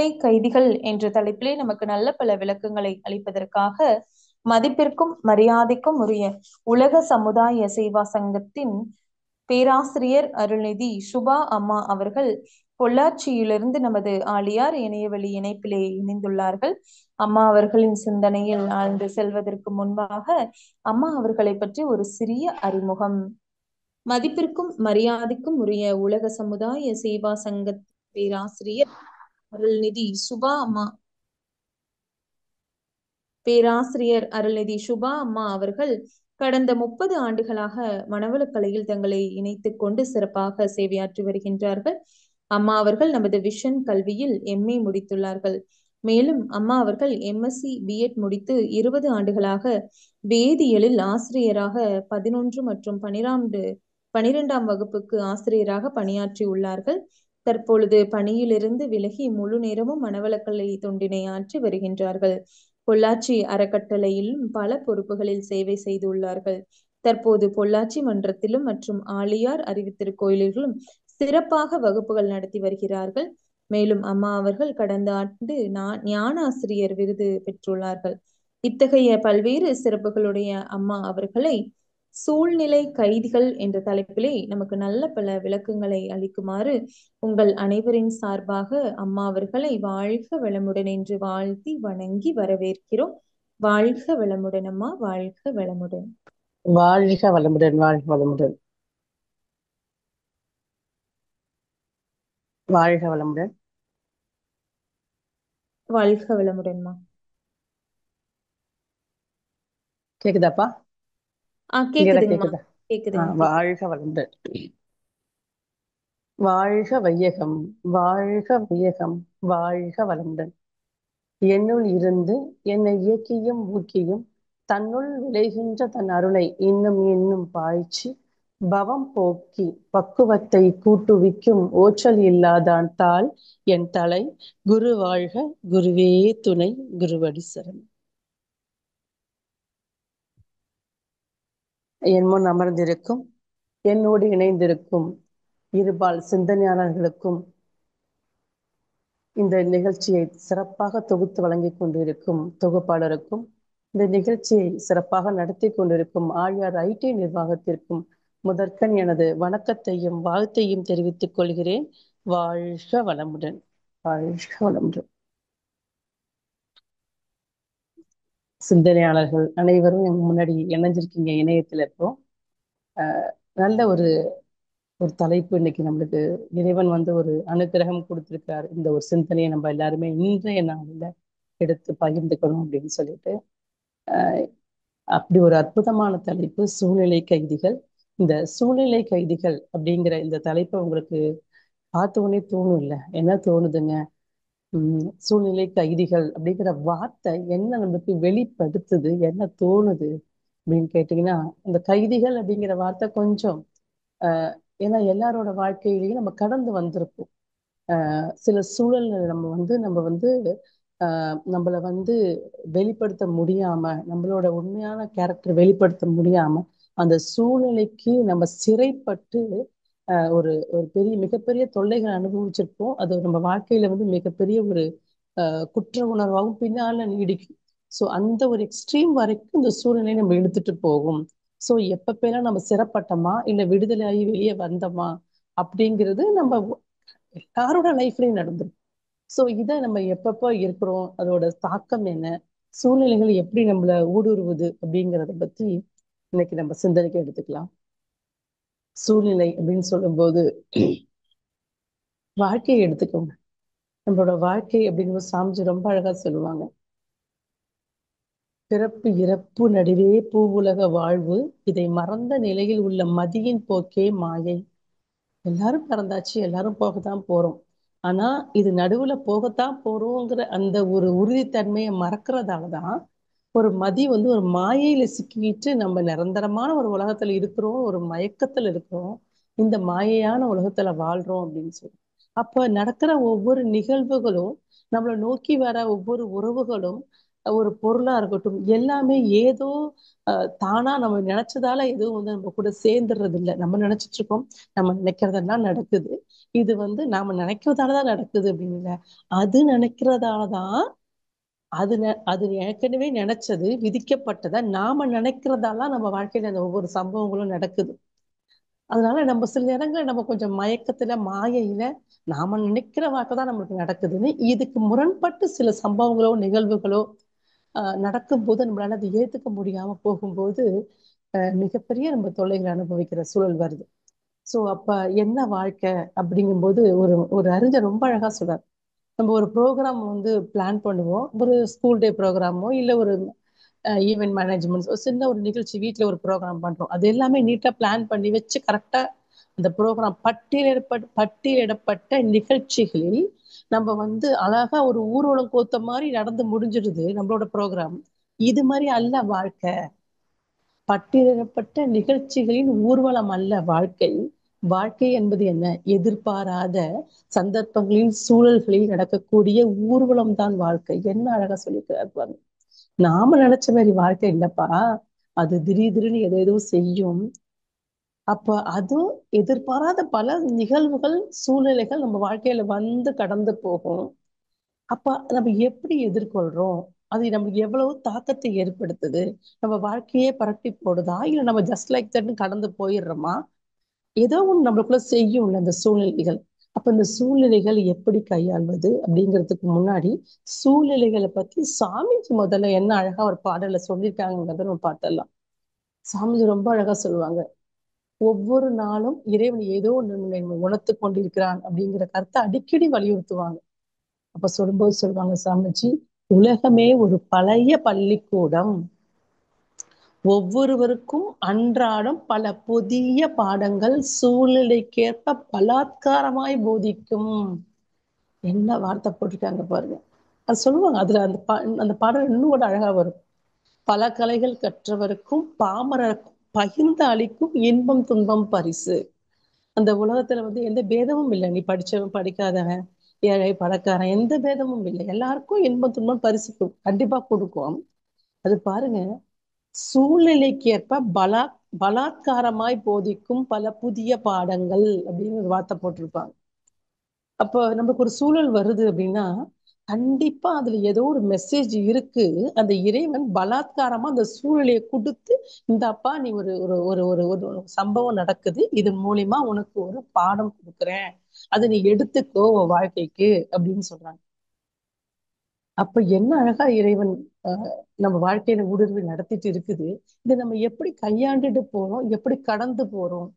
சூழ்நிலை கைதிகள் என்ற தலைப்பிலே நமக்கு நல்ல பல விளக்கங்களை அளிப்பதற்காக மதிப்பிற்கும் மரியாதைக்கும் உரிய உலக சமுதாய சேவா சங்கத்தின் பேராசிரியர் அருள்நிதி சுபா அம்மா அவர்கள் பொள்ளாச்சியிலிருந்து நமது ஆழியார் இணையவழி இணைப்பிலே இணைந்துள்ளார்கள். அம்மா அவர்களின் சிந்தனையில் ஆழ்ந்து செல்வதற்கு முன்பாக அம்மா அவர்களை பற்றி ஒரு சிறிய அறிமுகம். மதிப்பிற்கும் மரியாதைக்கும் உரிய உலக சமுதாய சேவா சங்க பேராசிரியர் அருள்நிதி சுபா அம்மா அவர்கள் கடந்த 30 ஆண்டுகளாக மனவளக்கலையில் தங்களை இணைத்துக் கொண்டு சிறப்பாக சேவையாற்றி வருகின்றார்கள். அம்மா அவர்கள் நமது விஷன் கல்வியில் MA முடித்துள்ளார்கள். மேலும் அம்மா அவர்கள் MSc B.Ed முடித்து 20 ஆண்டுகளாக வேதியியலில் ஆசிரியராக 11 மற்றும் 12ஆம் வகுப்புக்கு ஆசிரியராக பணியாற்றி உள்ளார்கள். தற்பொழுது பணியிலிருந்து விலகி முழு நேரமும் மனவளக்கலை தொண்டினை ஆற்றி வருகின்றார்கள். பொள்ளாச்சி அறக்கட்டளையிலும் பல பொறுப்புகளில் சேவை செய்துள்ளார்கள். தற்போது பொள்ளாச்சி மன்றத்திலும் மற்றும் ஆழியார் அறிவுத்திருக்கோயில்களிலும் சிறப்பாக வகுப்புகள் நடத்தி வருகிறார்கள். மேலும் அம்மா அவர்கள் கடந்த ஆண்டு ஞானாசிரியர் விருது பெற்றுள்ளார்கள். இத்தகைய பல்வேறு சிறப்புகளுடைய அம்மா அவர்களை சூழ்நிலை கைதிகள் என்ற தலைப்பிலே நமக்கு நல்ல பல விளக்கங்களை அளிக்குமாறு உங்கள் அனைவரின் சார்பாக அம்மா அவர்களை வாழ்க வளமுடன் என்று வாழ்த்தி வணங்கி வரவேற்கிறோம். வாழ்க வளமுடன் அம்மா, வாழ்க வளமுடன். வாழ்க வளமுடன், வாழ்க வளமுடன், வாழ்க வளமுடன், வாழ்க வளமுடன்மா. கேக்குதாப்பா? கேக்குதுங்கம்மா, கேக்குதா? கேக்குதுங்க. வாழ்க வளமுடன். வாழ்க வையகம், வாழ்க வையகம், வாழ்க வளமுடன். என்னுள் இருந்து என்னை இயக்கியும் ஊக்கியும் தன்னுள் விளைகின்ற தன் அருளை இன்னும் இன்னும் பாய்ச்சி பவம் போக்கி பக்குவத்தை கூட்டுவிக்கும் ஓச்சல் இல்லாதான் தாள் என் தலை. குரு வாழ்க, குருவே துணை, குருவடி சரணம். என் முன் அமர்ந்திருக்கும், என்னோடு இணைந்திருக்கும் இருபால் சிந்தனையாளர்களுக்கும், இந்த நிகழ்ச்சியை சிறப்பாக தொகுத்து வழங்கிக் கொண்டிருக்கும் தொகுப்பாளருக்கும், இந்த நிகழ்ச்சியை சிறப்பாக நடத்தி கொண்டிருக்கும் ஆழியார் IT நிர்வாகத்திற்கும் முதற்கண் எனது வணக்கத்தையும் வாழ்த்தையும் தெரிவித்துக் கொள்கிறேன். வாழ்க வளமுடன், வாழ்க வளமுடன். சிந்தனையாளர்கள் அனைவரும் முன்னாடி இணைஞ்சிருக்கீங்க இணையத்துல. இப்போ நல்ல ஒரு தலைப்பு இன்னைக்கு நம்மளுக்கு இறைவன் ஒரு அனுகிரகம் கொடுத்திருக்காரு. இந்த ஒரு சிந்தனையை நம்ம எல்லாருமே இன்றைய நாளில் எடுத்து பகிர்ந்துக்கணும் அப்படின்னு சொல்லிட்டு அப்படி ஒரு அற்புதமான தலைப்பு சூழ்நிலை கைதிகள். இந்த சூழ்நிலை கைதிகள் அப்படிங்கிற இந்த தலைப்பை உங்களுக்கு பார்த்தோன்னே தோணும் இல்லை? என்ன தோணுதுங்க? சூழ்நிலை கைதிகள் அப்படிங்கிற வார்த்தை என்ன நம்மளுக்கு வெளிப்படுத்துது, என்ன தோணுது அப்படின்னு கேட்டீங்கன்னா, இந்த கைதிகள் அப்படிங்கிற வார்த்தை கொஞ்சம் ஏன்னா எல்லாரோட வாழ்க்கையிலையும் நம்ம கடந்து வந்திருப்போம். சில சூழல்கள் நம்ம நம்மளை வெளிப்படுத்த முடியாம, நம்மளோட உண்மையான கேரக்டர் வெளிப்படுத்த முடியாம அந்த சூழ்நிலைக்கு நம்ம சிறைப்பட்டு ஒரு ஒரு மிகப்பெரிய தொல்லைகளை அனுபவிச்சிருப்போம். அது நம்ம வாழ்க்கையில மிகப்பெரிய ஒரு குற்ற உணர்வாகவும் பின்னால நீடிக்கும். ஸோ அந்த ஒரு எக்ஸ்ட்ரீம் வரைக்கும் இந்த சூழ்நிலையை நம்ம இழுத்துட்டு போகும். ஸோ எப்பப்பெல்லாம் நம்ம சிறைப்பட்டோமா இல்லை விடுதலையாகி வெளியே வந்தோமா அப்படிங்கிறது நம்ம எல்லாரோட லைஃப்லயும் நடந்துரும். ஸோ இதை நம்ம எப்பப்போ இருக்கிறோம், அதோட தாக்கம் என்ன, சூழ்நிலைகள் எப்படி நம்மள ஊடுருவுது அப்படிங்கிறத பத்தி இன்னைக்கு நம்ம சிந்தனைக்கு எடுத்துக்கலாம். சூழ்நிலை அப்படின்னு சொல்லும்போது வாழ்க்கையை எடுத்துக்கோங்க. நம்மளோட வாழ்க்கை அப்படின்னு சாமிஜி ரொம்ப அழகா சொல்லுவாங்க. பிறப்பு இறப்பு நடுவே பூவுலக வாழ்வு, இதை மறந்த நிலையில் உள்ள மதியின் போக்கே மாயை. எல்லாரும் பிறந்தாச்சு, எல்லாரும் போகத்தான் போறோம். ஆனா இது நடுவுல போகத்தான் போறோங்கிற அந்த ஒரு உறுதித்தன்மையை மறக்கிறதாலதான் ஒரு மதி ஒரு மாயையில சிக்கிட்டு நம்ம நிரந்தரமான ஒரு உலகத்துல இருக்கிறோம், ஒரு மயக்கத்துல இருக்கிறோம், இந்த மாயையான உலகத்துல வாழ்றோம் அப்படின்னு சொல்லி. அப்ப நடக்கிற ஒவ்வொரு நிகழ்வுகளும், நம்மளை நோக்கி வர ஒவ்வொரு உறவுகளும் ஒரு பொருளா இருக்கட்டும், எல்லாமே ஏதோ தானா நம்ம நினைச்சதால எதுவும் நம்ம கூட சேர்ந்துடுறது இல்லை. நம்ம நினைச்சிட்டு இருக்கோம் நம்ம நினைக்கிறதெல்லாம் நடக்குது, இது நாம நினைக்கிறதாலதான் நடக்குது அப்படின்னு இல்லை. அது நினைக்கிறதாலதான், அது ஏற்கனவே நினைச்சது விதிக்கப்பட்டதை நாம நினைக்கிறதால நம்ம வாழ்க்கையில அந்த ஒவ்வொரு சம்பவங்களும் நடக்குது. அதனால நம்ம சில நேரங்கள்ல நம்ம கொஞ்சம் மயக்கத்துல மாயையில நாம நினைக்கிற வாக்குதான் நம்மளுக்கு நடக்குதுன்னு இதுக்கு முரண்பட்டு சில சம்பவங்களோ நிகழ்வுகளோ நடக்கும்போது நம்மளால அதை ஏத்துக்க முடியாம போகும்போது மிகப்பெரிய நம்ம தொல்லைகளை அனுபவிக்கிற சூழல் வருது. சோ அப்ப என்ன வாழ்க்கை அப்படிங்கும்போது ஒரு ஒரு அறிஞர் ரொம்ப அழகா சொல்றார். நம்ம ஒரு ப்ரோக்ராம் பிளான் பண்ணுவோம், ஒரு ஸ்கூல் டே ப்ரோக்ராமோ இல்ல ஒரு ஈவென்ட் மேனேஜ்மெண்ட், ஒரு சின்ன ஒரு நிகழ்ச்சி, வீட்ல ஒரு ப்ரோக்ராம் பண்றோம், அது எல்லாமே நீட்டா பிளான் பண்ணி வச்சு கரெக்டா அந்த ப்ரோக்ராம் பட்டியலிடப்பட்ட நிகழ்ச்சிகளில் நம்ம அழகா ஒரு ஊர்வலம் கோத்த மாதிரி நடந்து முடிஞ்சிடுது நம்மளோட ப்ரோக்ராம். இது மாதிரி அல்ல வாழ்க்கை. பட்டியலிடப்பட்ட நிகழ்ச்சிகளின் ஊர்வலம் அல்ல வாழ்க்கை. வாழ்க்கை என்பது என்ன? எதிர்பாராத சந்தர்ப்பங்களில் சூழல்களில் நடக்கக்கூடிய ஊர்வலம் தான் வாழ்க்கை. என்ன அழகா சொல்லிக்கிறார் பாருங்க. நாம நினைச்ச மாதிரி வாழ்க்கை இல்லப்பா, அது திடீர் திடீர்னு எதோ செய்யும். அப்ப அதுவும் எதிர்பாராத பல நிகழ்வுகள் சூழ்நிலைகள் நம்ம வாழ்க்கையில கடந்து போகும். அப்ப நம்ம எப்படி எதிர்கொள்றோம், அது நமக்கு எவ்வளவு தாக்கத்தை ஏற்படுத்துது, நம்ம வாழ்க்கையே பரட்டி போடுதா இல்ல நம்ம ஜஸ்ட் லைக் தட்னு கடந்து போயிடுறோமா? ஏதோ ஒண்ணு நம்மளுக்குள்ள செய்யும்ல அந்த சூழ்நிலைகள். அப்ப இந்த சூழ்நிலைகள் எப்படி கையாள்வது அப்படிங்கிறதுக்கு முன்னாடி சூழ்நிலைகளை பத்தி சாமிஜி முதல்ல என்ன அழகா ஒரு பாடல்ல சொல்லியிருக்காங்கிறத நம்ம பார்த்தலாம். சாமிஜி ரொம்ப அழகா சொல்லுவாங்க, ஒவ்வொரு நாளும் இறைவன் ஏதோ ஒன்று உணர்த்து கொண்டிருக்கிறான் அப்படிங்கிற கருத்தை அடிக்கடி வலியுறுத்துவாங்க. அப்ப சொல்லும்போது சொல்லுவாங்க சாமிஜி, உலகமே ஒரு பழைய பள்ளிக்கூடம், ஒவ்வொருவருக்கும் அன்றாடம் பல புதிய பாடங்கள் சூழ்நிலைக்கேற்ப பலாத்காரமாய் போதிக்கும். என்ன வார்த்தை போட்டிருக்காங்க பாருங்க. அது சொல்லுவாங்க, அதுல அந்த பாடல் இன்னும் கூட அழகா வரும். பல கலைகள் கற்றவருக்கும் பாமரருக்கும் பகிர்ந்து அளிக்கும் இன்பம் துன்பம் பரிசு. அந்த உலகத்துல எந்த பேதமும் இல்லை, நீ படிச்சவன் படிக்காதவன், ஏழை பணக்காரன், எந்த பேதமும் இல்லை. எல்லாருக்கும் இன்பம் துன்பம் பரிசு கண்டிப்பா கொடுக்கும். அது பாருங்க, சூழ்நிலைக்கு ஏற்ப பலாத்காரமாய் போதிக்கும் பல புதிய பாடங்கள் அப்படின்னு ஒரு வார்த்தை போட்டிருப்பாங்க. அப்போ நமக்கு ஒரு சூழல் வருது அப்படின்னா கண்டிப்பா அதுல ஏதோ ஒரு மெசேஜ் இருக்கு. அந்த இறைவன் பலாத்காரமா அந்த சூழ்நிலையை கொடுத்து, இந்த அப்பா நீ ஒரு ஒரு ஒரு ஒரு ஒரு சம்பவம் நடக்குது, இது மூலியமா உனக்கு ஒரு பாடம் கொடுக்குறேன், அதை நீ எடுத்துக்கோ உன் வாழ்க்கைக்கு அப்படின்னு சொல்றாங்க. அப்ப என்ன அழகா இறைவன் நம்ம வாழ்க்கையில ஊடுருவி நடத்திட்டு இருக்குது. இதை நம்ம எப்படி கையாண்டுட்டு போறோம், எப்படி கடந்து போறோம்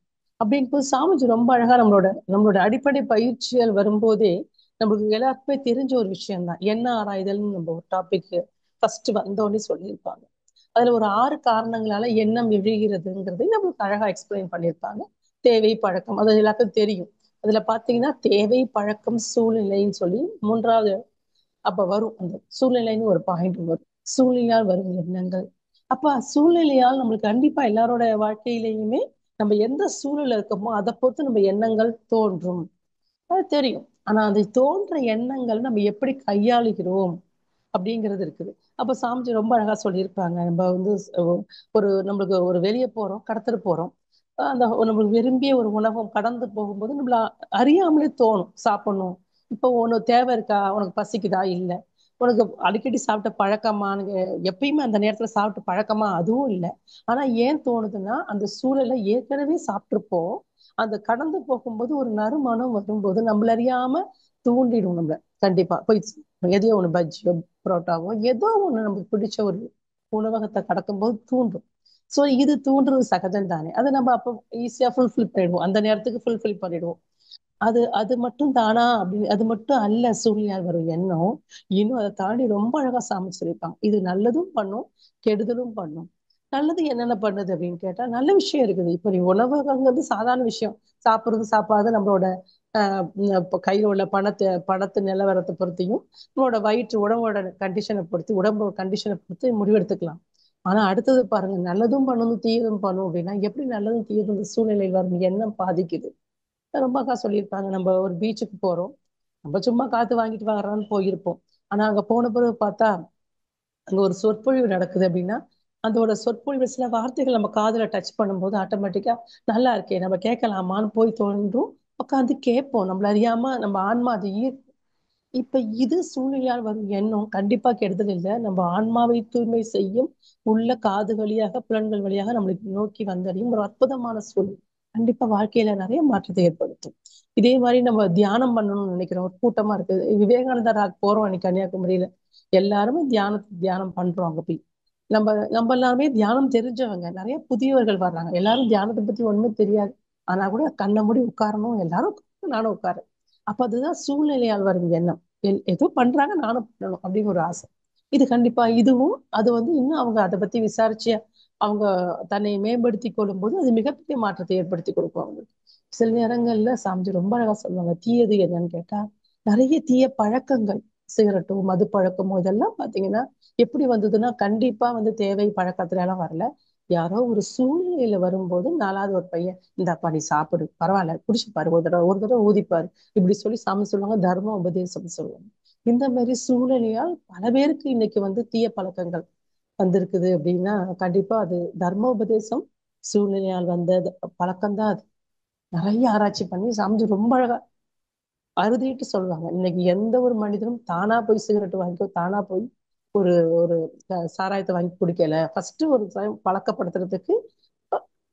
அப்படின்னு போது சாமிஜி ரொம்ப அழகா நம்மளோட அடிப்படை பயிற்சிகள் வரும்போதே நம்மளுக்கு எல்லாருக்குமே தெரிஞ்ச ஒரு விஷயம் தான் என்ன ஆராய்தல்னு நம்ம ஒரு டாபிக் ஃபர்ஸ்ட் வந்தோடனே சொல்லியிருப்பாங்க. அதுல ஒரு 6 காரணங்களால எண்ணம் எழுகிறதுங்கிறதை நம்மளுக்கு அழகா எக்ஸ்பிளைன் பண்ணியிருப்பாங்க. தேவை பழக்கம் அது எல்லாருக்கும் தெரியும். அதுல பாத்தீங்கன்னா தேவை பழக்கம் சூழ்நிலைன்னு சொல்லி 3வது அப்ப வரும். அந்த சூழ்நிலைன்னு ஒரு பாயிண்ட் வரும். சூழ்நிலையால் வரும் எண்ணங்கள். அப்ப சூழ்நிலையால் நம்மளுக்கு கண்டிப்பா எல்லாரோட வாழ்க்கையிலையுமே நம்ம எந்த சூழ்நிலை இருக்கோமோ அதை பொறுத்து நம்ம எண்ணங்கள் தோன்றும், அது தெரியும். ஆனா அதை தோன்ற எண்ணங்கள் நம்ம எப்படி கையாளுகிறோம் அப்படிங்கிறது இருக்குது. அப்ப சாமிஜி ரொம்ப அழகா சொல்லியிருப்பாங்க. நம்ம நம்மளுக்கு ஒரு வெளியே போறோம், கடத்தல் போறோம், அந்த நம்மளுக்கு விரும்பிய ஒரு உணவும் கடந்து போகும்போது நம்மள அறியாமலே தோணும் சாப்பிடணும். இப்போ உனக்கு தேவை இருக்கா, உனக்கு பசிக்குதா, இல்ல உனக்கு அடிக்கடி சாப்பிட்ட பழக்கமானு, எப்பயுமே அந்த நேரத்துல சாப்பிட்ட பழக்கமா, அதுவும் இல்லை. ஆனா ஏன் தோணுதுன்னா அந்த சூழலை ஏற்கனவே சாப்பிட்டிருப்போம். அந்த கடந்து போகும்போது ஒரு நறுமணம் வரும்போது நம்மள அறியாம தூண்டிடும். நம்மள கண்டிப்பா போய் எதையோ ஒண்ணு பஜ்ஜியோ புரோட்டாவோ ஏதோ ஒண்ணு நமக்கு பிடிச்ச ஒரு உணவகத்தை கடக்கும்போது தூண்டும். சோ இது தூண்டுறது சகஜம் தானே, அதை நம்ம அப்போ ஈஸியா ஃபுல்ஃபில் பண்ணிடுவோம், அந்த நேரத்துக்கு ஃபுல்ஃபில் பண்ணிடுவோம். அது அது மட்டும் தானா அப்படி, அது மட்டும் அல்ல சூழ்நிலையால் வரும் எண்ணம். இன்னும் அதை தாண்டி ரொம்ப அழகா சாமி சொல்லியிருப்பாங்க, இது நல்லதும் பண்ணும் கெடுதலும் பண்ணும். நல்லது என்னென்ன பண்ணுது அப்படின்னு கேட்டா நல்ல விஷயம் இருக்குது. இப்ப நீ உணவகங்கிறது சாதாரண விஷயம், சாப்பிடுறது சாப்பாடு நம்மளோட இப்போ கையில உள்ள பணத்து நிலவரத்தை பொறுத்தையும் நம்மளோட உடம்போட கண்டிஷனை பொறுத்து, உடம்போட கண்டிஷனை பொறுத்து முடிவெடுத்துக்கலாம். ஆனா அடுத்தது பாருங்க, நல்லதும் பண்ணணும் தீயதும் பண்ணும் அப்படின்னா எப்படி நல்லதும் தீயதும் இந்த சூழ்நிலை வரும் எண்ணம் பாதிக்குது. ரொம்ப அக்கா சொல்லியிருப்பாங்க, நம்ம ஒரு பீச்சுக்கு போறோம், நம்ம சும்மா காத்து வாங்கிட்டு வர்றோம்னு போயிருப்போம். ஆனா அங்க போன பிறகு பார்த்தா அங்க ஒரு சொற்பொழிவு நடக்குது அப்படின்னா அதோட சொற்பொழிவு சில வார்த்தைகள் நம்ம காதுல டச் பண்ணும்போது ஆட்டோமேட்டிக்கா நல்லா இருக்கே நம்ம கேட்கலாமான்னு போய் தோன்றும். உட்காந்து கேட்போம். நம்மள அறியாம நம்ம ஆன்மா அது இப்ப இது சூழ்நிலையால் வரும் எண்ணம் கண்டிப்பா கெடுதல் இல்லை. நம்ம ஆன்மாவை தூய்மை செய்யும் உள்ள காது வழியாக புலன்கள் வழியாக நம்மளுக்கு நோக்கி வந்தடையும் ஒரு அற்புதமான சூழல் கண்டிப்பா வாழ்க்கையில நிறைய மாற்றத்தை ஏற்படுத்தும். இதே மாதிரி நம்ம தியானம் பண்ணணும்னு நினைக்கிறோம். ஒரு கூட்டமா இருக்குது. விவேகானந்தர் போறோம் அன்னைக்கு கன்னியாகுமரியில. எல்லாருமே தியானம் பண்றோம் அங்க போய். நம்ம நம்ம எல்லாருமே தியானம் தெரிஞ்சவங்க. நிறைய புதியவர்கள் வர்றாங்க. எல்லாரும் தியானத்தை பத்தி ஒண்ணுமே தெரியாது. ஆனா கூட கண்ணை மூடி உட்காரணும். எல்லாரும் நானும் உட்காரு. அப்ப அதுதான் சூழ்நிலையால் வரும் எண்ணம். ஏதோ பண்றாங்க நானும் பண்ணணும் அப்படின்னு ஒரு ஆசை. இது கண்டிப்பா இதுவும் அது இன்னும் அவங்க அதை பத்தி விசாரிச்சு அவங்க தன்னை மேம்படுத்தி கொள்ளும் போது அது மிகப்பெரிய மாற்றத்தை ஏற்படுத்தி கொடுக்கும் அவங்களுக்கு. சில நேரங்கள்ல சாமிஜி ரொம்ப அழகா சொல்லுவாங்க. தீயது என்னன்னு கேட்டா நிறைய தீய பழக்கங்கள், சிகரெட்டோ மது பழக்கமோ இதெல்லாம் பாத்தீங்கன்னா எப்படி வந்ததுன்னா கண்டிப்பா தேவை பழக்கத்துல எல்லாம் வரல. யாரோ ஒரு சூழ்நிலையில வரும்போது நாலாவது ஒரு பையன் இந்தாப்பா நீ சாப்பிடு பரவாயில்ல குடிச்சுப்பாரு ஒரு தடவை ஊதிப்பாரு இப்படி சொல்லி சாமி சொல்லுவாங்க. தர்ம உபதேசம் சொல்லுவாங்க. இந்த மாதிரி சூழ்நிலையால் பல பேருக்கு இன்னைக்கு தீய பழக்கங்கள் வந்திருக்குது அப்படின்னா கண்டிப்பா அது தர்ம உபதேசம் சூழ்நிலையால் வந்த பழக்கம்தான் அது. நிறைய ஆராய்ச்சி பண்ணி சாமிஜி ரொம்ப அழகா அறுதிட்டு சொல்லுவாங்க. இன்னைக்கு எந்த ஒரு மனிதனும் தானா போய் சிகரெட் வாங்கிக்கோ தானா போய் ஒரு ஒரு சாராயத்தை வாங்கி குடிக்கல. ஃபர்ஸ்ட் ஒரு டைம் பழக்கப்படுத்துறதுக்கு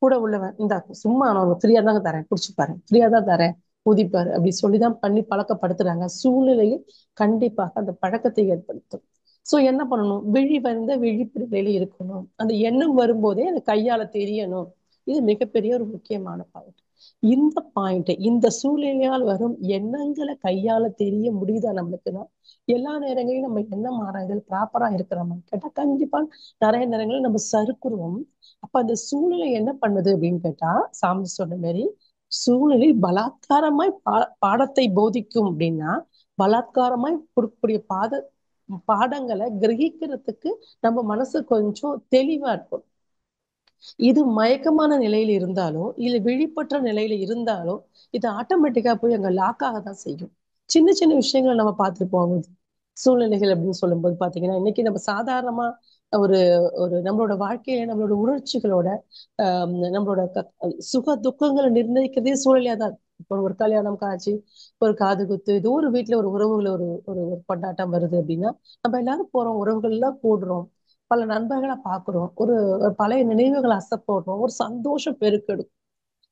கூட உள்ளவன் இந்தா சும்மா நான் ஃப்ரீயா தாங்க தரேன் குடிச்சு பாரு ஃப்ரீயா தான் தரேன் ஊதிப்பாரு அப்படி சொல்லிதான் பண்ணி பழக்கப்படுத்துறாங்க. சூழ்நிலையில் கண்டிப்பாக அந்த பழக்கத்தை ஏற்படுத்தும். சோ என்ன பண்ணணும்? விழிப்பு நிலையில இருக்கணும். அந்த எண்ணம் வரும்போதே அதை கையாள தெரியணும். இது மிகப்பெரிய ஒரு முக்கியமான பாயிண்ட். இந்த பாயிண்ட் இந்த சூழ்நிலையால் வரும் எண்ணங்களை கையாள தெரிய முடியுதா நம்மளுக்குன்னா எல்லா நேரங்களையும் நம்ம எண்ணம் ஆராய்தல் ப்ராப்பரா இருக்கிறோமா கேட்டா கண்டிப்பா நிறைய நேரங்களில் நம்ம சறுக்குருவோம். அப்ப அந்த சூழ்நிலை என்ன பண்ணுது அப்படின்னு கேட்டா சாமி சொன்ன மாதிரி சூழ்நிலை பலாத்காரமாய் பாடத்தை போதிக்கும் அப்படின்னா பலாத்காரமாய் கொடுக்கக்கூடிய பாடங்களை கிரகிக்கிறதுக்கு நம்ம மனசு கொஞ்சம் தெளிவா இருக்கும். இது மயக்கமான நிலையில இருந்தாலோ இல்ல விழிப்பற்ற நிலையில இருந்தாலோ இது ஆட்டோமேட்டிக்கா போய் அங்க லாக் ஆக தான் செய்யும். சின்ன சின்ன விஷயங்களை நம்ம பார்த்துருப்போம். சூழ்நிலைகள் அப்படின்னு சொல்லும்போது பாத்தீங்கன்னா இன்னைக்கு நம்ம சாதாரணமா ஒரு ஒரு நம்மளோட வாழ்க்கையில நம்மளோட உணர்ச்சிகளோட நம்மளோட சுக துக்கங்களை நிர்ணயிக்கிறதே சூழ்நிலையா தான் இருக்கு. இப்போ ஒரு கல்யாணம் காட்சி ஒரு காது குத்து ஏதோ ஒரு வீட்டுல ஒரு உறவுகள் ஒரு ஒரு ஒரு கொண்டாட்டம் வருது அப்படின்னா நம்ம எல்லாரும் போறோம் உறவுகள் எல்லாம் கூடுறோம். பல நண்பர்களை பாக்குறோம். ஒரு பழைய நினைவுகளை அசைப்போடுறோம். ஒரு சந்தோஷம் பெருக்கெடுக்கும்.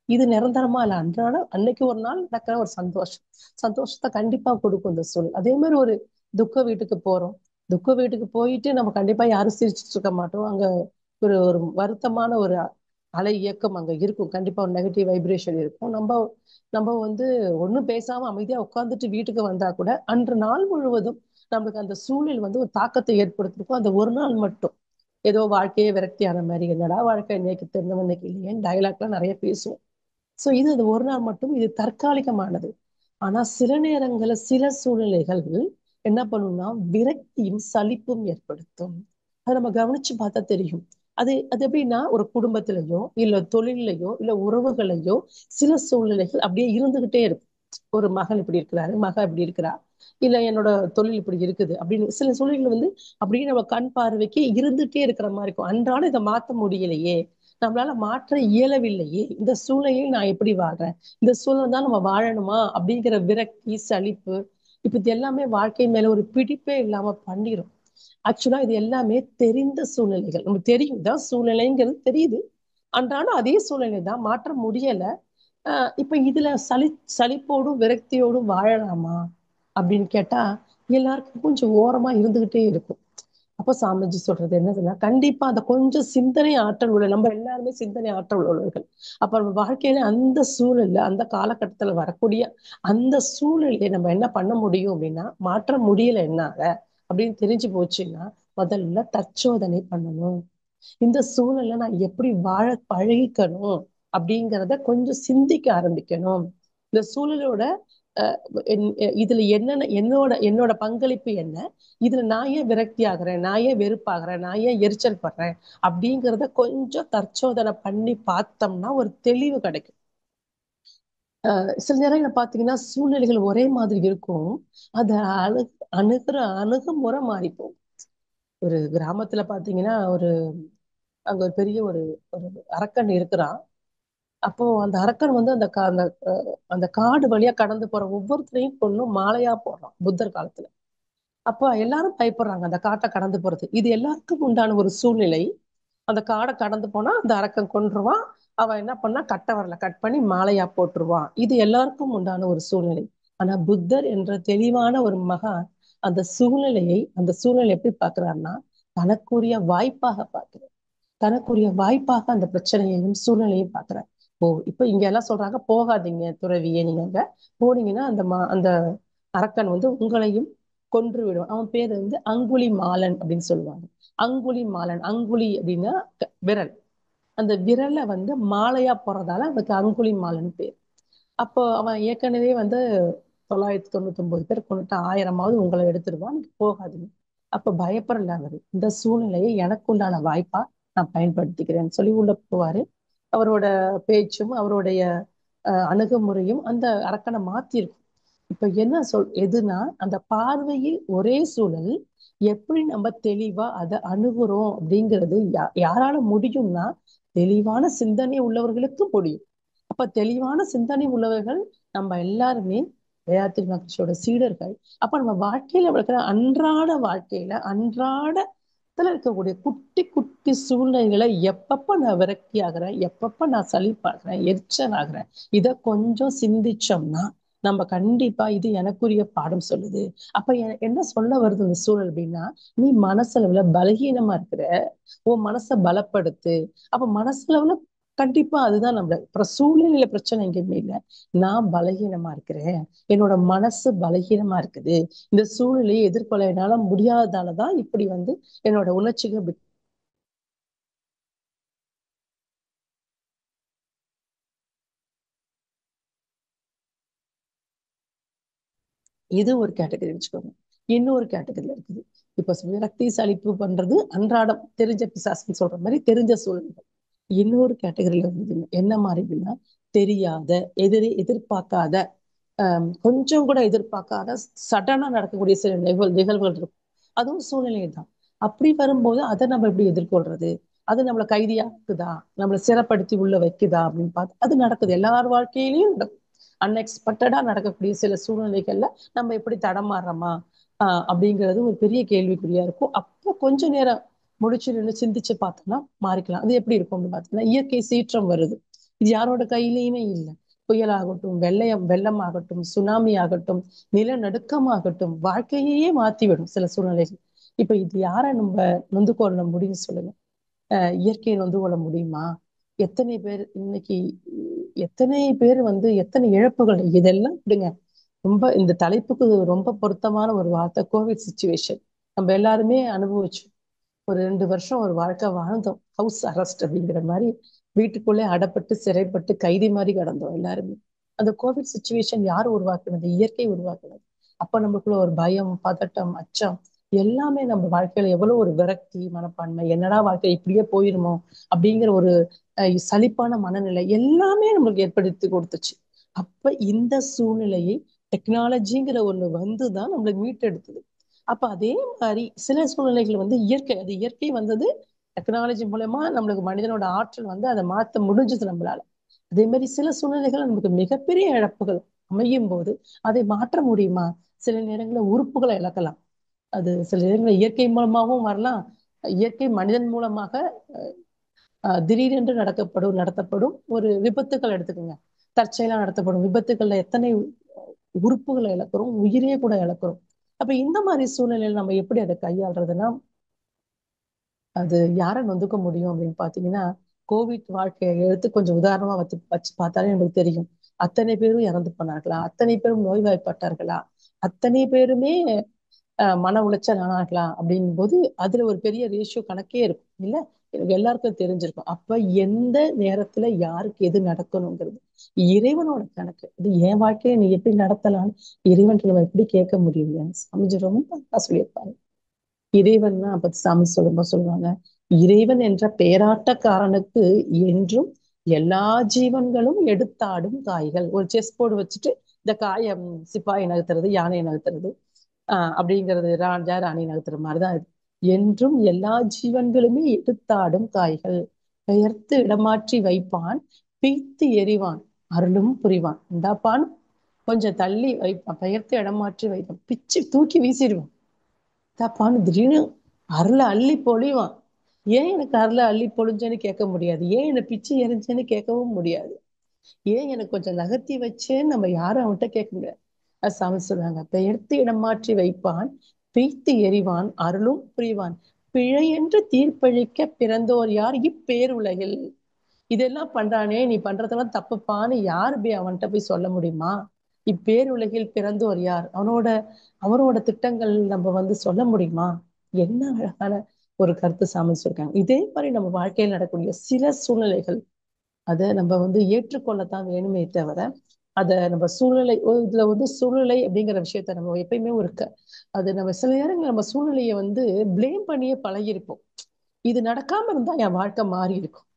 இது நிரந்தரமா இல்ல அன்றாட அன்னைக்கு ஒரு நாள் நடக்கிற ஒரு சந்தோஷத்தை கண்டிப்பா கொடுக்கும் இந்த சூழல். அதே மாதிரி ஒரு துக்க வீட்டுக்கு போறோம். துக்க வீட்டுக்கு போயிட்டு நம்ம கண்டிப்பா யாரும் சிரிச்சுட்டு இருக்க மாட்டோம். அங்க ஒரு ஒரு வருத்தமான ஒரு அலை இயக்கம் அங்க இருக்கும். கண்டிப்பா ஒரு நெகட்டிவ் வைப்ரேஷன் இருக்கும். நம்ம நம்ம ஒண்ணும் பேசாம அமைதியா உட்கார்ந்துட்டு வீட்டுக்கு வந்தா கூட அன்று நாள் முழுவதும் நம்மளுக்கு அந்த சூழல் ஒரு தாக்கத்தை ஏற்படுத்திருக்கும். அந்த ஒரு நாள் மட்டும் ஏதோ வாழ்க்கையே விரக்தியான மாதிரி என்னடா வாழ்க்கை இன்னைக்கு தெரிஞ்சவன் இன்னைக்கு இல்லையே டைலாக்லாம் நிறைய பேசுவோம். சோ இது அது ஒரு நாள் மட்டும் இது தற்காலிகமானது. ஆனா சில நேரங்கள்ல சில சூழ்நிலைகள் என்ன பண்ணும்னா விரக்தியும் சலிப்பும் ஏற்படுத்தும். அதை நம்ம கவனிச்சு பார்த்தா தெரியும். அது எப்படின்னா ஒரு குடும்பத்திலயோ இல்ல தொழிலையோ இல்ல உறவுகளையோ சில சூழ்நிலைகள் அப்படியே இருந்துகிட்டே இருக்கும். ஒரு மகன் இப்படி இருக்கிறாரு மக இப்படி இருக்கிறா இல்ல என்னோட தொழில் இப்படி இருக்குது அப்படின்னு சில சூழ்நிலைகள் அப்படியே நம்ம கண் பார்வைக்கு இருந்துட்டே இருக்கிற மாதிரி இருக்கும். அன்றாட இதை மாத்த முடியலையே நம்மளால மாற்ற இயலவில்லையே இந்த சூழ்நிலையில் நான் எப்படி வாழ்றேன் இந்த சூழ்நிலை தான் நம்ம வாழணுமா அப்படிங்கிற விரக்தி சலிப்பு இப்ப இது எல்லாமே வாழ்க்கை மேல ஒரு பிடிப்பே இல்லாம பண்ணிரும். ஆக்சுவலா இது எல்லாமே தெரிந்த சூழ்நிலைகள். நமக்கு தெரியும் தான் சூழ்நிலைங்கிறது தெரியுது. அன்றாட அதே சூழ்நிலை தான் மாற்ற முடியல. இப்ப இதுல சலிப்போடும் விரக்தியோடும் வாழலாமா அப்படின்னு கேட்டா எல்லாருக்கும் கொஞ்சம் ஓரமா இருந்துகிட்டே இருக்கும். அப்ப சாமிஜி சொல்றது என்னதுன்னா கண்டிப்பா அந்த கொஞ்சம் சிந்தனை ஆற்றல் உள்ள நம்ம எல்லாருமே சிந்தனை ஆற்றல் உள்ளவர்கள். அப்ப நம்ம வாழ்க்கையில அந்த சூழல்ல அந்த காலகட்டத்துல வரக்கூடிய அந்த சூழலை நம்ம என்ன பண்ண முடியும் அப்படின்னா மாற்ற முடியல என்னால அப்படின்னு தெரிஞ்சு போச்சுன்னா முதல்ல தற்சோதனை பண்ணணும். இந்த சூழல்ல நான் எப்படி வாழ பழகிக்கணும் அப்படிங்கிறத கொஞ்சம் சிந்திக்க ஆரம்பிக்கணும். இந்த சூழலோட அஹ் இதுல என்னென்ன என்னோட பங்களிப்பு என்ன, இதுல நான் ஏன் விரக்தி ஆகுறேன் நான் ஏன் வெறுப்பாகிறேன் நான் ஏன் எரிச்சல் படுறேன் அப்படிங்கிறத கொஞ்சம் தற்சோதனை பண்ணி பார்த்தோம்னா ஒரு தெளிவு கிடைக்கும். சில நேரங்கள பாத்தீங்கன்னா சூழ்நிலைகள் ஒரே மாதிரி இருக்கும். அத அணுகுற அணுகுமுறை மாறிப்போம். ஒரு கிராமத்துல பாத்தீங்கன்னா அங்க ஒரு பெரிய ஒரு ஒரு அரக்கன் இருக்கிறான். அப்போ அந்த அரக்கன் வந்து அந்த காடு வழியா கடந்து போற ஒவ்வொருத்தரையும் கொண்டு மாலையா போடுறான் புத்தர் காலத்துல. அப்போ எல்லாரும் பயப்படுறாங்க அந்த காட்டை கடந்து போறது. இது எல்லாருக்கும் உண்டான ஒரு சூழ்நிலை. அந்த காடை கடந்து போனா அந்த அரக்கன் கொன்றுவான். அவன் என்ன பண்ணா கட்டை வரல கட் பண்ணி மாலையா போட்டுருவான். இது எல்லாருக்கும் உண்டான ஒரு சூழ்நிலை. ஆனா புத்தர் என்ற தெளிவான ஒரு மகான் அந்த சூழ்நிலை எப்படி பார்க்கிறாருன்னா தனக்குரிய வாய்ப்பாக பார்க்கிறார். தனக்குரிய வாய்ப்பாக அந்த பிரச்சனையையும் சூழ்நிலையும் பார்க்கிறார். ஓ, இப்ப இங்க எல்லாம் சொல்றாங்க போகாதீங்க துறவியே, நீங்க அங்க போனீங்கன்னா அந்த அரக்கன் வந்து உங்களையும் கொன்று விடுவான். அவன் பேரு வந்து அங்குலி மாலன் அப்படின்னு சொல்லுவாங்க. அங்குலி மாலன், அங்குலி அப்படின்னா விரல். அந்த விரலை வந்து மாலையா போறதால அதுக்கு அங்குலி மாலன் பேர். அப்போ அவன் ஏற்கனவே வந்து 999 பேர் கொண்டுட்டு 1000ஆவது உங்களை எடுத்துருவான், நீங்க போகாதீங்க. அப்ப பயப்படல அவரு. இந்த சூழ்நிலையை எனக்கு உண்டான வாய்ப்பா நான் பயன்படுத்திக்கிறேன்னு சொல்லி உள்ள போவாரு. அவரோட பேச்சும் அவருடைய அணுகுமுறையும் அந்த அரக்கனை மாத்திருக்கும். இப்ப என்ன எதுனா அந்த பார்வையில் ஒரே சூழல் எப்படி நம்ம தெளிவா அதை அணுகுறோம் அப்படிங்கிறது யாரால முடியும்னா தெளிவான சிந்தனை உள்ளவர்களுக்கு முடியும். அப்ப தெளிவான சிந்தனை உள்ளவர்கள் நம்ம எல்லாருமே வேதாத்திரி மகர்ஷியோட சீடர்கள். அப்ப நம்ம வாழ்க்கையில இருக்கிற அன்றாட வாழ்க்கையில அன்றாடத்துல இருக்கக்கூடிய குட்டி குட்டி சூழ்நிலைகளை எப்பப்ப நான் விரக்தி ஆகுறேன், எப்பப்ப நான் சலிப்பாகிறேன், எரிச்சல் ஆகுறேன், இதை கொஞ்சம் சிந்திச்சோம்னா நம்ம கண்டிப்பா இது எனக்குரிய பாடம் சொல்லுது. அப்ப என்ன சொல்ல வருது இந்த சூழல் அப்படின்னா, நீ மனசளவுல பலகீனமா இருக்கிற, உன் மனசை பலப்படுத்து. அப்ப மனசளவுல கண்டிப்பா அதுதான் நம்ம அப்புறம் சூழ்நிலையில பிரச்சனை எங்கேயுமே இல்லை. நான் பலகீனமா இருக்கிறேன், என்னோட மனசு பலகீனமா இருக்குது, இந்த சூழ்நிலையை எதிர்கொள்ள என்னால முடியாததாலதான் இப்படி வந்து என்னோட உணர்ச்சிகள் இது ஒரு கேட்டகரி வச்சுக்கோங்க. இன்னொரு கேட்டகரியில இருக்குது. இப்ப விரக்தி சலிப்பு பண்றது அன்றாடம் தெரிஞ்ச பிசாசுன்னு சொல்ற மாதிரி தெரிஞ்ச சூழ்நிலை. இன்னொரு கேட்டகரியில இருந்ததுங்க என்ன மாதிரின்னா தெரியாத எதிர்பார்க்காத கொஞ்சம் கூட எதிர்பார்க்காத சடனா நடக்கக்கூடிய சில நிகழ்வுகள் இருக்கும். அதுவும் சூழ்நிலை தான். அப்படி வரும்போது அதை நம்ம எப்படி எதிர்கொள்றது? அது நம்மளை கைதியாக்குதா, நம்மளை சிறப்படுத்தி உள்ள வைக்குதா அப்படின்னு பார்த்து அது நடக்குது. எல்லார் வாழ்க்கையிலயும் நடக்கும். அன்எக்ஸ்பெக்டடா நடக்கக்கூடிய சில சூழ்நிலைகள்ல நம்ம எப்படி தடமாறுறோமா அப்படிங்கிறது ஒரு பெரிய கேள்விக்குறியா இருக்கும். அப்போ கொஞ்ச நேரம் முடிச்சு நின்று சிந்திச்சு பார்த்தோம்னா மாறிக்கலாம். அது எப்படி இருக்கும் அப்படின்னு பார்த்தீங்கன்னா இயற்கை சீற்றம் வருது. இது யாரோட கையிலயுமே இல்லை. புயலாகட்டும், வெள்ளம் ஆகட்டும், சுனாமி ஆகட்டும், நிலநடுக்கமாகட்டும், வாழ்க்கையே மாத்திவிடும் சில சூழ்நிலைகள். இப்ப இது யாரை நம்ம நொந்து கொள்ள முடியும் சொல்லுங்க? இயற்கையை நொந்து கொள்ள முடியுமா? எத்தனை பேர் இன்னைக்கு, எத்தனை பேர் வந்து எத்தனை இழப்புகள் இதெல்லாம் விடுங்க. ரொம்ப இந்த தலைப்புக்கு ரொம்ப பொருத்தமான ஒரு வார்த்தை கோவிட் சுச்சுவேஷன். நம்ம எல்லாருமே அனுபவிச்சோம். ஒரு 2 வருஷம் ஒரு வாழ்க்கை வாழ்ந்தோம். ஹவுஸ் அரெஸ்ட் அப்படிங்கிற மாதிரி வீட்டுக்குள்ளே அடப்பட்டு சிறைப்பட்டு கைதி மாதிரி கிடந்தோம் எல்லாருமே. அந்த கோவிட் சுச்சுவேஷன் யார் உருவாக்குனது? இயற்கை உருவாக்குனது. அப்ப நமக்குள்ள ஒரு பயம், பதட்டம், அச்சம் எல்லாமே நம்ம வாழ்க்கையில எவ்வளவு ஒரு விரக்தி மனப்பான்மை, என்னடா வாழ்க்கை இப்படியே போயிருமோ அப்படிங்கிற ஒரு சலிப்பான மனநிலை எல்லாமே நம்மளுக்கு ஏற்படுத்தி கொடுத்துச்சு. அப்ப இந்த சூழ்நிலையை டெக்னாலஜிங்கிற ஒண்ணு வந்துதான் நம்மளை மீட்டெடுத்தது. அப்ப அதே மாதிரி சில சூழ்நிலைகள் வந்து இயற்கை வந்தது. டெக்னாலஜி மூலமா நம்மளுக்கு மனிதனோட ஆற்றல் வந்து அதை மாத்த முடிஞ்சது நம்மளால. அதே மாதிரி சில சூழ்நிலைகள் நமக்கு மிகப்பெரிய இழப்புகள் அமையும் போது அதை மாற்ற முடியுமா? சில நேரங்களில் உறுப்புகளை இழக்கலாம். அது சில நேரங்களில் இயற்கை மூலமாகவும் வரலாம். இயற்கை மனிதன் மூலமாக திடீரென்று நடத்தப்படும் ஒரு விபத்துக்கள் எடுத்துக்கோங்க. தற்செயலா நடத்தப்படும் விபத்துக்கள்ல எத்தனை உறுப்புகளை இழக்கிறோம், உயிரே கூட இழக்கிறோம். அப்ப இந்த மாதிரி சூழ்நிலையில நம்ம எப்படி அதை கையாளுறதுன்னா அது யாரை நொந்துக்க முடியும் அப்படின்னு பாத்தீங்கன்னா கோவிட் வாழ்க்கையை எடுத்து கொஞ்சம் உதாரணமா வச்சு பார்த்தாலே நமக்கு தெரியும். அத்தனை பேரும் இறந்து போனார்களா? அத்தனை பேரும் நோய்வாய்ப்பட்டார்களா? அத்தனை பேருமே மன உளைச்சல் ஆனார்களா அப்படிங்கும் போது அதுல ஒரு பெரிய ரேஷியோ கணக்கே இருக்கும் இல்ல? எனக்கு எல்லாருக்கும் தெரிஞ்சிருக்கும். அப்ப எந்த நேரத்துல யாருக்கு எது நடக்கணுங்கிறது இறைவனோட கணக்கு. இது என் வாழ்க்கையை நீ எப்படி நடத்தலாம்னு இறைவன் நம்ம எப்படி கேட்க முடியும்? சாமிஜி ரொம்ப சொல்லியிருப்பாங்க. இறைவன் அப்ப சாமி சொல்லுவாங்க, இறைவன் என்ற பேராட்டக்காரனுக்கு என்றும் எல்லா ஜீவன்களும் எடுத்தாடும் காய்கள். ஒரு செஸ் போர்டு வச்சுட்டு இந்த காயை சிப்பாயை நகர்த்துறது, யானையை நகர்த்துறது அப்படிங்கிறது ராஜா ராணி நகர்த்துற மாதிரிதான் இது. என்றும் எல்லா ஜீவன்களுமே எடுத்தாடும் காய்கள். பெயர்த்து இடமாற்றி வைப்பான், பீய்த்து எறிவான், அருளும் புரிவான். இந்தாப்பான்னு கொஞ்சம் தள்ளி வைப்பான், பெயர்த்து இடமாற்றி வைப்பான், பிச்சு தூக்கி வீசிடுவான். இந்தாப்பான்னு திடீர்னு அருளை அள்ளி பொழிவான். ஏன் எனக்கு அருளை அள்ளி பொழிஞ்சேன்னு கேட்க முடியாது, ஏன் என்னை பிச்சு எரிஞ்சேன்னு கேட்கவும் முடியாது, ஏன் எனக்கு கொஞ்சம் நகர்த்தி வச்சேன்னு நம்ம யாரும் அவன்கிட்ட கேட்க முடியாது. அது சாமி சொல்றாங்க, பெயர்த்து இடம் மாற்றி வைப்பான், பீய்த்து எறிவான், அருளும் புரிவான், பிழையென்று தீர்ப்பழிக்க பிறந்தோர் யார் இப்பேருலகில். இதெல்லாம் பண்றானே, நீ பண்றதெல்லாம் தப்புப்பான்னு யாரு போய் அவன்கிட்ட போய் சொல்ல முடியுமா? இப்பேருலகில் பிறந்தோர் யார், அவனோட அவரோட திட்டங்கள் நம்ம சொல்ல முடியுமா? என்ன அழகான ஒரு கருத்து சாமி சொல்றாங்க. இதே மாதிரி நம்ம வாழ்க்கையில் நடக்கக்கூடிய சில சூழ்நிலைகள், அதை நம்ம ஏற்றுக்கொள்ளத்தான் வேணுமே தவிர, அதை நம்ம சூழ்நிலை இதுல சூழ்நிலை அப்படிங்கிற விஷயத்த நம்ம எப்பயுமே அது நம்ம சில நேரங்கள் நம்ம சூழ்நிலையை பிளேம் பண்ணியே பழகிருப்போம். இது நடக்காம இருந்தா என் வாழ்க்கை மாறி இருக்கும்,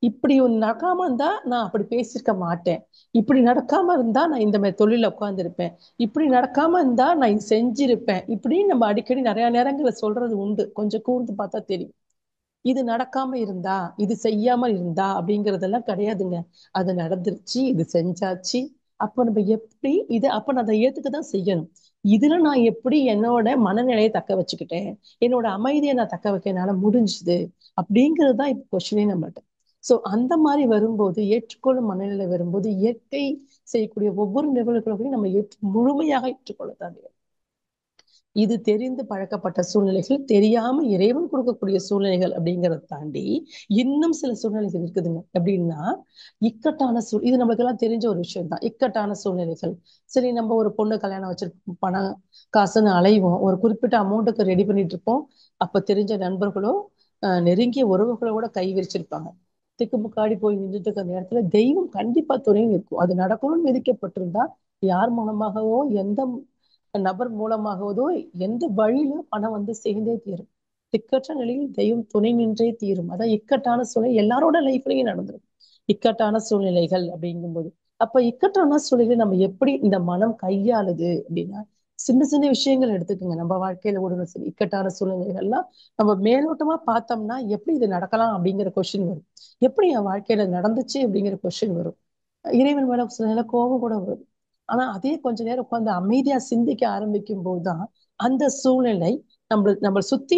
இப்படி ஒண்ணு நடக்காம இருந்தா நான் அப்படி பேசியிருக்க மாட்டேன், இப்படி நடக்காம இருந்தா நான் இந்த மாதிரி தொழில உட்கார்ந்துருப்பேன், இப்படி நடக்காம இருந்தா நான் இது செஞ்சிருப்பேன், இப்படின்னு நம்ம அடிக்கடி நிறைய நேரங்களை சொல்றது உண்டு. கொஞ்சம் கூர்ந்து பார்த்தா தெரியும். இது நடக்காம இருந்தா, இது செய்யாம இருந்தா அப்படிங்கறதெல்லாம் கிடையாதுங்க. அது நடந்துருச்சு, இது செஞ்சாச்சு. அப்ப நம்ம எப்படி அப்ப நான் அதை ஏத்துக்கதான் செய்யணும். இதுல நான் எப்படி என்னோட மனநிலையை தக்க வச்சுக்கிட்டேன், என்னோட அமைதியை நான் தக்க வைக்க என்னால முடிஞ்சுது அப்படிங்கிறது தான் இப்ப கொஸ்டினே நம்மகிட்ட. சோ அந்த மாதிரி வரும்போது, ஏற்றுக்கொள்ளும் மனநிலை வரும்போது, இயற்கை செய்யக்கூடிய ஒவ்வொரு நிகழ்வுகளையும் நம்ம முழுமையாக ஏற்றுக்கொள்ளத்தான் வேண்டும். இது தெரிந்து பழக்கப்பட்ட சூழ்நிலைகள், தெரியாம இறைவன் கொடுக்கக்கூடிய சூழ்நிலைகள் அப்படிங்கிறத தாண்டி இன்னும் சில சூழ்நிலைகள் இருக்குதுங்க. எப்படின்னா, இக்கட்டான இது நம்மளுக்கு எல்லாம் தெரிஞ்ச ஒரு விஷயம் தான். இக்கட்டான சூழ்நிலைகள். சரி, நம்ம ஒரு பொண்ணு கல்யாணம் வச்சிருப்போம், பணம் காசுன்னு அலைவோம், ஒரு குறிப்பிட்ட அமௌண்ட்டுக்கு ரெடி பண்ணிட்டு இருப்போம். அப்ப தெரிஞ்ச நண்பர்களோ நெருங்கிய உறவுகளோ கூட கை விரிச்சிருப்பாங்க. திக்குமுக்காடி போய் நின்றுட்டு இருக்க நேரத்துல தெய்வம் கண்டிப்பா துணை நிற்கும். அது நடக்கணும்னு விதிக்கப்பட்டிருந்தா யார் மூலமாகவோ, எந்த நபர் மூலமாகவதோ, எந்த வழியிலும் பணம் சேர்ந்தே தீரும். திக்கற்ற நிலையில் தெய்வம் துணை நின்றே தீரும். அதான் இக்கட்டான சூழ்நிலை எல்லாரோட லைஃப்லயும் நடந்துரும். இக்கட்டான சூழ்நிலைகள் அப்படிங்கும்போது, அப்ப இக்கட்டான சூழ்நிலை நம்ம எப்படி இந்த மனம் கையாளுது அப்படின்னா, சின்ன சின்ன விஷயங்கள் எடுத்துக்கோங்க. நம்ம வாழ்க்கையில ஒரு சரி இக்கட்டான சூழ்நிலைகள்லாம் நம்ம மேலோட்டமா பார்த்தோம்னா எப்படி இது நடக்கலாம் அப்படிங்கிற கொஸ்டின் வரும். எப்படி என் வாழ்க்கையில நடந்துச்சு அப்படிங்கிற கொஸ்டின் வரும். இறைவன் மேல சில நேரம் கோபம் கூட வரும். ஆனா அதே கொஞ்ச நேரம் உட்கார்ந்து அமைதியா சிந்திக்க ஆரம்பிக்கும் போதுதான் அந்த சூழ்நிலை நம்ம சுத்தி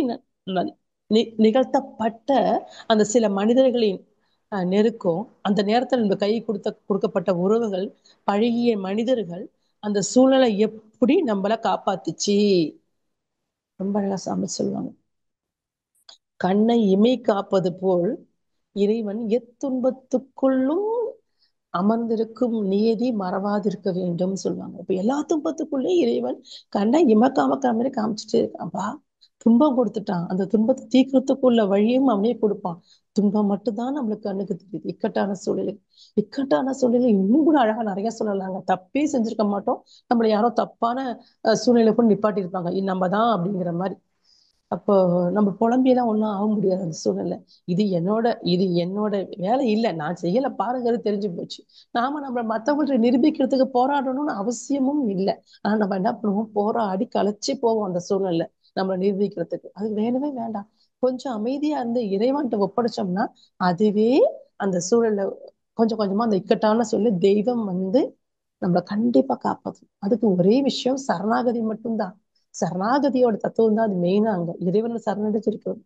நிகழ்த்தப்பட்ட அந்த சில மனிதர்களின் நெருக்கம், அந்த நேரத்தில் நம்ம கை கொடுக்கப்பட்ட உறவுகள், பழகிய மனிதர்கள், அந்த சூழ்நிலை எப்படி நம்மள காப்பாத்துச்சு. ரொம்ப அழகா சாமி சொல்லுவாங்க, கண்ணை இமை காப்பது போல் இறைவன் எத்துன்பத்துக்குள்ளும் அமர்ந்திருக்கும் நியதி மறவாதிருக்க வேண்டும் சொல்லுவாங்க. இப்ப எல்லா துன்பத்துக்குள்ளே இறைவன் கண்ணை இமக்காம காமிரி காமிச்சிட்டே இருக்கான்பா. துன்பம் கொடுத்துட்டான், அந்த துன்பத்தை தீக்கிறதுக்குள்ள வழியும் அவனே கொடுப்பான். துன்பம் மட்டும்தான் நம்மளுக்கு கண்ணுக்கு தெரியுது. இக்கட்டான சூழ்நிலை, இக்கட்டான சூழ்நிலை இன்னும் கூட அழகா நிறைய சொல்லலாங்க. தப்பே செஞ்சிருக்க மாட்டோம், நம்மள யாரோ தப்பான சூழ்நிலை கூட நிப்பாட்டி இருப்பாங்க, நம்ம தான் அப்படிங்கிற மாதிரி. அப்போ நம்ம புலம்பியெல்லாம் ஒன்றும் ஆக முடியாது அந்த சூழ்நிலை. இது என்னோட வேலை இல்லை, நான் செய்யல பாருங்கிறது தெரிஞ்சு போச்சு. நம்ம மற்றவங்கள்ட்ட நிரூபிக்கிறதுக்கு போராடணும்னு அவசியமும் இல்லை. ஆனா நம்ம என்ன பண்ணுவோம், போராடி களைச்சு போவோம் அந்த சூழ்நிலை நம்மளை நிரூபிக்கிறதுக்கு. அது வேணவே வேண்டாம். கொஞ்சம் அமைதியா இருந்து இறைவன்ட்ட ஒப்படைச்சோம்னா அதுவே அந்த சூழல்ல கொஞ்சம் கொஞ்சமா அந்த இக்கட்டான சூழல தெய்வம் நம்மளை கண்டிப்பா காப்பாற்றும். அதுக்கு ஒரே விஷயம் சரணாகதி மட்டும்தான். சரணாகதியோட தத்துவம் தான் அது மெயினா. அங்க இறைவனை சரணடைச்சிருக்கிறது.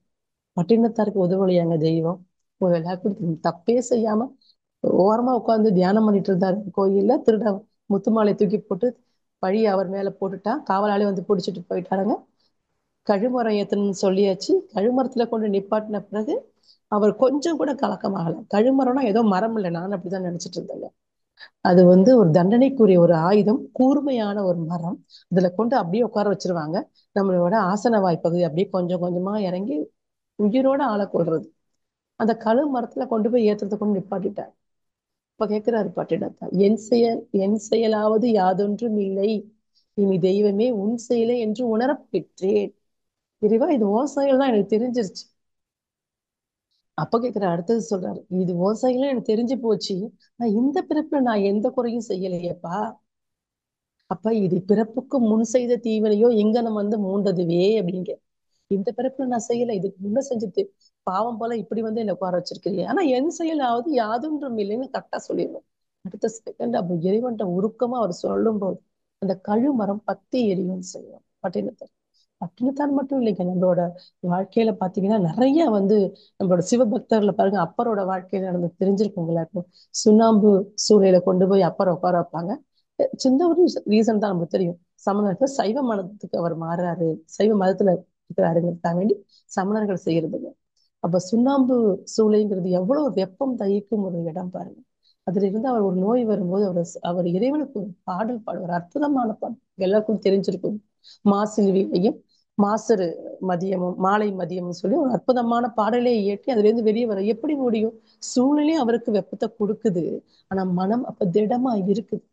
பட்டினத்தாருக்கு உதவலையாங்க தெய்வம். ஒரு எல்லாருக்கும் தப்பே செய்யாம ஓரமா உட்கார்ந்து தியானம் பண்ணிட்டு இருந்தாரு கோயில்ல. திருட முத்துமாலை தூக்கி போட்டு பழிய அவர் மேல போட்டுட்டா, காவலாளி பிடிச்சிட்டு போயிட்டாருங்க. கழுமரம் ஏத்தணும்னு சொல்லியாச்சு. கழுமரத்துல கொண்டு நிப்பாட்டின பிறகு அவர் கொஞ்சம் கூட கலக்கமாகல. கழுமரம்னா ஏதோ மரம் இல்லை, நான் அப்படிதான் நினைச்சிட்டு இருந்தேங்க. அது ஒரு தண்டனைக்குரிய ஒரு ஆயுதம், கூர்மையான ஒரு மரம். இதுல கொண்டு அப்படியே உட்கார வச்சிருவாங்க. நம்மளோட ஆசன வாய்ப்பகுதி அப்படியே கொஞ்சம் கொஞ்சமா இறங்கி உயிரோட ஆளை கொள்றது. அந்த கழு மரத்துல கொண்டு போய் ஏத்துறதை கொண்டு நிப்பாட்டிட்டார். இப்ப கேட்கிறாரு பட்டினத்தார், என் செயலாவது யாதொன்றும் இல்லை, இனி தெய்வமே உன் செயலே என்று உணரப் பெற்றேன். இறைவா, இது உன் செயல் தான் எனக்கு தெரிஞ்சிருச்சு. அப்ப கேட்கிற அடுத்தது சொல்றாரு, இது உன் செயலும் எனக்கு தெரிஞ்சு போச்சு, நான் இந்த பிறப்புல நான் எந்த குறையும் செய்யலையேப்பா. அப்ப இது பிறப்புக்கு முன் செய்த தீவினையோ இங்கனம் மூண்டதுவே அப்படிங்க. இந்த பிறப்புல நான் செய்யல, இதுக்கு முன்ன செஞ்சது பாவம் போல இப்படி வந்து என்ன உட்கார வச்சிருக்கிறீங்க, ஆனா என் செயலாவது யாதொன்றும் இல்லைன்னு கரெக்டா சொல்லிடுவோம். அடுத்த செகண்ட் அப்ப இறைவன்ட்ட உருக்கமா அவர் சொல்லும் போது அந்த கழுமரம் பத்தி எரியும்னு சொல்லுவோம். பட்டினத்தார் பட்டினத்தார் மட்டும் இல்லைங்க, நம்மளோட வாழ்க்கையில பாத்தீங்கன்னா நிறைய வந்து நம்மளோட சிவபக்தர்ல பாருங்க, அப்பரோட வாழ்க்கையில நடந்து தெரிஞ்சிருக்கும் எல்லாருக்கும். சுண்ணாம்பு சூளையில கொண்டு போய் அப்பரை உட்கார வைப்பாங்க. சின்ன ஒரு ரீசன் தான் நமக்கு தெரியும். சமணர்கள் சைவ மதத்துக்கு அவர் மாறுறாரு, சைவ மதத்துல இருக்கிறாருங்கிறதுக்காக வேண்டி சமணர்கள் செய்யறதுங்க. அப்ப சுண்ணாம்பு சூளைங்கிறது எவ்வளவு வெப்பம் தகிக்கும் ஒரு இடம் பாருங்க. அதுல இருந்து அவர் ஒரு நோய் வரும்போது அவர் இறைவனுக்கு ஒரு பாடல் பாடுவார், அற்புதமான பாடல், எல்லாருக்கும் தெரிஞ்சிருக்கும். மாசிலுவையும் மாசரு மதியமும் மாலை மதியம்னு சொல்லி ஒரு அற்புதமான பாடலை இயற்றி அதுல இருந்து வெளியே வர எப்படி முடியும்? சூழ்நிலை அவருக்கு வெப்பத்தை கொடுக்குது, ஆனா மனம் அப்ப திடமா இருக்குது.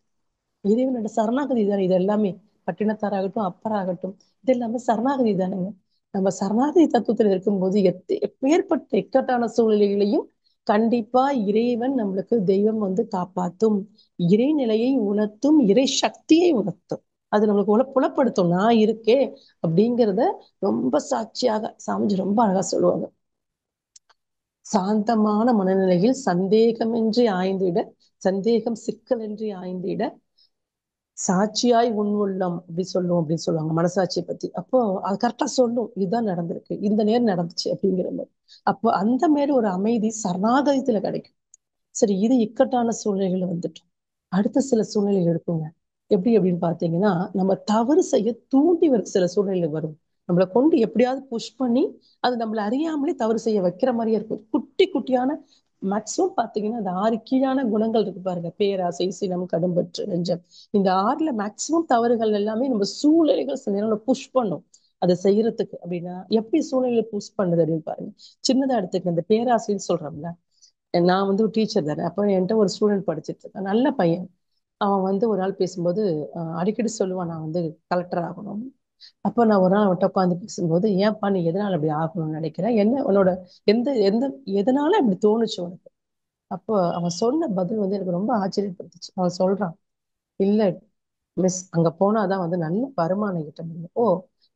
இறைவனோட சரணாகதி தானே இது எல்லாமே. பட்டினத்தாராகட்டும் அப்பராகட்டும் இது எல்லாமே சரணாகதி தானேங்க. நம்ம சரணாகதி தத்துவத்தில் இருக்கும்போது எப்பேற்பட்ட இக்கட்டான சூழ்நிலைகளையும் கண்டிப்பா இறைவன் நம்மளுக்கு தெய்வம் வந்து காப்பாத்தும், இறைநிலையை உணர்த்தும், இறை சக்தியை உணர்த்தும். அது நம்மளுக்கு புலப்படுத்தும் நான் இருக்கேன் அப்படிங்கிறத. ரொம்ப சாட்சியாக சாமிஜி ரொம்ப அழகா சொல்லுவாங்க. சாந்தமான மனநிலையில் சந்தேகமின்றி ஆய்ந்திட, சந்தேகம் சிக்கலின்றி ஆய்ந்திட சாட்சியாய் உன் உள்ளம் அப்படி சொல்லும் அப்படின்னு சொல்லுவாங்க மனசாட்சியை பத்தி. அப்போ அது கரெக்டா சொல்லும், இதுதான் நடந்திருக்கு, இந்த நேரம் நடந்துச்சு அப்படிங்கிற மாதிரி. அப்போ அந்த மாதிரி ஒரு அமைதி சரணாகதித்துல கிடைக்கும். சரி, இது இக்கட்டான சூழ்நிலைகள் வந்துட்டோம். அடுத்த சில சூழ்நிலைகள் இருக்குங்க. எப்படி அப்படின்னு பாத்தீங்கன்னா, நம்ம தவறு செய்ய தூண்டி சில சூழ்நிலைகள் வரும். நம்மளை கொண்டு எப்படியாவது புஷ் பண்ணி அது நம்மளை அறியாமலே தவறு செய்ய வைக்கிற மாதிரியே இருக்கும். குட்டி குட்டியான மேக்சிமம் பாத்தீங்கன்னா அந்த 6 கீழான குணங்கள் இருக்கு பாருங்க, பேராசை, சினம், கடும்பற்று, நெஞ்சம். இந்த 6ல மேக்சிமம் தவறுகள் எல்லாமே நம்ம சூழ்நிலைகள் சில நேரம் புஷ் பண்ணும் அதை செய்யறதுக்கு. அப்படின்னா எப்படி சூழ்நிலை புஷ் பண்ணுது அப்படின்னு பாருங்க. சின்னதா எடுத்துக்க, இந்த பேராசைன்னு சொல்றோம்ல. நான் வந்து ஒரு டீச்சர் தானே, அப்போ என்கிட்ட ஒரு ஸ்டூடெண்ட் படிச்சுட்டு இருக்கான், நல்ல பையன். அவன் வந்து ஒரு நாள் பேசும்போது அடிக்கடி சொல்லுவான், நான் வந்து கலெக்டர் ஆகணும். அப்போ நான் ஒரு நாள் அவன்கிட்ட உட்காந்து பேசும்போது, ஏன்ப்பா நீ எதனால அப்படி ஆகணும்னு நினைக்கிறேன், என்ன உன்னோட எந்த எந்த எதனால அப்படி தோணுச்சு உனக்கு? அப்போ அவன் சொன்ன பதில் வந்து எனக்கு ரொம்ப ஆச்சரியப்படுத்துச்சு. அவன் சொல்றான், இல்ல மிஸ், அங்க போனாதான் வந்து நல்ல வருமானம் கிட்ட முடியும். ஓ,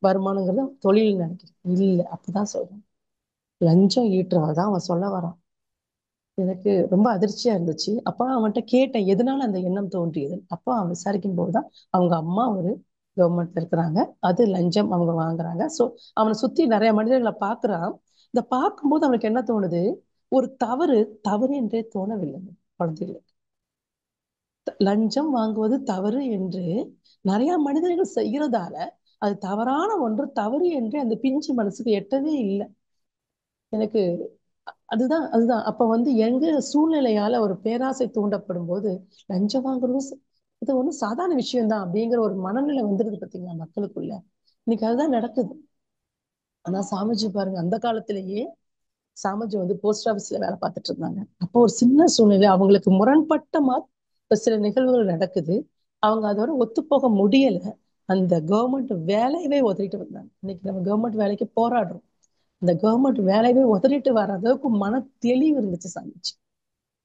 வருமானங்கிறது தொழில் நினைக்கிறேன். இல்ல அப்படிதான் சொல்றான், லஞ்சம் ஈட்டுறதான் அவன் சொல்ல வரான். எனக்கு ரொம்ப அதிர்ச்சியா இருந்துச்சு. அப்ப அவன்கிட்ட கேட்டேன் எதனால அந்த எண்ணம் தோன்றியது. அப்போ அவன் விசாரிக்கும் போதுதான் அவங்க அம்மா ஒரு கவர்மெண்ட்ல இருக்கிறாங்க, அது லஞ்சம் அவங்க வாங்குறாங்க. சோ அவனை சுத்தி நிறைய மனிதர்களை பாக்குறான். இந்த பார்க்கும்போது அவனுக்கு என்ன தோணுது, ஒரு தவறு தவறு என்றே தோணவில்லை குழந்தைகளுக்கு. லஞ்சம் வாங்குவது தவறு என்று நிறைய மனிதர்கள் செய்யறதால அது தவறான ஒன்று, தவறு என்று அந்த பிஞ்சு மனசுக்கு எட்டவே இல்லை. எனக்கு அதுதான் அப்ப வந்து எங்க சூழ்நிலையால ஒரு பேராசை தூண்டப்படும் போது லஞ்சம் வாங்குறதும் இது ஒண்ணும் சாதாரண விஷயம்தான் அப்படிங்கிற ஒரு மனநிலை வந்துருது பாத்தீங்களா மக்களுக்குள்ள. இன்னைக்கு அதுதான் நடக்குது. ஆனா சாமிஜி பாருங்க, அந்த காலத்திலேயே சாமிஜி வந்து போஸ்ட் ஆபீஸ்ல வேலை பார்த்துட்டு இருந்தாங்க. அப்போ ஒரு சின்ன சூழ்நிலை அவங்களுக்கு முரண்பட்ட மாதிரி இப்ப சில நிகழ்வுகள் நடக்குது. அவங்க அதோட ஒத்துப்போக முடியல. அந்த கவர்மெண்ட் வேலையவே உதறிட்டு வந்தாங்க. இன்னைக்கு நம்ம கவர்மெண்ட் வேலைக்கு போராடுறோம். அந்த கவர்மெண்ட் வேலையவே உதறிட்டு வர அளவுக்கு மன தெளிவு இருந்துச்சு சாமிச்சு.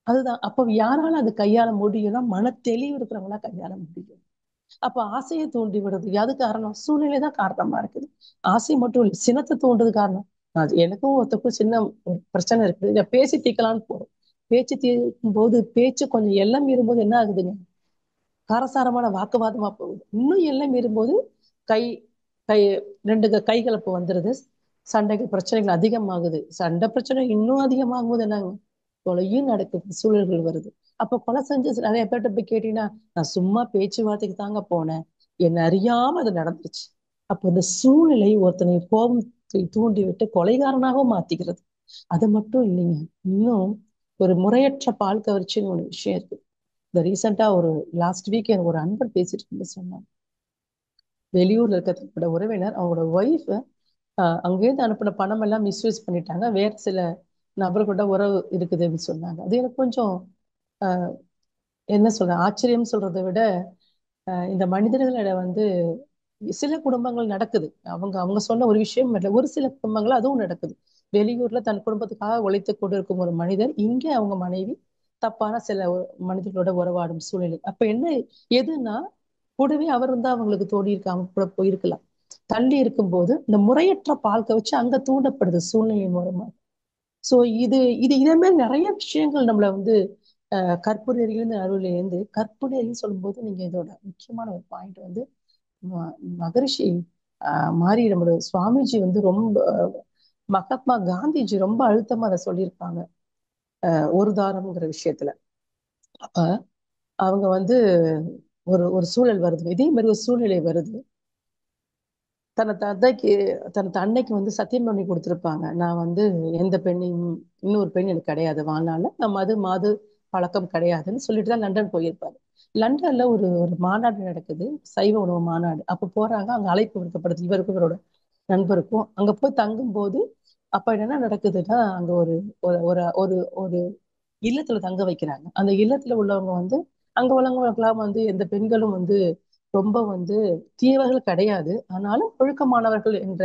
அதுதான் அப்ப யாரால அது கையாள முடியும்னா மன தெளிவு இருக்கிறவங்களா கையாள முடியும். அப்ப ஆசையை தூண்டி விடுறது யாரு காரணம்? சூழ்நிலை தான் காரணமா இருக்குது. ஆசை மட்டும் இல்லை, சினத்தை தூண்டுறது காரணம். அது எனக்கும் ஒருத்தருக்கும் சின்ன ஒரு பிரச்சனை இருக்குது, இதை பேசி தீர்க்கலாம்னு போறோம். பேச்சு தீர்க்கும் போது பேச்சு கொஞ்சம் எல்லாம் மீறும்போது என்ன ஆகுதுங்க, காரசாரமான வாக்குவாதமா போகுது. இன்னும் எல்லாம் மீறும்போது கை கை ரெண்டு கைகலப்பு வந்துருது. சண்டைகள் பிரச்சனைகள் அதிகமாகுது. சண்டை பிரச்சனை இன்னும் அதிகமாகும் போது என்னங்க, கொலையும் நடக்குது, சூழல்கள் வருது. அப்ப கொலை செஞ்சு நிறைய பேர்ட்ட போய் கேட்டீங்கன்னா, நான் சும்மா பேச்சுவார்த்தைக்கு தாங்க போனேன், என்னை அறியாம அது நடந்துருச்சு. அப்ப இந்த சூழ்நிலை ஒருத்தனை கோபத்தை தூண்டி விட்டு கொலைகாரனாகவும் மாத்திக்கிறது. அது மட்டும் இல்லைங்க, இன்னும் ஒரு முறையற்ற பால் கவர்ச்சின்னு ஒரு விஷயம் இருக்கு. இந்த ரீசெண்டா ஒரு லாஸ்ட் வீக் எனக்கு ஒரு அன்பர் பேசிட்டு இருந்து சொன்னாங்க. வெளியூர்ல இருக்கிற உறவினர், அவங்களோட ஒய்ஃப் அங்கேருந்து அனுப்பின பணம் எல்லாம் மிஸ்யூஸ் பண்ணிட்டாங்க, வேற சில நபர்களோட உறவு இருக்குதுன்னு சொன்னாங்க. அது எனக்கு கொஞ்சம் ஆஹ் என்ன சொல்ற ஆச்சரியம் சொல்றதை விட, இந்த மனிதர்களிட வந்து சில குடும்பங்கள் நடக்குது. அவங்க அவங்க சொன்ன ஒரு விஷயம் இல்லை, ஒரு சில குடும்பங்கள் அதுவும் நடக்குது. வெளியூர்ல தன் குடும்பத்துக்காக உழைத்து கொண்டு இருக்கும் ஒரு மனிதர், இங்கே அவங்க மனைவி தப்பான சில மனிதர்களோட உறவாடும் சூழ்நிலை. அப்ப என்ன எதுன்னா, கூடவே அவர் இருந்தா அவங்களுக்கு தோடி இருக்காம கூட போயிருக்கலாம். தள்ளி இருக்கும்போது இந்த முறையற்ற பால் கவிச்சு அங்க தூண்டப்படுது சூழ்நிலை மூலமா. சோ இதே மாதிரி நிறைய விஷயங்கள் நம்மள வந்து கற்புநெறியிலிருந்து அருளிலிருந்து கற்புநெறின்னு சொல்லும்போது நீங்க இதோட முக்கியமான ஒரு பாயிண்ட் வந்து ம- மகரிஷி மாறி நம்மளோட சுவாமிஜி வந்து ரொம்ப மகாத்மா காந்திஜி ரொம்ப அழுத்தமா அதை சொல்லியிருப்பாங்க. ஒரு தாரம்ங்கிற விஷயத்துல. அப்ப அவங்க வந்து ஒரு ஒரு சூழல் வருது, இதே மாதிரி ஒரு சூழ்நிலை வருது. தன தந்தைக்கு தன் அன்னைக்கு வந்து சத்தியம் பண்ணி கொடுத்துருப்பாங்க, நான் வந்து எந்த பெண்ணையும், இன்னொரு பெண் எனக்கு கிடையாது வாழ்நாள்ல, நான் மது பழக்கம் கிடையாதுன்னு சொல்லிட்டு தான் லண்டன் போயிருப்பாரு. லண்டன்ல ஒரு ஒரு மாநாடு நடக்குது, சைவ உணவு மாநாடு. அப்ப போறாங்க, அங்க அழைப்பு விடுக்கப்படுது இவருக்கும் இவரோட நண்பருக்கும். அங்க போய் தங்கும் போது அப்ப என்ன நடக்குதுன்னா, அங்க ஒரு ஒரு ஒரு ஒரு ஒரு இல்லத்துல தங்க வைக்கிறாங்க. அந்த இல்லத்துல உள்ளவங்க வந்து அங்க உள்ளவங்களுக்கெல்லாம் வந்து எந்த பெண்களும் வந்து ரொம்ப வந்து தீயவர்கள் கிடையாது, ஆனாலும் ஒழுக்கமானவர்கள் என்ற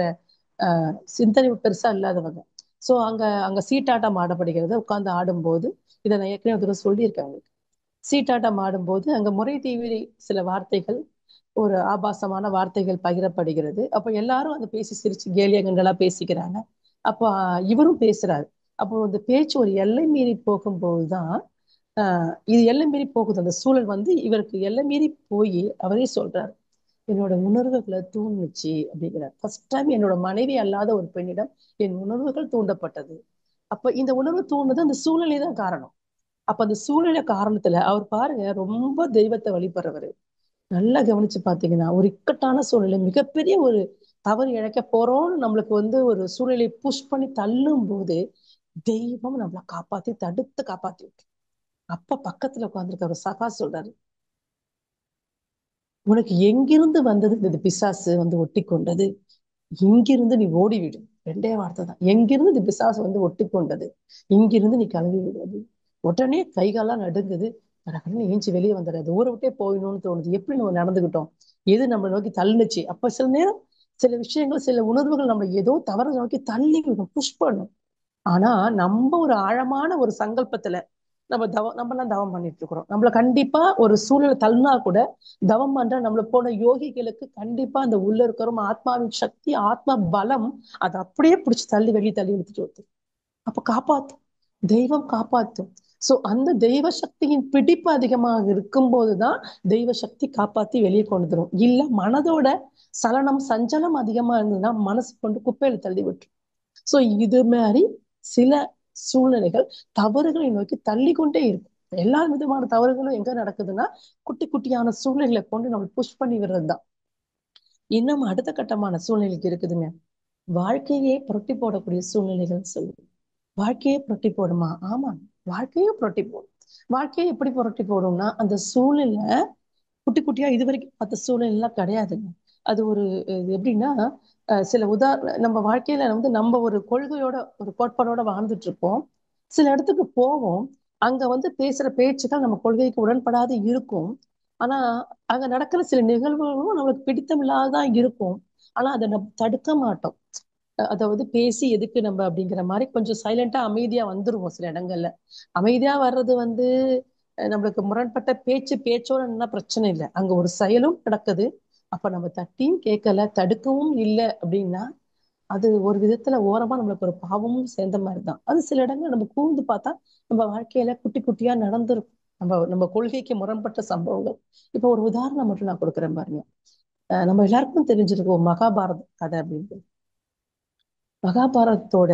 சிந்தனை பெருசா இல்லாதவங்க. சோ அங்க அங்க சீட்டாட்டம் ஆடப்படுகிறது. உட்கார்ந்து ஆடும்போது, இதை நான் ஏற்கனவே ஒரு தடவை சொல்லியிருக்கேன் உங்களுக்கு. சீட்டாட்டம் ஆடும்போது அங்க முறை தீவிரி சில வார்த்தைகள், ஒரு ஆபாசமான வார்த்தைகள் பகிரப்படுகிறது. அப்ப எல்லாரும் அதை பேசி சிரிச்சு கேலியா கிண்டலா பேசிக்கிறாங்க. அப்ப இவரும் பேசுறாரு. அப்போ அந்த பேச்சு ஒரு எல்லை மீறி போகும்போதுதான் இது எல்லை மீறி போகுது. அந்த சூழல் வந்து இவருக்கு எல்லை மீறி போய் அவரே சொல்றாரு, என்னோட உணர்வுகளை தூண்டுச்சு அப்படிங்கிறார். ஃபர்ஸ்ட் டைம் என்னோட மனைவி அல்லாத ஒரு பெண்ணிடம் என் உணர்வுகள் தூண்டப்பட்டது. அப்ப இந்த உணர்வு தூண்டுது அந்த சூழ்நிலை தான் காரணம். அப்ப அந்த சூழ்நிலை காரணத்துல அவர் பாருங்க ரொம்ப தெய்வத்தை வழிபடுறவரு. நல்லா கவனிச்சு பாத்தீங்கன்னா ஒரு இக்கட்டான சூழ்நிலை, மிகப்பெரிய ஒரு தவறு இழைக்க போறோம்னு நம்மளுக்கு வந்து ஒரு சூழ்நிலையை புஷ் பண்ணி தள்ளும் போது தெய்வம் நம்மளை காப்பாத்தி தடுத்து காப்பாத்தி விட்டு, அப்ப பக்கத்துல உட்கார்ந்துருக்க ஒரு சகா சொல்றாரு, உனக்கு எங்கிருந்து வந்தது இந்த பிசாசு வந்து ஒட்டி கொண்டது, இங்கிருந்து நீ ஓடிவிடு. ரெண்டே வார்த்தை தான், எங்கிருந்து இந்த பிசாசு வந்து ஒட்டி கொண்டது, இங்கிருந்து நீ கிளம்பி விடுவது. உடனே கைகாலாம் நடுங்குது. கடகடன்னு ஏஞ்சி வெளியே வந்துடுறது, ஊரை விட்டே போயிடணும்னு தோணுது. எப்படி நம்ம நடந்துகிட்டோம், எது நம்ம நோக்கி தள்ளுச்சு. அப்ப சில நேரம் சில விஷயங்கள், சில உணர்வுகள் நம்ம ஏதோ தவறு நோக்கி தள்ளி விடும், புஷ் பண்ணும். ஆனா நம்ம ஒரு ஆழமான ஒரு சங்கல்பத்துல நம்ம எல்லாம் தவம் பண்ணிட்டு இருக்கிறோம். நம்மள கண்டிப்பா ஒரு சூழலை தள்ளினா கூட தவம் பண்ற நம்மள போன யோகிகளுக்கு கண்டிப்பா அந்த உள்ள இருக்கிற ஆத்மாவின் சக்தி, ஆத்மா பலம் அதை அப்படியே பிடிச்சி தள்ளி வெளியே தள்ளி எடுத்துட்டு வருது. அப்ப காப்பாத்தும், தெய்வம் காப்பாத்தும். சோ அந்த தெய்வ சக்தியின் பிடிப்பு அதிகமாக இருக்கும் போதுதான் தெய்வ சக்தி காப்பாத்தி வெளியே கொண்டு வரும். இல்ல மனதோட சலனம் சஞ்சலம் அதிகமா இருந்ததுன்னா மனசு கொண்டு குப்பையில தள்ளி விட்டுரும். சோ இது மாதிரி சில சூழ்நிலைகள் தவறுகளை நோக்கி தள்ளி கொண்டே இருக்கும். எல்லா விதமான தவறுகளும் எங்க நடக்குதுன்னா குட்டி குட்டியான சூழ்நிலைகளை கொண்டு நம்ம புஷ் பண்ணி விடுறதுதான். இன்னும் அடுத்த கட்டமான சூழ்நிலைக்கு இருக்குதுங்க, வாழ்க்கையே புரட்டி போடக்கூடிய சூழ்நிலைகள் சொல்லுவோம். வாழ்க்கையே புரட்டி போடுமா? ஆமா, வாழ்க்கையே புரட்டி போடும். வாழ்க்கையை எப்படி புரட்டி போடும்னா அந்த சூழ்நிலை குட்டி குட்டியா இது வரைக்கும் பார்த்த சூழ்நிலை எல்லாம் கிடையாதுங்க. அது ஒரு எப்படின்னா சில நம்ம வாழ்க்கையில வந்து நம்ம ஒரு கொள்கையோட ஒரு கோட்பாடோட வாழ்ந்துட்டு இருப்போம். சில இடத்துக்கு போவோம், அங்க வந்து பேசுற பேச்சுக்கள் நம்ம கொள்கைக்கு உடன்படாது இருக்கும். ஆனா அங்க நடக்கிற சில நிகழ்வுகளும் நம்மளுக்கு பிடித்தமில்லாதான் இருக்கும். ஆனா அதை நம்ம தடுக்க மாட்டோம். அதாவது பேசி எதுக்கு நம்ம அப்படிங்கிற மாதிரி கொஞ்சம் சைலண்டா அமைதியா வந்துருவோம் சில இடங்கள்ல. அமைதியா வர்றது வந்து நம்மளுக்கு முரண்பட்ட பேச்சோட என்ன பிரச்சனை இல்லை, அங்க ஒரு செயலும் நடக்குது. அப்ப நம்ம தட்டியும் கேட்கல, தடுக்கவும் இல்லை அப்படின்னா அது ஒரு விதத்துல ஓரமா நம்மளுக்கு ஒரு பாவமும் சேர்ந்த மாதிரிதான். அது சில இடங்கள் நம்ம கூர்ந்து பார்த்தா நம்ம வாழ்க்கையில குட்டி குட்டியா நடந்திருக்கும், நம்ம நம்ம கொள்கைக்கு முரண்பட்ட சம்பவங்கள். இப்ப ஒரு உதாரணம் மட்டும் நான் கொடுக்குறேன் பாருங்க. நம்ம எல்லாருக்கும் தெரிஞ்சிருக்கோம் மகாபாரத கதை அப்படின்னு. மகாபாரதத்தோட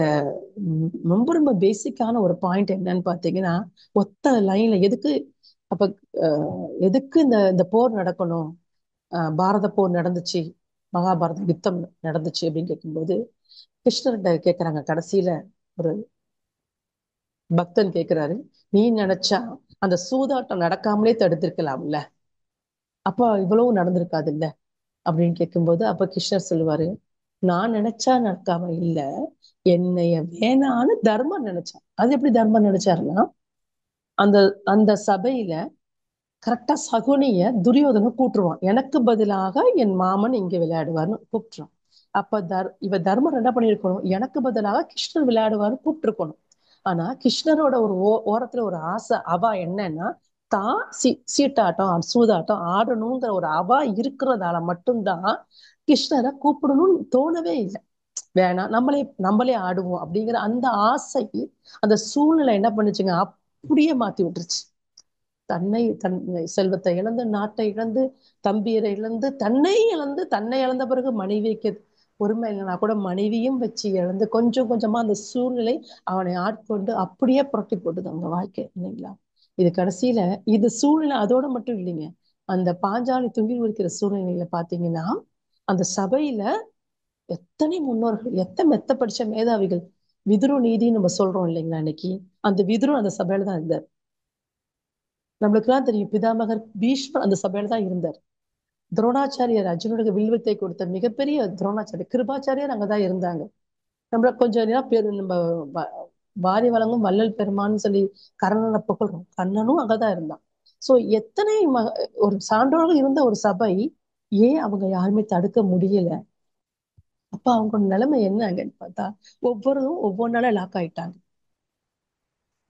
ரொம்ப ரொம்ப பேசிக்கான ஒரு பாயிண்ட் என்னன்னு பாத்தீங்கன்னா, ஒத்த லைன்ல எதுக்கு அப்ப எதுக்கு இந்த இந்த போர் நடக்கணும், பாரத போர் நடந்துச்சு, மகாபாரத யுத்தம் நடந்துச்சு அப்படின்னு கேட்கும்போது கிருஷ்ணர்கிட்ட கேக்குறாங்க கடைசியில. ஒரு பக்தன் கேக்குறாரு, நீ நினைச்சா அந்த சூதாட்டம் நடக்காமலே தடுத்திருக்கலாம்ல, அப்ப இவ்வளவு நடந்திருக்காது இல்ல அப்படின்னு கேட்கும்போது அப்ப கிருஷ்ணர் சொல்லுவாரு, நான் நினைச்சா நடக்காம இல்ல, என்னைய வேணான்னு தர்மம் நினைச்சான். அது எப்படி தர்மம் நினைச்சாருன்னா, அந்த அந்த சபையில கரெக்டா சகுனிய துரியோதனை கூட்டுருவான், எனக்கு பதிலாக என் மாமன் இங்க விளையாடுவார்னு கூப்பிட்டுருவான். அப்ப இவ தர்மர் என்ன பண்ணிருக்கணும், எனக்கு பதிலாக கிருஷ்ணர் விளையாடுவார்னு கூப்பிட்டுருக்கணும். ஆனா கிருஷ்ணரோட ஒரு ஓரத்துல ஒரு ஆசை அவா என்னன்னா, தான் சீட்டாட்டம் சூதாட்டம் ஆடணுங்கிற ஒரு அவா இருக்கிறதால மட்டும்தான் கிருஷ்ணரை கூப்பிடணும்னு தோணவே இல்லை. வேணாம், நம்மளே ஆடுவோம் அப்படிங்கிற அந்த ஆசை, அந்த சூழ்நிலை என்ன பண்ணுச்சுங்க, அப்படியே மாத்தி விட்டுருச்சு. தன் செல்வத்தை இழந்து, நாட்டை இழந்து, தம்பியரை இழந்து, தன்னை இழந்த பிறகு மனைவிக்கு பொறுமை இல்லைன்னா கூட மனைவியும் வச்சு இழந்து கொஞ்சம் கொஞ்சமா அந்த சூழ்நிலை அவனை ஆட்கொண்டு அப்படியே புரட்டி போட்டுது அவங்க வாழ்க்கை, இல்லைங்களா? இது கடைசியில இது சூழ்நிலை அதோட மட்டும் இல்லைங்க. அந்த பாஞ்சாலி துங்கி இருக்கிற சூழ்நிலையில பாத்தீங்கன்னா, அந்த சபையில எத்தனை முன்னோர்கள், மெத்த படிச்ச மேதாவிகள், விதுரு நீதின்னு நம்ம சொல்றோம் இல்லைங்களா இன்னைக்கு, அந்த விதுரு அந்த சபையில தான் இருந்தார். நம்மளுக்கு எல்லாம் தெரியும், பிதாமகர் பீஷ்மர் அந்த சபையில தான் இருந்தார். துரோணாச்சாரியர் அர்ஜுனுடைய வில்வித்தை கொடுத்த மிகப்பெரிய துரோணாச்சாரியர் கிருபாச்சாரியர் அங்கதான் இருந்தாங்க. நம்ம கொஞ்சம் நேரம் பேரு நம்ம வாரி வழங்கும் வள்ளல் பெருமான்னு சொல்லி கர்ணனை புகழ்றோம், கண்ணனும் அங்கதான் இருந்தான். சோ எத்தனை ஒரு சான்றோர்கள் இருந்த ஒரு சபை, ஏன் அவங்க யாருமே தடுக்க முடியல? அப்ப அவங்களோட நிலைமை என்னங்கன்னு பார்த்தா, ஒவ்வொருவரும் ஒவ்வொன்னால லாக் ஆயிட்டாங்க.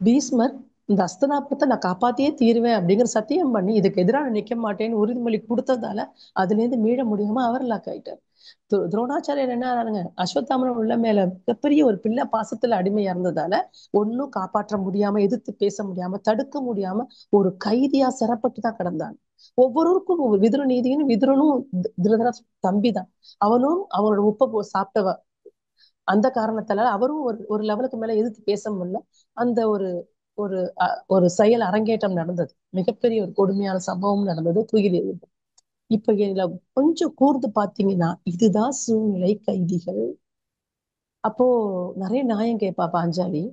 பீஸ்மர் இந்த அஸ்தனாபுரத்தை நான் காப்பாத்தியே தீருவேன் அப்படிங்கிற சத்தியம் பண்ணி இதுக்கு எதிராக நிக்க மாட்டேன்னு உறுதிமொழி கொடுத்ததால அதுல இருந்து மீள முடியாம அவர் லாக் ஆயிட்டார். துரோணாச்சாரியர் என்ன ஆனாருங்க, அஸ்வத்தாமன் உள்ள மேல மிகப்பெரிய ஒரு பிள்ளை பாசத்துல அடிமையா இருந்ததால ஒன்னும் காப்பாற்ற முடியாம, எதிர்த்து பேச முடியாம, தடுக்க முடியாம ஒரு கைதியா சிறப்பட்டு தான் கிடந்தாங்க. ஒவ்வொருவருக்கும் ஒரு விதுர நீதினு, விதுரனும் திருதராஷ் தம்பி தான். அவனும் அவனோட உப்ப சாப்பிட்டவ. அந்த காரணத்தால அவரும் ஒரு லெவலுக்கு மேல எதிர்த்து பேச முடியல. அந்த ஒரு ஒரு ஒரு செயல் அரங்கேற்றம் நடந்தது. மிகப்பெரிய ஒரு கொடுமையான சம்பவம் நடந்தது தூயில் எறிதல். இப்ப இதுல கொஞ்சம் கூர்ந்து பாத்தீங்கன்னா, இதுதான் சூழ்நிலை கைதிகள். அப்போ நிறைய நியாயம் கேட்பா பாஞ்சாலி.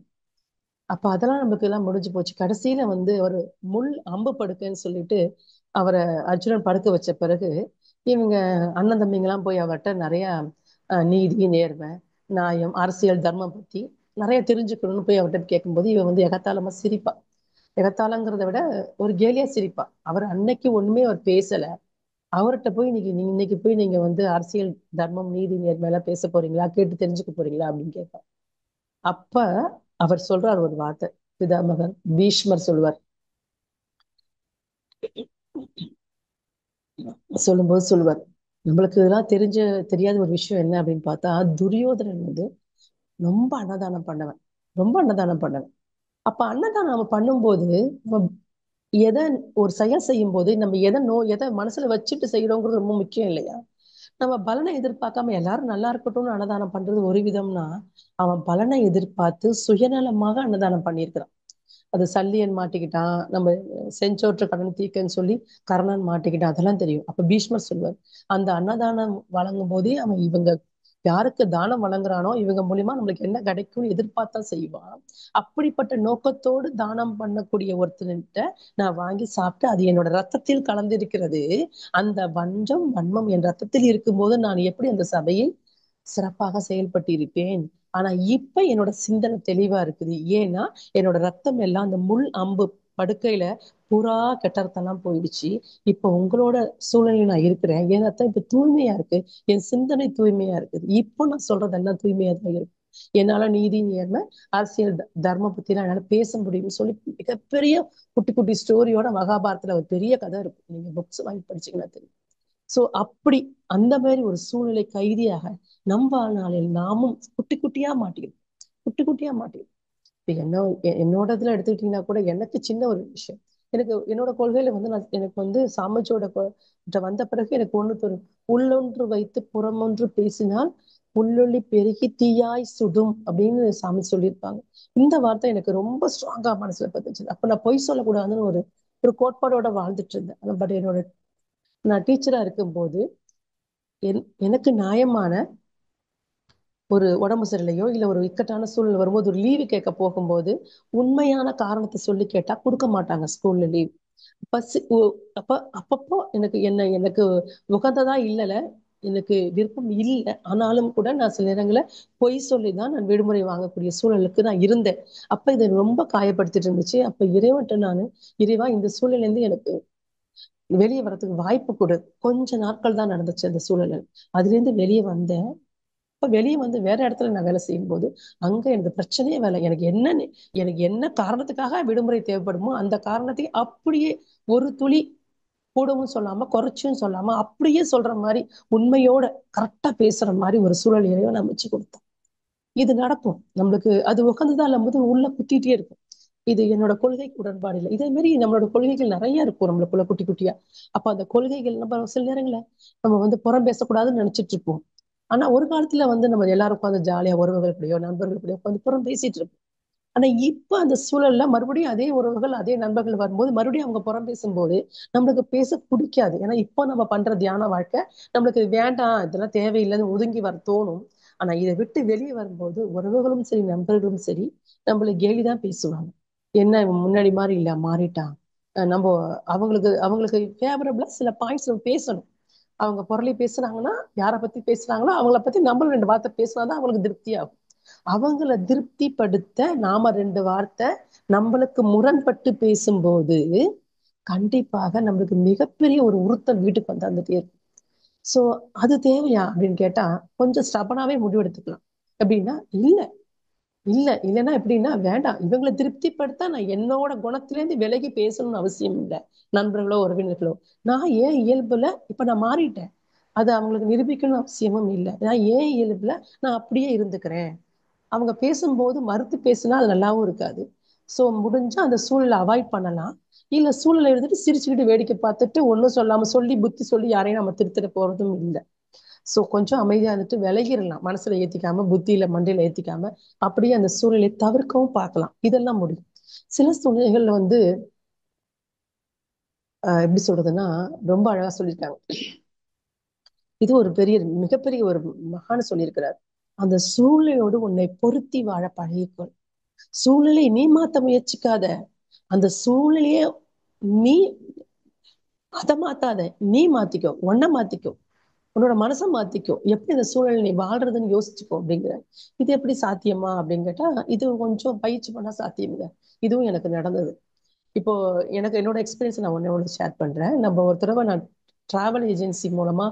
அப்ப அதெல்லாம் நமக்கு எல்லாம் முடிஞ்சு போச்சு. கடைசியில ஒரு முள் அம்பு படுக்கைன்னு சொல்லிட்டு அவரை அர்ஜுனன் படுக்க வச்ச பிறகு இவங்க அண்ணன் தம்பிங்க எல்லாம் போய் அவர்கிட்ட நிறைய நீதி, நேர்மை, நியாயம், அரசியல், தர்மம் பத்தி நிறைய தெரிஞ்சுக்கணும்னு போய் அவர்கிட்ட கேட்கும்போது இவன் எகத்தாளமா சிரிப்பா. எகத்தாளங்கிறத விட ஒரு கேலியா சிரிப்பா. அவர் அன்னைக்கு ஒண்ணுமே அவர் பேசல. அவர்கிட்ட போய் இன்னைக்கு போய் நீங்க அரசியல், தர்மம், நீதி, நேர்மையெல்லாம் பேச போறீங்களா, கேட்டு தெரிஞ்சுக்க போறீங்களா அப்படின்னு கேட்பார். அப்ப அவர் சொல்றார் ஒரு வார்த்தை, பிதாமகன் பீஷ்மர் சொல்லுவார். சொல்லுவார், நம்மளுக்கு இதெல்லாம் தெரியாத ஒரு விஷயம் என்ன அப்படின்னு பார்த்தா, துரியோதனன் ரொம்ப அன்னதானம் பண்ணவன், ரொம்ப அன்னதானம் பண்ணவன். அப்ப அன்னதானம் நம்ம பண்ணும்போது நம்ம எதை ஒரு செயல் செய்யும் போது நம்ம எதை மனசுல வச்சுட்டு செய்யறோங்கிறது ரொம்ப முக்கியம் இல்லையா? நம்ம பலனை எதிர்பார்க்காம எல்லாரும் நல்லா இருக்கட்டும்னு அன்னதானம் பண்றது ஒரு விதம்னா, அவன் பலனை எதிர்பார்த்து சுயநலமாக அன்னதானம் பண்ணியிருக்கிறான். அது சல்லியன் மாட்டிக்கிட்டான், நம்ம செஞ்சோற்ற கடன் தீக்கன்னு சொல்லி கர்ணன் மாட்டிக்கிட்டான், அதெல்லாம் தெரியும். அப்ப பீஷ்மர் சொல்வார், அந்த அன்னதானம் வழங்கும் போதே அவன் யாருக்கு தானம் வழங்குறானோ இவங்க மூலியமா நம்மளுக்கு என்ன கிடைக்கும்னு எதிர்பார்த்தா செய்வான். அப்படிப்பட்ட நோக்கத்தோடு தானம் பண்ணக்கூடிய ஒருத்தர்கிட்ட நான் வாங்கி சாப்பிட்டு அது என்னோட ரத்தத்தில் கலந்திருக்கிறது. அந்த வன்மம் என் ரத்தத்தில் இருக்கும்போது நான் எப்படி அந்த சபையில் சிறப்பாக செயல்பட்டு இருப்பேன். ஆனா இப்ப என்னோட சிந்தனை தெளிவா இருக்குது. ஏன்னா என்னோட ரத்தம் எல்லாம் அந்த முள் அம்பு படுக்கையில புறா கெட்டறதெல்லாம் போயிடுச்சு. இப்ப உங்களோட சூழ்நிலையில நான் இருக்கிறேன். என் ரத்தம் இப்ப தூய்மையா இருக்கு, என் சிந்தனை தூய்மையா இருக்குது. இப்போ நான் சொல்றதெல்லாம் தூய்மையா தான் இருக்கு. என்னால நீதி, நேர்மை, அரசியல், தர்மம் பத்தி எல்லாம் என்னால பேச முடியும்னு சொல்லி மிகப்பெரிய குட்டி குட்டி ஸ்டோரியோட மகாபாரதத்துல ஒரு பெரிய கதை இருக்கும். நீங்க புக்ஸ் வாங்கி படிச்சீங்கன்னா தெரியும். சோ அப்படி அந்த மாதிரி ஒரு சூழ்நிலை கைதியாக நம் வாழ்நாளில் நாமும் குட்டி குட்டியா மாட்டிக்கிறோம், குட்டி குட்டியா மாட்டிக்கிறோம். இப்ப என்னோட இதுல எடுத்துக்கிட்டீங்கன்னா கூட எனக்கு சின்ன ஒரு விஷயம். எனக்கு என்னோட கொள்கையில நான் எனக்கு சாமிஜியோட வந்த பிறகு எனக்கு ஒண்ணு தோணும், உள்ளொன்று வைத்து புறமொன்று பேசினால் புல்லொளி பெருகி தீயாய் சுடும் அப்படின்னு சாமி சொல்லியிருப்பாங்க. இந்த வார்த்தை எனக்கு ரொம்ப ஸ்ட்ராங்கா மனசுல பதிச்சு. அப்ப நான் பொய் சொல்லக்கூடாதுன்னு ஒரு ஒரு கோட்பாடோட வாழ்ந்துட்டு இருந்தேன். பட் நான் டீச்சரா இருக்கும்போது எனக்கு நியாயமான ஒரு உடம்பு சரியில்லையோ இல்ல ஒரு இக்கட்டான சூழ்நிலை வரும்போது ஒரு லீவு கேட்க போகும்போது உண்மையான காரணத்தை சொல்லி கேட்டா கொடுக்க மாட்டாங்க ஸ்கூல்ல லீவ். அப்பப்போ எனக்கு உகந்ததா இல்லல, எனக்கு விருப்பம் இல்லை. ஆனாலும் கூட நான் சில நேரங்களில் பொய் சொல்லிதான் நான் விடுமுறை வாங்கக்கூடிய சூழலுக்கு நான் இருந்தேன். அப்ப இதை ரொம்ப காயப்படுத்திட்டு இருந்துச்சு. அப்ப இறைவன்ட்ட நான், இறைவா இந்த சூழ்நிலை இருந்து எனக்கு வெளியே வர்றதுக்கு வாய்ப்பு கொடு. கொஞ்ச நாட்கள் தான் நடந்துச்சு அந்த சூழல். அதுல இருந்து வெளியே வந்தேன். இப்ப வெளியே வேற இடத்துல நான் வேலை செய்யும் போது அங்க எனக்கு பிரச்சனையே வேலை. எனக்கு என்ன காரணத்துக்காக விடுமுறை தேவைப்படுமோ அந்த காரணத்தை அப்படியே ஒரு துளி கூடவும் சொல்லாம குறைச்சும் சொல்லாம அப்படியே சொல்ற மாதிரி உண்மையோட கரெக்டா பேசுற மாதிரி ஒரு சூழல் இறைவன் அமைச்சு கொடுத்தான். இது நடக்கும் நம்மளுக்கு. அது உட்காந்துதான் இல்லம்போது உள்ள குத்திட்டே இருக்கும். இது என்னோட கொள்கைக்கு உடன்பாடு இல்லை. இதே மாதிரி நம்மளோட கொள்கைகள் நிறைய இருக்கும் நம்மளுக்குள்ள குட்டி குட்டியா. அப்ப அந்த கொள்கைகள் நம்ம சில நேரங்கள நம்ம புறம் பேசக்கூடாதுன்னு நினைச்சிட்டு இருப்போம். ஆனா ஒரு காலத்துல நம்ம எல்லாரும் உட்காந்து ஜாலியா உறவுகள் கூடயோ நண்பர்கள் கூடயோ உட்காந்து புறம் பேசிட்டு இருப்போம். ஆனா இப்ப அந்த சூழல்ல மறுபடியும் அதே உறவுகள் அதே நண்பர்கள் வரும்போது மறுபடியும் அவங்க புறம் பேசும்போது நம்மளுக்கு பேச பிடிக்காது. ஏன்னா இப்போ நம்ம பண்ற தியான வாழ்க்கை நம்மளுக்கு வேண்டாம், இதெல்லாம் தேவையில்லைன்னு ஒதுங்கி வர தோணும். ஆனா இதை விட்டு வெளியே வரும்போது உறவுகளும் சரி நண்பர்களும் சரி நம்மள கேலிதான் பேசுவாங்க. என்ன இவன் முன்னாடி மாதிரி இல்ல, மாறிட்டான். நம்ம அவங்களுக்கு அவங்களுக்கு ஃபேவரபிளா சில பாயிண்ட்ஸ் நம்ம பேசணும். அவங்க பொருளை பேசுறாங்கன்னா யாரை பத்தி பேசுறாங்களோ அவங்கள பத்தி நம்மளும் ரெண்டு வார்த்தை பேசினாதான் அவங்களுக்கு திருப்தியாகும். அவங்கள திருப்திப்படுத்த நாம ரெண்டு வார்த்தை நம்மளுக்கு முரண்பட்டு பேசும்போது கண்டிப்பாக நம்மளுக்கு மிகப்பெரிய ஒரு உறுத்தல் வீட்டுக்கு வந்துட்டே இருக்கும். சோ அது தேவையா அப்படின்னு கேட்டா கொஞ்சம் ஸ்டபனாவே முடிவெடுத்துக்கலாம். எப்படின்னா இல்ல இல்லைன்னா எப்படின்னா வேண்டாம், இவங்களை திருப்திப்படுத்த நான் என்னோட குணத்திலேருந்து விலகி பேசணும்னு அவசியம் இல்லை. நண்பர்களோ உறவினர்களோ நான் ஏன் இயல்புல இப்ப நான் மாறிட்டேன். அது அவங்களுக்கு நிரூபிக்கணும்னு அவசியமும் இல்லை. நான் ஏன் இயல்புல நான் அப்படியே இருந்துக்கிறேன். அவங்க பேசும்போது மறுத்து பேசினா அது நல்லாவும் இருக்காது. சோ முடிஞ்சா அந்த சூழலை அவாய்ட் பண்ணலாம். இல்ல சூழலை எடுத்துட்டு சிரிச்சுக்கிட்டு வேடிக்கை பார்த்துட்டு ஒன்னும் சொல்லாம சொல்லி புத்தி சொல்லி யாரையும் நம்ம திருத்திட போறதும் இல்லை. சோ கொஞ்சம் அமைதியா இருந்துட்டு விலகிடலாம். மனசுல ஏத்திக்காம புத்தியில மண்டையில ஏத்திக்காம அப்படியே அந்த சூழ்நிலையை தவிர்க்கவும் பார்க்கலாம். இதெல்லாம் முடியும். சில சூழ்நிலைகள்ல எப்படி சொல்றதுன்னா ரொம்ப அழகா சொல்லியிருக்காங்க. இது ஒரு பெரிய மிகப்பெரிய ஒரு மகான் சொல்லியிருக்கிறார். அந்த சூழ்நிலையோடு உன்னை பொருத்தி வாழ பழகிக்கொள். சூழ்நிலையை நீ மாத்த முயற்சிக்காத. அந்த சூழ்நிலைய நீ அதை மாத்தாத. நீ மாத்திக்கோ, உன்னை மாத்திக்கோ, உன்னோட மனசை மாத்திக்கோ. எப்படி இந்த சூழல் நீ வாழ்றதுன்னு யோசிச்சுக்கோ அப்படிங்கிற. இது எப்படி சாத்தியமா அப்படின்னு கேட்டா இது கொஞ்சம் பயிற்சி பண்ணா சாத்தியம்ங்க. இதுவும் எனக்கு நடந்தது. இப்போ எனக்கு என்னோட எக்ஸ்பீரியன்ஸ் நான் ஒண்ணு ஷேர் பண்றேன். நம்ம ஒரு தடவை நான் டிராவல் ஏஜென்சி மூலமா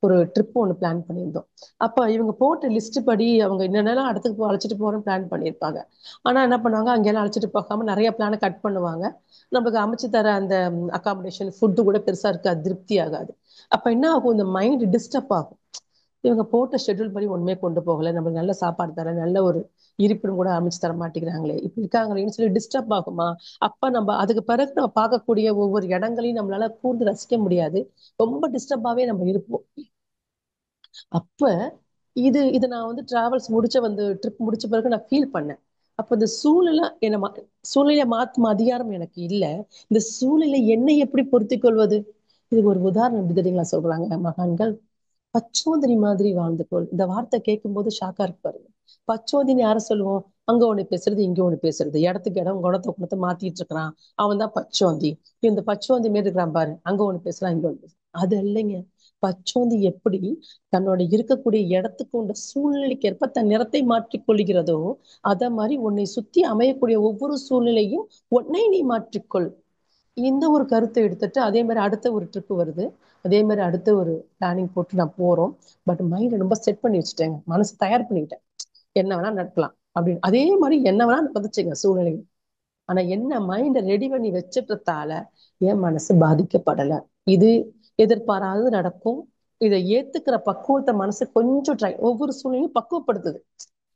ஒரு ட்ரிப் ஒன்று பிளான் பண்ணியிருந்தோம். அப்ப இவங்க போட்ட லிஸ்ட் படி அவங்க என்னென்னலாம் இடத்துக்கு அழைச்சிட்டு போறோம்னு பிளான் பண்ணியிருப்பாங்க. ஆனா என்ன பண்ணுவாங்க, அங்கெல்லாம் அழைச்சிட்டு போகாம நிறைய பிளானை கட் பண்ணுவாங்க. நமக்கு அமைச்சு தர அந்த அகாமடேஷன் ஃபுட்டு கூட பெருசா இருக்காது, திருப்தி ஆகாது. அப்ப என்ன ஆகும், இந்த மைண்ட் டிஸ்டர்ப் ஆகும். இவங்க போட்ட ஷெட்யூல் படி ஒண்ணுமே கொண்டு போகல, நம்மளுக்கு நல்ல சாப்பாடு தர நல்ல ஒரு இருப்பிடம் கூட அமைச்சு தர மாட்டேங்கிறாங்களே, இப்படி இருக்காங்களேன்னு சொல்லி டிஸ்டர்ப் ஆகுமா. அப்ப நம்ம அதுக்கு பிறகு நம்ம பார்க்கக்கூடிய ஒவ்வொரு இடங்களையும் நம்மளால கூர்ந்து ரசிக்க முடியாது. ரொம்ப டிஸ்டர்பாவே நம்ம இருப்போம். அப்ப இது நான் டிராவல்ஸ் ட்ரிப் முடிச்ச பிறகு நான் ஃபீல் பண்ணேன். அப்ப இந்த சூழ்நிலை சூழ்நிலையை மாத்தும் அதிகாரம் எனக்கு இல்ல. இந்த சூழ்நிலை என்னை எப்படி பொருத்திக் கொள்வது. இதுக்கு ஒரு உதாரணம் எப்படி தெரியுங்களா சொல்றாங்க மகான்கள். பச்சோந்தினி மாதிரி வாழ்ந்துக்கொள். இந்த வார்த்தை கேட்கும் போது ஷாக்கா இருப்பாரு. பச்சோந்தினி யார சொல்லுவோம், அங்க ஒண்ணு பேசுறது இங்க ஒண்ணு பேசுறது, இடத்துக்கு இடம் குணத்தை மாத்திட்டு இருக்கிறான், அவன் தான் பச்சோந்தி. இந்த பச்சோந்தி மாரி இருக்கிறான் பாரு, அங்க ஒண்ணு பேசலாம் இங்க ஒண்ணு பேசலாம். அது இல்லைங்க. பச்சோந்தி எப்படி தன்னோட இருக்கக்கூடிய இடத்துக்கு உண்ட சூழ்நிலைக்கு ஏற்ப தன் நிறத்தை மாற்றிக் கொள்கிறதோ அத மாதிரி உன்னை சுத்தி அமையக்கூடிய ஒவ்வொரு சூழ்நிலையும் உன்னை நீ மாற்றிக்கொள். இந்த ஒரு கருத்தை எடுத்துட்டு அதே மாதிரி அடுத்த ஒரு ட்ரிப் வருது. அதே மாதிரி அடுத்த ஒரு பிளானிங் போட்டு நான் போறோம். பட் மைண்ட் ரொம்ப செட் பண்ணி வச்சுட்டேங்க, மனசு தயார் பண்ணிக்கிட்டேன். என்ன வேணா நடக்கலாம் அப்படின்னு. அதே மாதிரி என்ன வேணா நடந்துச்சுங்க சூழ்நிலை. ஆனா என்ன மைண்ட ரெடி பண்ணி வச்சுட்டதால என் மனசு பாதிக்கப்படல. இது எதிர்பாராதது நடக்கும். இதை ஏத்துக்கிற பக்குவத்தை மனசு கொஞ்சம் ஒவ்வொரு சூழ்நிலையும் பக்குவப்படுத்துது.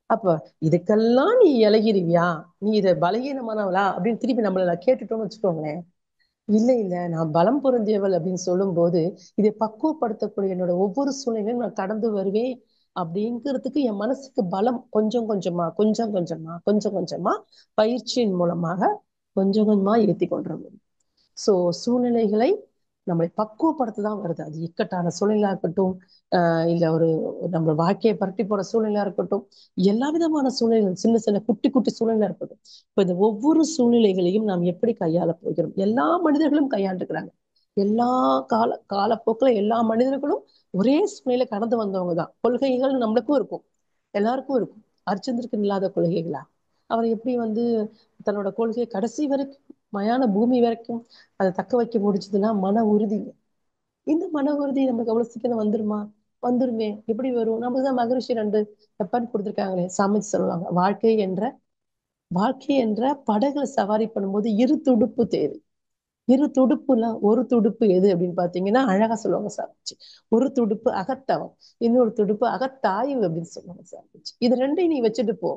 அப்ப இதுக்கெல்லாம் நீ இழகிருவியா, நீ இதை பலகீனமானவளா அப்படின்னு திருப்பி நம்மள கேட்டுட்டோம்னு வச்சுக்கோங்களேன். இல்ல இல்ல, நான் பலம் பொருந்தியவள் அப்படின்னு சொல்லும் போது இதை பக்குவப்படுத்தக்கூடிய என்னோட ஒவ்வொரு சூழ்நிலையும் நான் கடந்து வருவேன் அப்படிங்கிறதுக்கு என் மனசுக்கு பலம் கொஞ்சம் கொஞ்சமா கொஞ்சம் கொஞ்சமா கொஞ்சம் கொஞ்சமா பயிற்சியின் மூலமாக கொஞ்சம் கொஞ்சமா ஏத்தி கொண்டு. சோ சூழ்நிலைகளை நம்மளை பக்குவப்படுத்ததான் வருது. அது இக்கட்டான சூழ்நிலையா இருக்கட்டும், இல்ல ஒரு நம்ம வாழ்க்கையை பரட்டி போற சூழ்நிலையா இருக்கட்டும், எல்லா விதமான சூழ்நிலைகள், சின்ன சின்ன குட்டி குட்டி சூழ்நிலையா இருக்கட்டும். இப்ப இந்த ஒவ்வொரு சூழ்நிலைகளையும் நாம் எப்படி கையாள போகிறோம். எல்லா மனிதர்களும் கையாண்டுக்கிறாங்க. எல்லா காலப்போக்கில் எல்லா மனிதர்களும் ஒரே சூழ்நிலை கடந்து வந்தவங்க தான். கொள்கைகள் நம்மளுக்கும் இருக்கும், எல்லாருக்கும் இருக்கும். அர்ச்சந்திற்கு இல்லாத கொள்கைகளா? அவர் எப்படி தன்னோட கொள்கையை கடைசி வரைக்கும் மயான பூமி வரைக்கும் அதை தக்க வைக்க முடிச்சதுன்னா மன உறுதி. இந்த மன உறுதி நமக்கு அவ்வளவு சீக்கிரம் வந்துருமா? வந்துருமே. எப்படி வரும்? நமக்கு தான் மகரிஷி 2 வெப்பன் கொடுத்துருக்காங்களே, சமைச்சு சொல்லுவாங்க. வாழ்க்கை என்ற படகுல சவாரி பண்ணும்போது இரு துடுப்பு தேவை. இரு துடுப்புல ஒரு துடுப்பு எது அப்படின்னு பாத்தீங்கன்னா அழகா சொல்லுவாங்க சாப்பிச்சு. ஒரு துடுப்பு அகத்தவம், இன்னொரு துடுப்பு அகத்தாய்வு அப்படின்னு சொல்லுவாங்க சாப்பிச்சு. இது ரெண்டையும் நீ வச்சுட்டு போ,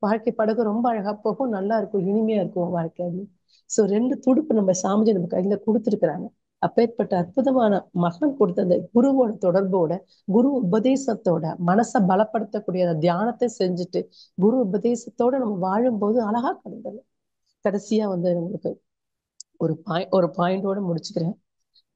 வாழ்க்கை படகு ரொம்ப அழகா போகும், நல்லா இருக்கும், இனிமையா இருக்கும் வாழ்க்கை அப்படின்னு. சோ ரெண்டு துடுப்பு நம்ம சாமிஜி நம்ம கையில கொடுத்துருக்குறாங்க. அப்பேற்பட்ட அற்புதமான மகன் கொடுத்த அந்த குருவோட தொடர்போட, குரு உபதேசத்தோட மனசை பலப்படுத்தக்கூடிய அந்த தியானத்தை செஞ்சுட்டு குரு உபதேசத்தோட நம்ம வாழும்போது அழகா கடந்தது. கடைசியா வந்து உங்களுக்கு ஒரு பாயிண்டோட முடிச்சுக்கிறேன்.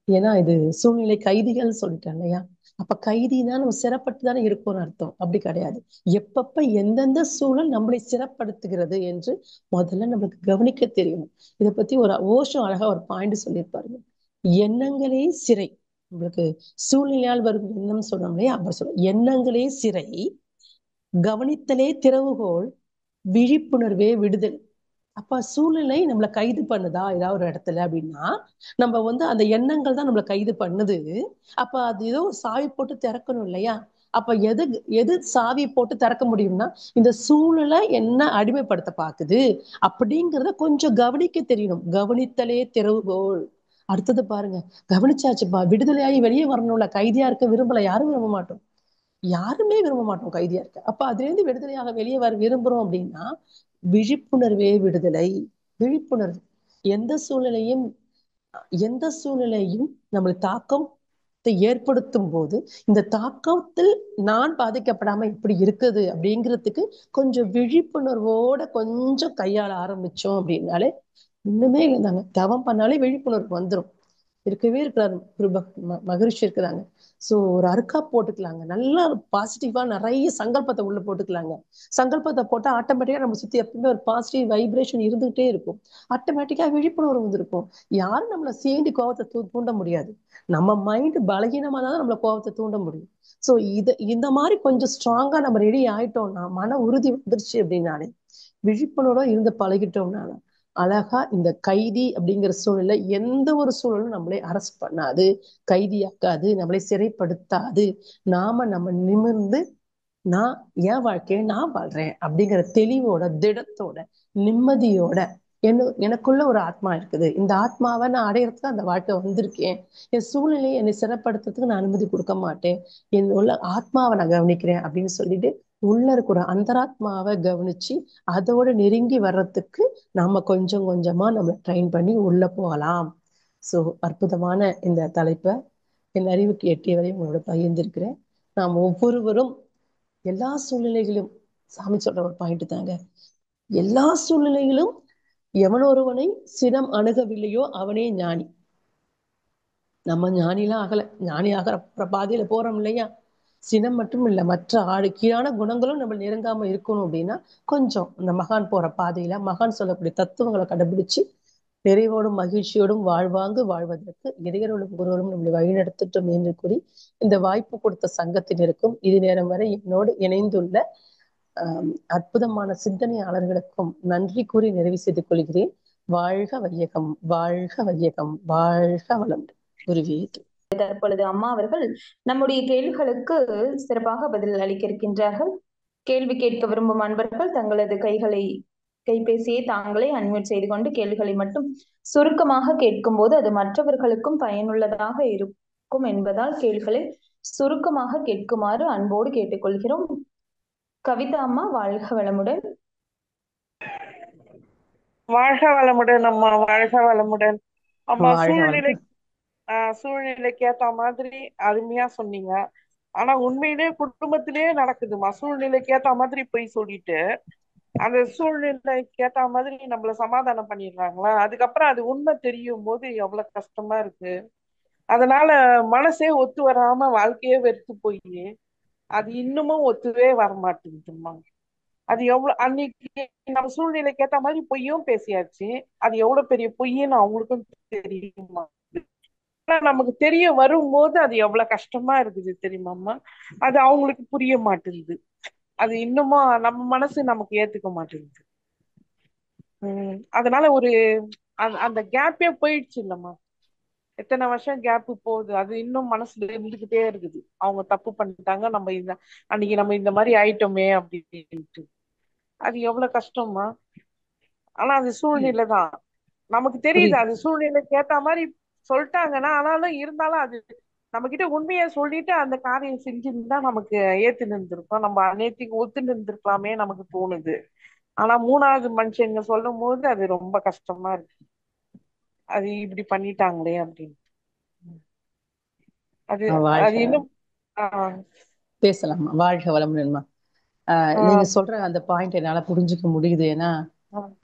ஏன்னா இது சூழ்நிலை கைதிகள் சொல்லிட்டேன் இல்லையா? அப்ப கைதினா நம்ம சிறப்பட்டு தானே இருக்கோம்னு அர்த்தம். அப்படி கிடையாது. எப்பப்ப எந்தெந்த சூழல் நம்மளை சிறப்படுத்துகிறது என்று முதல்ல நம்மளுக்கு கவனிக்க தெரியும். இதை பத்தி ஒரு ஓஷோ அழகா ஒரு பாயிண்ட் சொல்லியிருப்பாருங்க. எண்ணங்களே சிறை. உங்களுக்கு சூழ்நிலையால் வரும் எண்ணம் சொல்றோம் இல்லையா? அப்ப சொல்ல எண்ணங்களே சிறை, கவனித்தலே திறவுகோல், விழிப்புணர்வே விடுதல். அப்ப சூழ்நிலை நம்மளை கைது பண்ணுதா ஏதாவது ஒரு இடத்துல அப்படின்னா, நம்ம வந்து அந்த எண்ணங்கள் தான் நம்மளை கைது பண்ணுது. அப்ப அது ஏதோ ஒரு சாவி போட்டு திறக்கணும் இல்லையா? அப்ப எது எது சாவி போட்டு திறக்க முடியும்னா, இந்த சூழ்நிலை என்ன அடிமைப்படுத்த பாக்குது அப்படிங்கிறத கொஞ்சம் கவனிக்க தெரியணும். கவனித்தலே திறவுகோல். அடுத்தது பாருங்க, கவனிச்சாச்சுப்பா, விடுதலையாகி வெளியே வரணும்ல, கைதியா இருக்க விரும்பல, யாரும் விரும்ப மாட்டோம். யாருமே விரும்ப மாட்டோம் கைதியா இருக்க. அப்ப அதுல இருந்து விடுதலையாக வெளியே வர விரும்புறோம் அப்படின்னா, விழிப்புணர்வே விடுதலை. விழிப்புணர்வு. எந்த சூழ்நிலையும் எந்த சூழ்நிலையும் நம்மளை தாக்கத்தை ஏற்படுத்தும் போது, இந்த தாக்கத்தில் நான் பாதிக்கப்படாம இப்படி இருக்குது அப்படிங்கிறதுக்கு கொஞ்சம் விழிப்புணர்வோட கொஞ்சம் கையாள ஆரம்பிச்சோம் அப்படின்னாலே, இன்னுமே இல்லைதாங்க, தவம் பண்ணாலே விழிப்புணர்வு வந்துடும். இருக்கவே இருக்கிறாரு ஒரு மகரிஷி இருக்கிறாங்க. சோ ஒரு அருக்கா போட்டுக்கலாங்க, நல்லா பாசிட்டிவா நிறைய சங்கல்பத்தை உள்ள போட்டுக்கலாங்க. சங்கல்பத்தை போட்டா ஆட்டோமேட்டிக்கா நம்ம சுத்தி எப்பவுமே ஒரு பாசிட்டிவ் வைப்ரேஷன் இருந்துகிட்டே இருக்கும். ஆட்டோமேட்டிக்கா விழிப்புணர்வு வந்திருக்கும். யாரும் நம்மளை சேர்ந்து கோபத்தை தூண்ட முடியாது. நம்ம மைண்ட் பலகீனமா தான் நம்மள கோபத்தை தூண்ட முடியும். சோ இந்த மாதிரி கொஞ்சம் ஸ்ட்ராங்கா நம்ம ரெடி ஆயிட்டோம்னா, மன உறுதி வந்துருச்சு அப்படின்னாலே, விழிப்புணர்வோட இருந்து பழகிட்டோம்னா, அழகா இந்த கைதி அப்படிங்கிற சூழல்ல எந்த ஒரு சூழலும் நம்மளை அரெஸ்ட் பண்ணாது, கைதியாக்காது, நம்மளை சிறைப்படுத்தாது. நம்ம நிமிர்ந்து நான் என் வாழ்க்கையை நான் வாழ்றேன் அப்படிங்கிற தெளிவோட, திடத்தோட, நிம்மதியோட, எனக்குள்ள ஒரு ஆத்மா இருக்குது, இந்த ஆத்மாவை நான் அடையறதுக்கு அந்த வாழ்க்கை வந்திருக்கேன், என் சூழ்நிலையை என்னை சிறப்படுத்துறதுக்கு நான் அனுமதி கொடுக்க மாட்டேன், என் உள்ள ஆத்மாவை நான் கவனிக்கிறேன் அப்படின்னு சொல்லிட்டு உள்ள இருக்கிற அந்தராத்மாவை கவனிச்சு அதோட நெருங்கி வர்றதுக்கு நாம கொஞ்சம் கொஞ்சமா நம்ம ட்ரெயின் பண்ணி உள்ள போகலாம். சோ அற்புதமான இந்த தலைப்பை என் அறிவுக்கு எட்டிய வரை உங்களோட பகிர்ந்திருக்கிறேன். நாம் ஒவ்வொருவரும் எல்லா சூழ்நிலைகளும், சாமி சொல்ற ஒரு பாயிண்ட் தாங்க, எல்லா சூழ்நிலைகளும் எவனொருவனை சினம் அணுகவில்லையோ அவனே ஞானி. நம்ம ஞானிலாம் ஆகல, ஞானி ஆகிற பாதையில போறோம் இல்லையா? சினம் மட்டும் இல்ல, மற்ற கீழான குணங்களும் நம்ம நெருங்காம இருக்கணும் அப்படின்னா, கொஞ்சம் இந்த மகான் போற பாதையில மகான் சொல்லக்கூடிய தத்துவங்களை கடைபிடிச்சு நிறைவோடும் மகிழ்ச்சியோடும் வாழ்வாங்கு வாழ்வதற்கு இறையர்களும் குருவரும் நம்மளை வழிநடத்தட்டும் என்று கூறி, இந்த வாய்ப்பு கொடுத்த சங்கத்தினருக்கும் இது நேரம் வரை என்னோடு இணைந்துள்ள அற்புதமான சிந்தனையாளர்களுக்கும் நன்றி கூறி நிறைவு செய்து கொள்கிறேன். வாழ்க வையகம், வாழ்க வையகம், வாழ்க வளம். குருவே. தற்பொழுது அம்மா அவர்கள் நம்முடைய கேள்விகளுக்கு சிறப்பாக பதில் அளிக்க இருக்கின்றார்கள். கேள்வி கேட்க விரும்பும் அன்பர்கள் தங்களது கைபேசியை தாங்களே அன்மியூட் செய்து கொண்டு கேள்விகளை மட்டும் சுருக்கமாக கேட்கும் போது அது மற்றவர்களுக்கும் பயனுள்ளதாக இருக்கும் என்பதால் கேள்விகளை சுருக்கமாக கேட்குமாறு அன்போடு கேட்டுக்கொள்கிறோம். கவிதா அம்மா, வாழ்க வளமுடன். வாழ்க வளமுடன் அம்மா, வாழ்க வளமுடன் அம்மா. வாழ்க சூழ்நிலைக்கு ஏத்த மாதிரி அருமையா சொன்னீங்க. ஆனா உண்மையிலே குடும்பத்திலேயே நடக்குதுமா, சூழ்நிலைக்கு ஏத்த மாதிரி போய் சொல்லிட்டு அந்த சூழ்நிலைக்கு ஏத்த மாதிரி நம்மள சமாதானம் பண்ணிடுறாங்களா, அதுக்கப்புறம் அது உண்மை தெரியும் போது எவ்வளவு கஷ்டமா இருக்கு. அதனால மனசே ஒத்து வராம வாழ்க்கையே வெறுத்து போய் அது இன்னமும் ஒத்துவே வரமாட்டேங்குதுமா. அது எவ்வளவு அன்னைக்கு நம்ம சூழ்நிலைக்கு ஏத்த மாதிரி பொய்யும் பேசியாச்சு, அது எவ்வளவு பெரிய பொய்ன்னு அவங்களுக்கும் தெரியுமா. ஆனா நமக்கு தெரிய வரும்போது அது எவ்வளவு கஷ்டமா இருக்குது தெரியுமாம்மா. அது அவங்களுக்கு புரிய மாட்டேங்குது. அது இன்னமும் நம்ம மனசு நமக்கு ஏத்துக்க மாட்டேங்குது. அதனால அந்த கேப்பே போயிடுச்சு இல்லம்மா. எத்தனை வருஷம் கேப் போகுது, அது இன்னும் மனசுல இருந்துகிட்டே இருக்குது. அவங்க தப்பு பண்ணிட்டாங்க, அன்னைக்கு நம்ம இந்த மாதிரி ஆயிட்டோமே அப்படின்ட்டு. அது எவ்வளவு கஷ்டமா. ஆனா அது சூழ்நிலை தான். நமக்கு தெரியுது புரியுது. அது சூழ்நிலைக்கு ஏத்த மாதிரி சொல்லிட்டாங்கன்னா, ஆனாலும் இருந்தாலும் அது நம்ம கிட்ட உண்மையை சொல்லிட்டு அந்த காரியம் செஞ்சிருந்தா நமக்கு ஏத்து நின்றுருக்கோம். நம்ம அநேத்திக்கு ஒத்து நின்றுருக்கலாமே நமக்கு தோணுது. ஆனா 3வது மனுஷங்க சொல்லும் போது அது ரொம்ப கஷ்டமா இருக்கு. அது இப்படி பண்ணிட்டாங்களே அப்படின்னு. அது அது வாழ்க இன்னும் ஆஹ் பேசலாமா? வாழ்க வளமுடன்மா. நீங்க ஆஹ் சொல்ற அந்த பாயிண்ட் என்னால புரிஞ்சுக்க முடியுது. ஏன்னா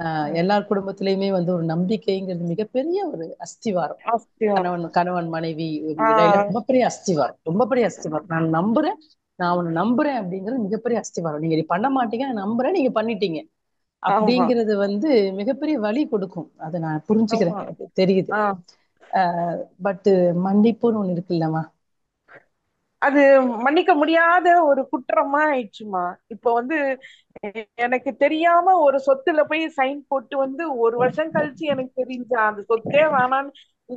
ஆஹ் எல்லார் குடும்பத்திலயுமே வந்து ஒரு நம்பிக்கைங்கிறது மிகப்பெரிய ஒரு அஸ்திவாரம். ஆஸ்திவாரம். கணவன் கணவன் மனைவி இடையில ஆஹ் ரொம்ப பெரிய அஸ்திவாரம், ரொம்ப பெரிய அஸ்திவாரம். நான் நம்புறேன், நான் உன்னை நம்புறேன் அப்படிங்கிறது மிகப்பெரிய அஸ்திவாரம். நீங்க இது பண்ண மாட்டீங்க, நான் நம்புறேன், நீங்க பண்ணிட்டீங்க ஆமா அப்படிங்கிறது வந்து மிகப்பெரிய வலி கொடுக்கும். அதை நான் புரிஞ்சுக்கிறேன், ஆமா. எனக்கு தெரியுது. ஆஹ் பட் மன்னிப்புன்னு ஒண்ணு இருக்குல்லம்மா. அது மன்னிக்க முடியாத ஒரு குற்றமா ஆயிடுச்சுமா. இப்ப வந்து எனக்கு தெரியாம ஒரு சொத்துல போய் சைன் போட்டு வந்து 1 வருஷம் கழிச்சு எனக்கு தெரிஞ்சா அந்த சொத்தே வேணான்னு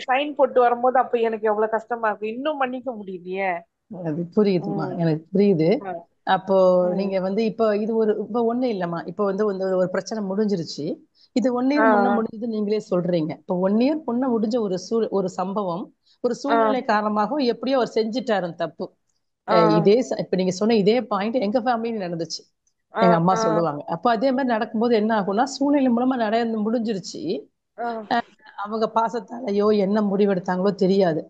சைன் போட்டு வரும்போது அப்ப எனக்கு எவ்வளவு கஷ்டமா இருக்கு. இன்னும் மன்னிக்க முடியலையே. அது புரியுதுமா, உம் எனக்கு புரியுது. ஆஹ் அப்போ உம் நீங்க வந்து இப்போ இது ஒரு இப்போ ஒண்ணு இல்லம்மா. இப்போ வந்து ஒரு பிரச்சனை முடிஞ்சிருச்சு. இது 1 இயர் முன்ன ஆஹ் முடிஞ்சது நீங்களே சொல்றீங்க. இப்போ 1 இயர் முன்ன முடிஞ்ச ஒரு சம்பவம், ஒரு ஆஹ் சூழ்நிலை காரணமாக எப்படியோ அவர் செஞ்சுட்டாரு அந்த தப்பு. ஆஹ் இப்ப நீங்க சொன்ன இதே பாயிண்ட் எங்க ஃபேமிலியும் நடந்துச்சு. எங்க ஆஹ் அம்மா ஆஹ் சொல்லுவாங்க. அப்ப அதே மாதிரி நடக்கும்போது என்ன ஆகும்னா, சூழ்நிலை மூலமா நடந்து முடிஞ்சிருச்சு. ஆஹ் அவங்க பாசத்தாலேயோ என்ன முடிவெடுத்தாங்களோ தெரியாது.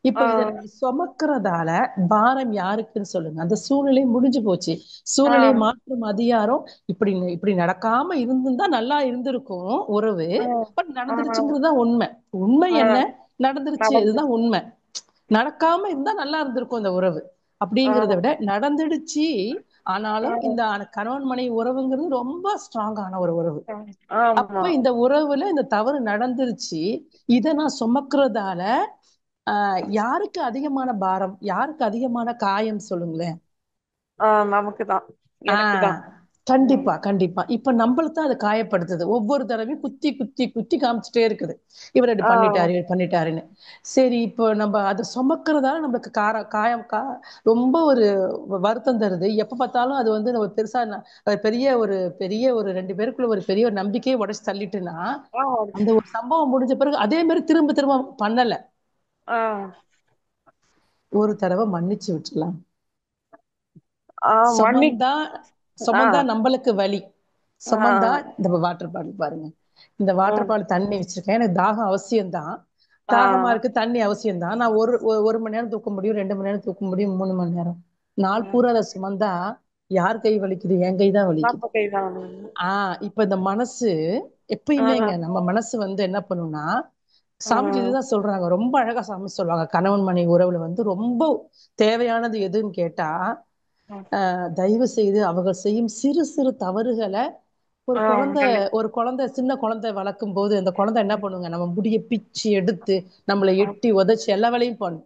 இப்ப இத ஆஹ் நம்ம சுமக்கிறதால பாரம் யாருக்குன்னு சொல்லுங்க? அந்த சூழ்நிலை முடிஞ்சு போச்சு. சூழ்நிலையை ஆஹ் மாற்றும் அதிகாரம் இப்படி இப்படி நடக்காம இருந்திருந்தா நல்லா இருந்திருக்கும் உறவு. ஆஹ் பட் ஆஹ் நடந்துருச்சுங்கிறது தான் உண்மை. உண்மை என்ன? ஆஹ் நடந்துருச்சு, நடந்து இதுதான் உண்மை. நடக்காம இருந்தா நல்லா இருந்திருக்கும் இந்த உறவு. அப்படிங்கிறத ஆஹ் விட நடந்துடுச்சு. ஆனாலும் ஆஹ் இந்த கணவன் மனைவி உறவுங்கிறது ரொம்ப ஸ்ட்ராங்கான ஒரு உறவு. ஆமா. அப்ப இந்த உறவுல இந்த தவறு நடந்துருச்சு. இத நான் சுமக்கிறதால யாருக்கு அதிகமான பாரம், யாருக்கு அதிகமான காயம் சொல்லுங்களேன்? நமக்குதான். எனக்கு ஆஹ் தான். கண்டிப்பா கண்டிப்பா. இப்ப நம்மளுக்கு தான் அது காயப்படுத்துது. ஒவ்வொரு தடவையும் குத்தி குத்தி குத்தி காமிச்சிட்டே இருக்குது. இவர் இப்படி ஆஹ் பண்ணிட்டாரு, இவர் பண்ணிட்டாருன்னு. சரி, இப்போ நம்ம அதை சுமக்கிறதால நம்மளுக்கு காயம் ரொம்ப ஒரு வருத்தம் தருது. எப்ப பார்த்தாலும் அது வந்து நம்ம பெருசா பெரிய ஒரு 2 பேருக்குள்ள ஒரு பெரிய ஒரு நம்பிக்கையை உடைச்சு தள்ளிட்டுனா, ஆஹ் அந்த ஒரு சம்பவம் முடிஞ்ச பிறகு அதே மாதிரி திரும்ப திரும்ப பண்ணல. ஆஹ் ஒரு தடவை மன்னிச்சு விட்டுலாம். மன்னி சுமந்தா சுமந்தா ஆஹ் நம்மளுக்கு வலி. சுமந்தா ஆஹ் இந்த வாட்டர் பாட்டில் பாருங்க. இந்த வாட்டர் ஆஹ் பாட்டில் தண்ணி வச்சிருக்கேன், எனக்கு தாகம் அவசியம்தான். தாகமா ஆஹ் இருக்கு, தண்ணி அவசியம்தான். நான் ஒரு மணி நேரம் தூக்க முடியும், 2 மணி நேரம் தூக்க முடியும், 3 மணி நேரம். நாள் ஆஹ் பூரா அதை சுமந்தா யார் கை வலிக்குது? என் கை தான் வலிக்குது. நம்ம கைதான். இப்ப இந்த மனசு எப்பயுமேங்க, ஆஹ் நம்ம மனசு வந்து என்ன பண்ணும்னா, சாமிஜி ஆஹ் இதுதான் சொல்றாங்க, ரொம்ப அழகா சாமி சொல்லுவாங்க. கணவன் மனைவி உறவுல வந்து ரொம்ப தேவையானது எதுன்னு கேட்டா, தயவு செய்து அவர்கள் செய்யும் சிறு சிறு தவறுகளை ஒரு குழந்தை கண்டிப்பா. ஒரு குழந்தை சின்ன குழந்தை வளர்க்கும் போது அந்த குழந்தை என்ன பண்ணுங்க, நம்ம முடிய பிச்சு எடுத்து நம்மளை எட்டி உதைச்சு எல்லா வேலையும் பண்ணும்.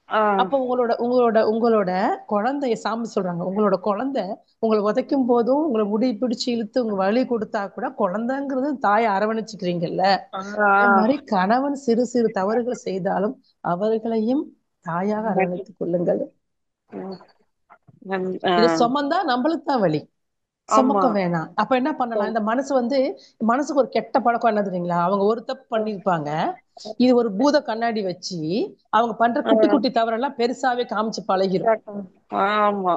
ஆஹ் அப்போ உங்களோட உங்களோட உங்களோட குழந்தைய சாமி சொல்றாங்க, உங்களோட குழந்தை உங்களை உதைக்கும் போதும் உங்களை முடி பிடிச்சு இழுத்து உங்க வலி கொடுத்தா கூட குழந்தைங்கிறது தாயை அரவணைச்சுக்கிறீங்கல்ல. அதே ஆஹ் மாதிரி கணவன் சிறு சிறு தவறுகள் செய்தாலும் அவர்களையும் தாயாக அரவணைத்துக் கொள்ளுங்கள். இது ஆஹ் சுமந்தா நம்மளுக்கு தான் வலி. ஆமா. சுமக்க வேணாம். அப்ப என்ன பண்ணலாம்? இந்த மனசுக்கு ஒரு கெட்ட பழக்கம் என்ன தெரியுங்களா? அவங்க ஒரு தப்பு பண்ணிருப்பாங்க. இது ஒரு பூத கண்ணாடி வச்சு அவங்க பண்ற குட்டி ஆஹ் குட்டி தவறெல்லாம் பெருசாவே காமிச்சு பழகிரும். ஆமா.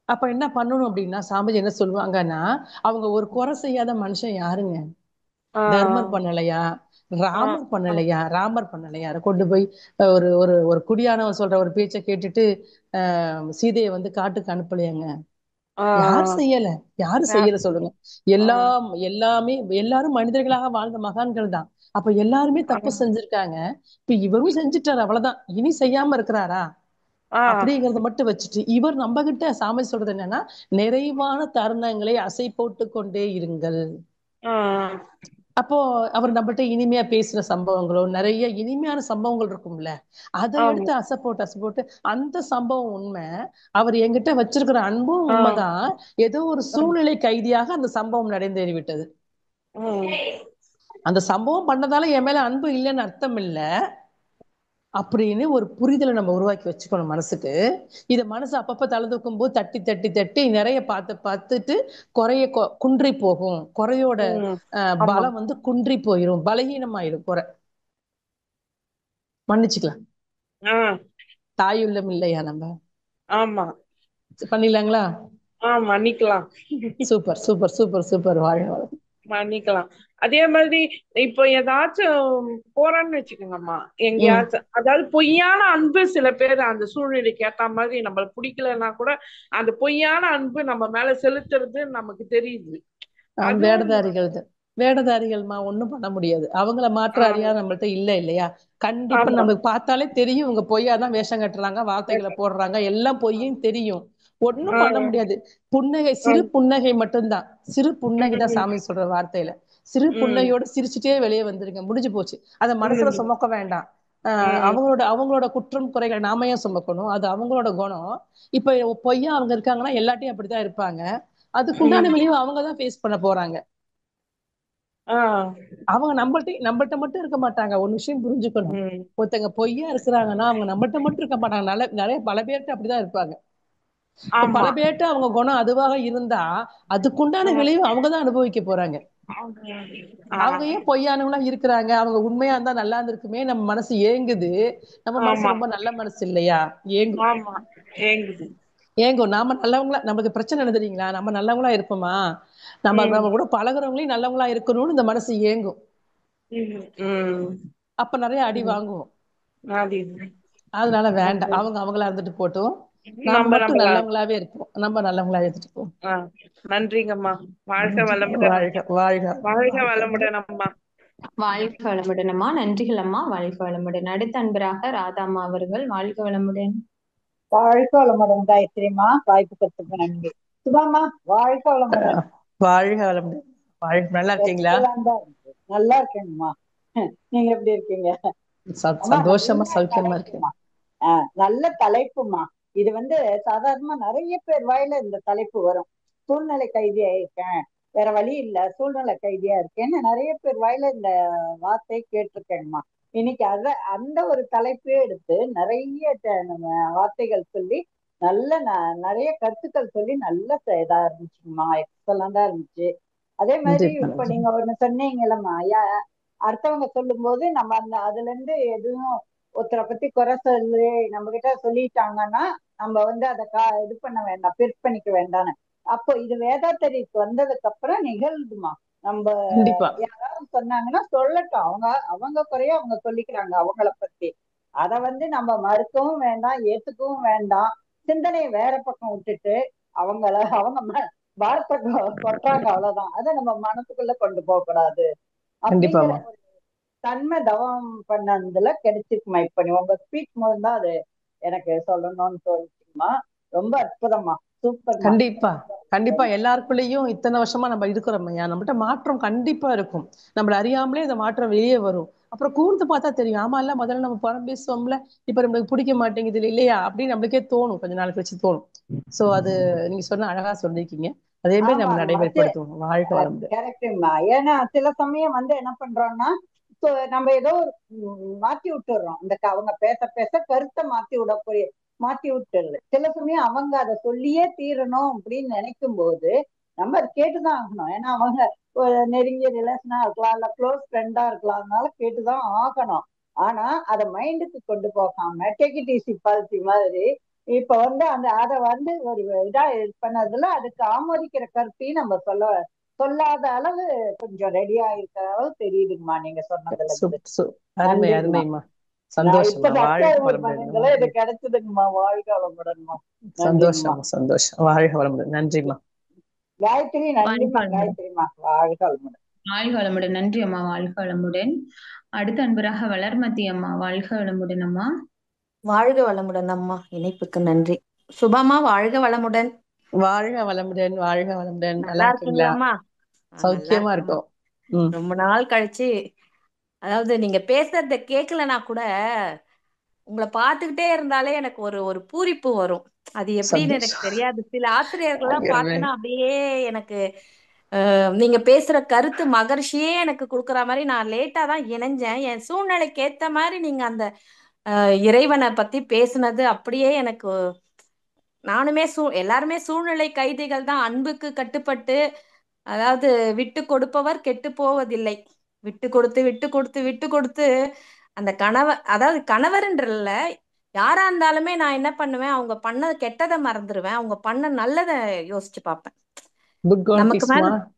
அப்ப என்ன பண்ணணும் அப்படின்னா, சாமிஜி என்ன சொல்லுவாங்கன்னா, அவங்க ஒரு குறை செய்யாத மனுஷன் யாருங்க? தர்மர் ஆஹ் பண்ணலையா? ஆஹ் ராமர் பண்ணலையா? ராமர் பண்ணலையா? கொண்டு போய் ஒரு ஒரு ஒரு குடியானவன் சொல்ற ஒரு பேச்சை கேட்டுட்டு சீதையை வந்து காட்டுக்கு அனுப்பலையாங்க? யார் ஆஹ் செய்யல? யாரு யார் செய்யல சொல்லுங்க? ஆஹ் எல்லாமே எல்லாரும் மனிதர்களாக வாழ்ந்த மகான்கள் தான். அப்ப எல்லாருமே தப்பு ஆஹ் செஞ்சிருக்காங்க. இப்ப இவரும் செஞ்சுட்டாரு, அவ்வளவுதான். இனி செய்யாம இருக்கிறாரா? ஆஹ் அப்படிங்கறத மட்டும் வச்சுட்டு இவர் நம்ம கிட்ட சாமி சொல்றது என்னன்னா, நிறைவான தருணங்களை அசை போட்டு கொண்டே இருங்கள். ஆஹ் அப்போ அவர் நம்மகிட்ட இனிமையா பேசுற சம்பவங்களோ, நிறைய இனிமையான சம்பவங்கள் இருக்கும்ல, அதை ஆமா. எடுத்து அசை போட்டு அந்த சம்பவம் உண்மை. அவர் என்கிட்ட வச்சிருக்கிற அன்பும் ஆஹ் உண்மைதான். ஏதோ ஒரு சூழ்நிலை கைதியாக அந்த சம்பவம் நடந்தேறி விட்டது. உம் அந்த சம்பவம் பண்ணதால என் மேல அன்பு இல்லைன்னு அர்த்தம் இல்ல. அப்படின்னு ஒரு புரிதலை நம்ம உருவாக்கி வச்சுக்கணும் மனசுக்கு. இதை மனசு அப்பப்ப தலை தூக்கும் போது தட்டி தட்டி தட்டி நிறைய பார்த்துட்டு குன்றி போகும். குறையோட ஆமா பலம் வந்து குன்றி போயிரும், பலகீனமாயிடும் குறை. மன்னிச்சுக்கலாம். ஆஹ் தாயுள்ளம் இல்லையா நம்ம? ஆமா பண்ணிடலாங்களா? மன்னிக்கலாம். Super super super super. வாழ்க வளம். மன்னிக்கலாம். அதே மாதிரி இப்போ ஏதாச்சும் போறான்னு வச்சுக்கோங்கம்மா, எங்கேயாச்சும் அதாவது பொய்யான அன்பு சில பேர் அந்த சூழ்நிலைக்கு ஏத்த மாதிரி நம்மளுக்கு பிடிக்கலன்னா கூட அந்த பொய்யான அன்பு நம்ம மேல செலுத்துறது நமக்கு தெரியுது. வேடதாரிகள் வேடதாரிகள்மா ஒண்ணும் பண்ண முடியாது. அவங்கள மாற்ற அறியாது நம்மள்ட்ட இல்லையா? கண்டிப்பா ஆமா நமக்கு பார்த்தாலே தெரியும் இவங்க பொய்யா தான் வேஷம் கட்டுறாங்க, வார்த்தைகளை போடுறாங்க, எல்லாம் பொய்யும் தெரியும். ஒண்ணும் பண்ண முடியாது. புன்னகை, சிறு புன்னகை மட்டும்தான். சிறு புன்னகை தான் சாமி சொல்ற வார்த்தையில. சிறு புன்னகையோட சிரிச்சுட்டே வெளியே வந்துருங்க, முடிஞ்சு போச்சு. அத மனசுல சுமக்க வேண்டாம். அவங்களோட குற்றம் குறைகளை நாம ஏன் சுமக்கணும்? அது அவங்களோட குணம். இப்ப பொய்யா அவங்க இருக்காங்கன்னா எல்லாத்தையும் அப்படித்தான் இருப்பாங்க. அதுக்குண்டான விளைவு அவங்கதான் ஃபேஸ் பண்ண போறாங்க. அவங்க நம்மள்ட்ட மட்டும் இருக்க மாட்டாங்க. ஒரு விஷயம் புரிஞ்சுக்கணும். ஒருத்தங்க பொய்யா இருக்கிறாங்கன்னா அவங்க நம்மள்ட்ட மட்டும் இருக்க மாட்டாங்க. நிறைய பல பேர்கிட்ட அப்படிதான் இருப்பாங்க. பல பேர்கிட்ட அவங்க குணம் அதுவாக இருந்தா அதுக்குண்டான விளைவு அவங்கதான் அனுபவிக்க போறாங்க. அவங்க ஏன் பொய்யானவங்களா இருக்கிறாங்க? அவங்க உண்மையா இருந்தா நல்லா இருந்திருக்குமே நம்ம மனசு ஏங்குது. நம்ம மனசு ரொம்ப நல்ல மனசு இல்லையா? ஏங்கும். நாம நல்லவங்களா, நமக்கு பிரச்சனை என்ன தெரியுங்களா? நம்ம நல்லவங்களா இருப்போமா? நம்ம கூட பழகுறவங்களையும் நல்லவங்களா இருக்கணும்னு இந்த மனசு ஏங்கும். அப்ப நிறைய அடி வாங்குவோம். அதனால வேண்டாம். அவங்களா இருந்துட்டு போட்டும். நாம மட்டும் நல்லவங்களாவே இருப்போம். நம்ம நல்லவங்களாவே இருப்போம். நன்றிங்கம்மா. வாழ்க வளமுடன். வாழ்க வளமுடன் அம்மா. வாழ்க வளமுடன் அம்மா. நன்றிகள் அம்மா. வாழ்க வளமுடன். அடுத்த அன்பராக ராதாம்மா அவர்கள். வாழ்க வளமுடன். வாழ்க வளமுடன் காயத்ரிமா. வாய்ப்பு கொடுத்துக்க நன்றி. சுபாமா வாழ்க வளமுடன். வாழ்க வளமுடன். நல்லா இருக்கீங்களா? நல்லா இருக்கேங்கம்மா. நீங்க எப்படி இருக்கீங்க? சந்தோஷமா சௌக்கியமா இருக்கேன். நல்ல தலைப்புமா. இது சாதாரணமா நிறைய பேர் வாயில இந்த தலைப்பு வரும். சூழ்நிலை கைதியா இருக்கேன், வேற வழி இல்ல, சூழ்நிலை கைதியா இருக்கேன்னு நிறைய பேர் வாயில இந்த வார்த்தை கேட்டிருக்கேங்கம்மா. இன்னைக்கு அந்த ஒரு தலைப்பே எடுத்து நிறைய வார்த்தைகள் சொல்லி நிறைய கருத்துக்கள் சொல்லி நல்ல இதா இருந்துச்சுங்கம்மா. எக்ஸலண்டா இருந்துச்சு. அதே மாதிரி இப்ப நீங்க ஒண்ணு சொன்னீங்கல்லம்மா, அடுத்தவங்க சொல்லும் போது நம்ம அதுல இருந்து எதுவும் ஒருத்தரை பத்தி குறை சொல்லி நம்ம கிட்ட சொல்லிட்டாங்கன்னா நம்ம அதை இது பண்ண வேண்டாம், பிற்பணிக்க வேண்டாம்னு. அப்போ இது வேதாத்திரிக்கு வந்ததுக்கு அப்புறம் நிகழ்வுமா. நம்ம யாராவது சொன்னாங்கன்னா சொல்லட்டும், அவங்க குறைய அவங்க சொல்லிக்கிறாங்க அவங்கள பத்தி. அத நம்ம மறுக்கவும் வேண்டாம், ஏத்துக்கவும் வேண்டாம். சிந்தனையை வேற பக்கம் விட்டுட்டு அவங்க வார்த்தை கொட்டுறாங்க, அவ்வளவுதான். அதை நம்ம மனசுக்குள்ள கொண்டு போக கூடாது அப்படிங்கிற ஒரு தன்மை தவம் பண்ணதுல கிடைச்சிருக்குமா. இப்ப உங்க ஸ்பீச் மூலம் தான் அது எனக்கு சொல்லணும்னு தோணுச்சுமா. ரொம்ப அற்புதமா, சூப்பர். கண்டிப்பா எல்லாருக்குள்ளயும் இத்தனை வருஷமா நம்ம இருக்கிறோம் ஐயா. நம்மகிட்ட மாற்றம் கண்டிப்பா இருக்கும். நம்மள அறியாமலே இந்த மாற்றம் வெளியே வரும். அப்புறம் கூர்ந்து பார்த்தா தெரியும். ஆமா இல்ல, முதல்ல நம்ம புறம் பேசுவோம்ல, இப்ப நம்மளுக்கு பிடிக்க மாட்டேங்குது இல்லையா அப்படின்னு நம்மளுக்கே தோணும், கொஞ்ச நாள் கழிச்சு தோணும். சோ அது நீங்க சொன்ன அழகா சொல்லிருக்கீங்க. அதே மாதிரி நம்ம நடைமுறைப்படுத்துவோம். வாழ்க வளமுடன். கரெக்டுங்களா. ஏன்னா சில சமயம் என்ன பண்றோம்னா நம்ம ஏதோ மாத்தி விட்டுறோம். அவங்க பேச பேச கருத்தை மாத்தி விட்டுறது. சில சமயம் அவங்க அதை சொல்லியே தீரணும் அப்படின்னு நினைக்கும் போது நம்ம அதை கேட்டுதான் ஆகணும். ஏன்னா அவங்க நெருங்கிய ரிலேஷனா இருக்கலாம், இல்ல க்ளோஸ் ஃப்ரெண்டா இருக்கலாம், அதனால கேட்டுதான் ஆகணும். ஆனா அதை மைண்டுக்கு கொண்டு போகாம டேக் இட் ஈஸி பாலிசி மாதிரி இப்ப அதை ஒரு இதா பண்ணதுல அதுக்கு ஆமோதிக்கிற கருத்தையும் நம்ம சொல்லாத அளவு கொஞ்சம் ரெடியா இருக்கிற அளவு தெரியுதுங்கம்மா நீங்க சொன்னதுல. இது கிடைச்சதுங்கம்மா. வாழ்க வளமுடன்மா. சந்தோஷம். வாழ்க வளமுடன். நன்றிம்மா. காயத்ரி. நன்றிம்மா காயத்ரிமா. வாழ்க வளமுடன். வாழ்க வளமுடன். நன்றி அம்மா. வாழ்க வளமுடன். அடுத்த அன்பராக வளர்மதி அம்மா. வாழ்க வளமுடன் அம்மா. வாழ்க வளமுடன் அம்மா. இணைப்புக்கு நன்றி. சுபாமா வாழ்க வளமுடன். வாழ்க வளமுடன். வாழ்க வளமுடன். நல்லா இருக்கீங்களாம்மா? சௌக்கியமா இருக்கும். ரொம்ப நாள் கழிச்சு, அதாவது நீங்க பேசுறத கேட்கலனா கூட உங்களை பார்த்துக்கிட்டே இருந்தாலே எனக்கு ஒரு பூரிப்பு வரும். அது எப்படின்னு எனக்கு தெரியாது. சில ஆசிரியர்கள்லாம் பார்த்தனா அப்படியே எனக்கு நீங்க பேசுற கருத்து மகர்ஷியே எனக்கு கொடுக்குற மாதிரி. நான் லேட்டா தான் இணைஞ்சேன். என் சூழ்நிலைக்கு ஏத்த மாதிரி நீங்க அந்த இறைவனை பத்தி பேசுனது அப்படியே எனக்கு நானுமே எல்லாருமே சூழ்நிலை கைதிகள் தான். அன்புக்கு கட்டுப்பட்டு, அதாவது விட்டு கொடுப்பவர் கெட்டு போவதில்லை. விட்டு கொடுத்து விட்டு கொடுத்து விட்டு கொடுத்து அந்த கணவர், அதாவது கணவர்ன்றல யாரா இருந்தாலுமே நான் என்ன பண்ணுவேன், அவங்க பண்ண கெட்டதை மறந்துடுவேன், அவங்க பண்ண நல்லதை யோசிச்சு பார்ப்பேன். குட் நமக்கு மேல குவாலிட்டிஸ்மா.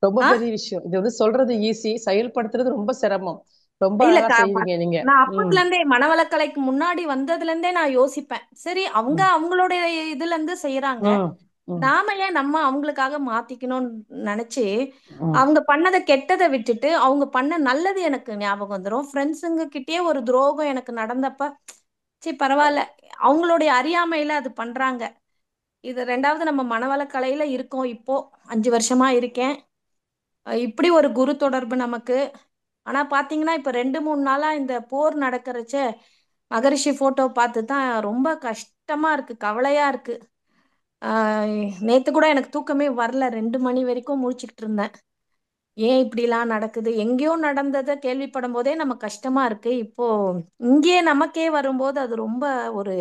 ரொம்ப பெரிய விஷயம். இது வந்து சொல்றது ஈஸி, செயல்படுத்துறது ரொம்ப சிரமம். ரொம்ப இல்ல அழகா செய்வீங்க நீங்க. நான் அப்பத்துல இருந்தே மனவளக்கலைக்கு முன்னாடி வந்ததுல இருந்தே நான் யோசிப்பேன், சரி அவங்க அவங்களுடைய இதுல இருந்து செய்யறாங்க, நாம ஏன் நம்ம அவங்களுக்காக மாத்திக்கணும்னு நினைச்சு அவங்க பண்ணதை கெட்டதை விட்டுட்டு அவங்க பண்ண நல்லது எனக்கு ஞாபகம் வந்துடும். ஃப்ரெண்ட்ஸுங்க கிட்டயே ஒரு துரோகம் எனக்கு நடந்தப்ப, சரி பரவாயில்ல, அவங்களுடைய அறியாமையில அது பண்றாங்க. இது ரெண்டாவது நம்ம மனவளக்கலையில இருக்கோம், இப்போ 5 வருஷமா இருக்கேன். இப்படி ஒரு குரு தொடர்பு நமக்கு. ஆனா பாத்தீங்கன்னா இப்ப 2-3 நாளா இந்த போர் நடக்கிறச்ச மகரிஷி போட்டோ பார்த்து தான் ரொம்ப கஷ்டமா இருக்கு, கவலையா இருக்கு. நேத்து கூட எனக்கு தூக்கமே வரல, 2 மணி வரைக்கும் முழிச்சுக்கிட்டு இருந்தேன். ஏன் இப்படிலாம் நடக்குது, எங்கேயோ நடந்ததை கேள்விப்படும் போதே நம்ம கஷ்டமா இருக்கு, இப்போ இங்கேயே நமக்கே வரும்போது அது ரொம்ப ஒரு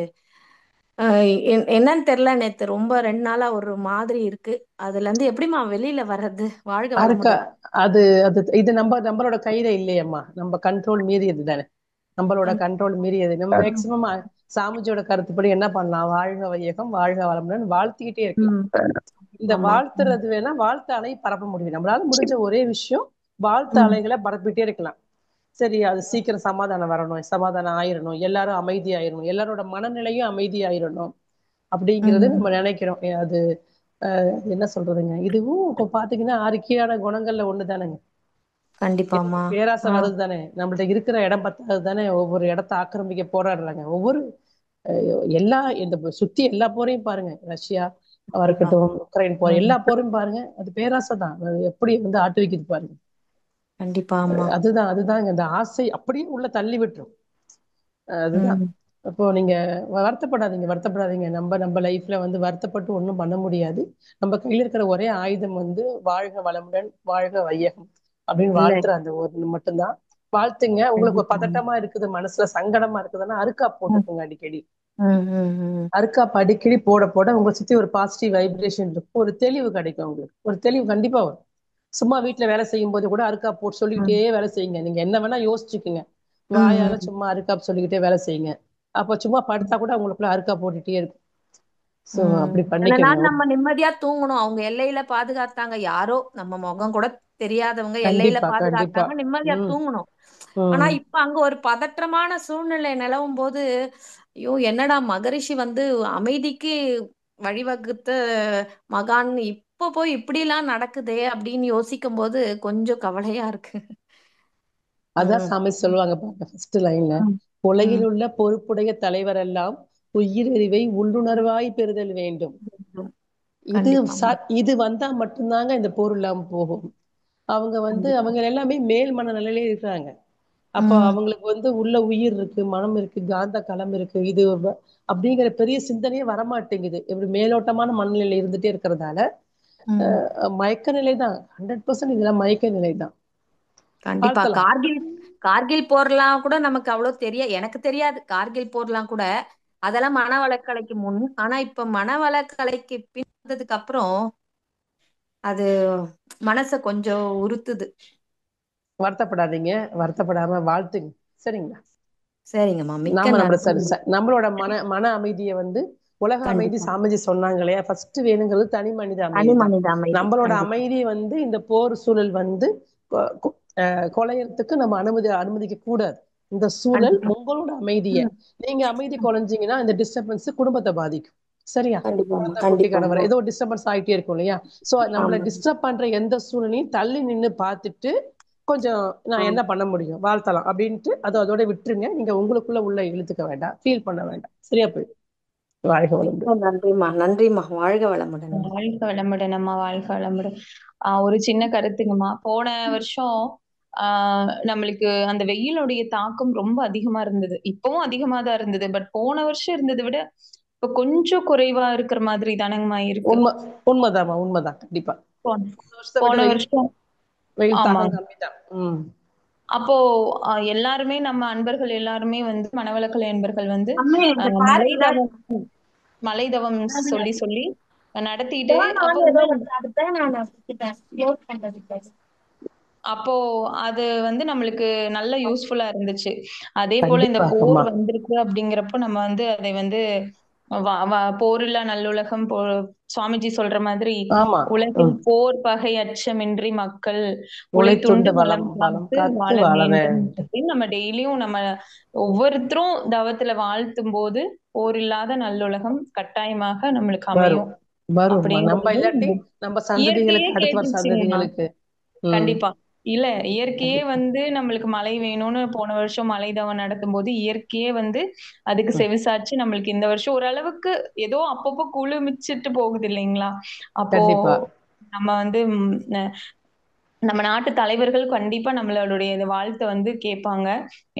என்னன்னு தெரியல. நேத்து ரொம்ப 2 நாளா ஒரு மாதிரி இருக்கு. அதுல இருந்து எப்படிமா வெளியில வர்றது? வாழ்க வளமுடன். அது அது இது நம்மளோட கையில இல்லையம்மா. நம்ம கண்ட்ரோல் மீறியது தானே. நம்மளோட கண்ட்ரோல் மீறியது. நம்ம மேக்சிமம் சாமிஜியோட கருத்துப்படி என்ன பண்ணலாம், வாழ்க வையகம் வாழ்க வளமுடன் வாழ்த்திக்கிட்டே இருக்கலாம். இந்த வாழ்த்துறது வேணா வாழ்த்து அலை பரப்ப முடியும். நம்மளால முடிஞ்ச ஒரே விஷயம் வாழ்த்து அலைகளை பரப்பிட்டே இருக்கலாம். சரி, அது சீக்கிரம் சமாதானம் வரணும், சமாதானம் ஆயிரணும், எல்லாரும் அமைதி ஆயிரணும், எல்லாரோட மனநிலையும் அமைதி ஆயிரணும் அப்படிங்கறது நம்ம நினைக்கிறோம். அது என்ன சொல்றதுங்க, இதுவும் இப்ப பாத்தீங்கன்னா 6 கீழான குணங்கள்ல ஒண்ணுதானேங்க. கண்டிப்பாமா. பேராசை வருது தானே, நம்மள்ட்ட இருக்கிற இடம் பத்தாது தானே, ஒவ்வொரு இடத்த ஆக்கிரமிக்க போராடுறாங்க. ஒவ்வொரு எல்லா இந்த சுத்தி எல்லா போரையும் பாருங்க, ரஷ்யா இருக்கட்டும், உக்ரைன் போர், எல்லா போரையும் பாருங்க, அது பேராசை தான். எப்படி வந்து ஆட்டு வைக்குது பாருங்க. கண்டிப்பா. அதுதாங்க இந்த ஆசை அப்படியே உள்ள தள்ளி விட்டுரும். அதுதான். அப்போ நீங்க வருத்தப்படாதீங்க. நம்ம லைஃப்ல வந்து வருத்தப்பட்டு ஒண்ணும் பண்ண முடியாது. நம்ம கையில இருக்கிற ஒரே ஆயுதம் வந்து வாழ்க வளமுடன் வாழ்க வையகம் அப்படின்னு வாழ்த்துற அந்த ஒரு மட்டும்தான். வாழ்த்துங்க. உங்களுக்கு பதட்டமா இருக்குது, மனசுல சங்கடமா இருக்குதுன்னா அருக்கா போட்டுக்கோங்க அடிக்கடி. அருக்காப்பு அடிக்கடி போட போட உங்களை சுத்தி ஒரு பாசிட்டிவ் வைப்ரேஷன் இருக்கும், ஒரு தெளிவு கிடைக்கும். உங்களுக்கு ஒரு தெளிவு கண்டிப்பா வரும். சும்மா வீட்டுல வேலை செய்யும் போது கூட அருக்காப்பு போட்டு சொல்லிக்கிட்டே வேலை செய்யுங்க. நீங்க என்ன வேணா யோசிச்சுக்குங்க, வாயால சும்மா அருக்காப்பு சொல்லிக்கிட்டே வேலை செய்யுங்க. அப்ப சும்மா படுத்தா கூட உங்களுக்குள்ள அருக்கா போட்டுட்டே இருக்கும். சோ அப்படி பண்ணிக்கோங்க. நம்ம நிம்மதியா தூங்கணும். அவங்க எல்லையில பாதுகாத்தாங்க, யாரோ நம்ம முகம் கூட தெரியாதவங்க எல்லையில கண்டிப்பா கண்டிப்பா. பாதுகாத்தாங்க, நிம்மதியா தூங்கணும். ஆனா இப்ப அங்க ஒரு பதற்றமான சூழ்நிலை நிலவும் போது, ஐயோ என்னடா மகரிஷி வந்து அமைதிக்கு வழிவகுத்த மகான், இப்ப போய் இப்படி எல்லாம் நடக்குதே அப்படின்னு யோசிக்கும் போது கொஞ்சம் கவலையா இருக்கு. அதான் சாமி சொல்லுவாங்க பாருங்க ஃபர்ஸ்ட் லைன்ல, உலகில் உள்ள பொறுப்புடைய தலைவர் எல்லாம் உயிரறிவை உள்ளுணர்வாய் பெறுதல் வேண்டும். இது வந்தா மட்டும்தாங்க இந்த போர் இல்லாம போகும். அவங்க எல்லாமே மேல் மனநிலையிலே இருக்கிறாங்க. அப்போ அவங்களுக்கு வந்து உள்ள உயிர் இருக்கு, மனம் இருக்கு, காந்த களம் இருக்கு, இது அப்படிங்கிற பெரிய சிந்தனையே வரமாட்டேங்குது. இப்படி மேலோட்டமான மனநிலையில இருந்துட்டே இருக்கிறதால மயக்க நிலை தான். 100% இதெல்லாம் மயக்க நிலை தான். கண்டிப்பா. கார்கில் போர்லாம் கூட நமக்கு அவ்வளவு எனக்கு தெரியாது. கார்கில் போர்லாம் கூட அதெல்லாம் மனவளக்கலைக்கு முன். ஆனா இப்ப மனவளக்கலைக்கு பின்னதுக்கு அப்புறம் அது மனச கொஞ்சம் உறுத்துது. வருத்தப்படாதீங்க, வருத்தப்படாம வாழ்த்துங்க. சரிங்களா? சரிங்கம்மா. நம்மளோட மன அமைதியை வந்து உலக அமைதி சாமிஜி சொன்னாங்க இல்லையா, ஃபர்ஸ்ட் வேணுங்கிறது தனி மனித அமைதி தான். நம்மளோட அமைதி வந்து இந்த போர் சூழல் வந்து கொலையறதுக்கு நம்ம அனுமதிக்க கூடாது. இந்த சூழல் உங்களோட அமைதியை, நீங்க அமைதி குறைஞ்சீங்கன்னா இந்த டிஸ்டர்பன்ஸ் குடும்பத்தை பாதிக்கும். சரியா? குட்டி கணவர் ஏதோ டிஸ்டர்பன்ஸ் ஆகிட்டே இருக்கும் இல்லையா? சோ நம்மளை டிஸ்டர்ப் பண்ற எந்த சூழலையும் தள்ளி நின்னு பார்த்துட்டு கொஞ்சம் நான் என்ன பண்ண முடியும், வாழ்த்தலாம் அப்படின்ட்டு அதோட விட்டுருங்க. நீங்க உங்களுக்குள்ள உள்ள இழுத்துக்க வேண்டாம், ஃபீல் பண்ண வேண்டாம். சரியா போயிடும். வாழ்க வளமுடன். நன்றிம்மா. வாழ்க வளமுடன். வாழ்க வளமுடன் அம்மா, வாழ்க வளமுடன். ஒரு சின்ன கருத்துங்கம்மா. போன வருஷம் நம்மளுக்கு அந்த வெயிலுடைய தாக்கம் ரொம்ப அதிகமா இருந்தது. இப்பவும் அதிகமா தான் இருந்தது. பட் போன வருஷம் இருந்ததை விட இப்ப கொஞ்சம் குறைவா இருக்கிற மாதிரி தானங்கம்மா இருக்கு. உண்மைதான் கண்டிப்பா. போன வருஷம் வெயில் தாக்கம் கம்மிதான். அப்போ எல்லாருமே நம்ம அன்பர்கள் எல்லாருமே வந்து மனவளக்கலை அன்பர்கள் வந்து அம்மே இங்க பாருங்க, மலைதவம் சொல்லி சொல்லி நடத்திட்டு அப்போ ஏதோ வந்து வந்து அதுதான் நான் க்ளோஸ் பண்றதுக்கு. அப்போ அது வந்து நம்மளுக்கு நல்ல யூஸ்ஃபுல்லா இருந்துச்சு. அதே போல இந்த கண்டிப்பா போர் அம்மா. வந்திருக்கு அப்படிங்கிறப்போ நம்ம வந்து அதை வந்து போரில்லா நல்லுலகம் சுவாமிஜி சொல்ற மாதிரி ஆமா. உலகில் போர் பகை அச்சமின்றி மக்கள் உழைத்துண்டு உழைத்துண்டு வளம் வளம் வளம் காத்து காத்து வாழ வாழ வேண்டும் வேண்டும். அப்படின்னு நம்ம டெய்லியும் நம்ம ஒவ்வொருத்தரும் தவத்துல வாழ்த்தும் போது போர் இல்லாத நல்லுலகம் கட்டாயமாக நம்மளுக்கு வரும் அமையும் வரும்மா. நம்ம அப்படிங்கிறது இல்லாட்டி நம்ம இயற்கையே சந்ததிகளுக்கு அடுத்து வர கேட்டுச்சுங்கம்மா. சந்ததிகளுக்கு. கண்டிப்பா. இல்ல இயற்கையே வந்து நம்மளுக்கு மழை வேணும்னு போன வருஷம் மழை தவம் நடத்தும் போது இயற்கையே வந்து அதுக்கு செவிசாச்சு நம்மளுக்கு இந்த வருஷம் ஓரளவுக்கு ஏதோ அப்பப்போ குளுமிச்சிட்டு போகுது இல்லைங்களா? அப்போ கண்டிப்பா நம்ம வந்து நம்ம நாட்டு தலைவர்கள் கண்டிப்பா நம்மளுடைய இந்த வாழ்த்தை வந்து கேட்பாங்க.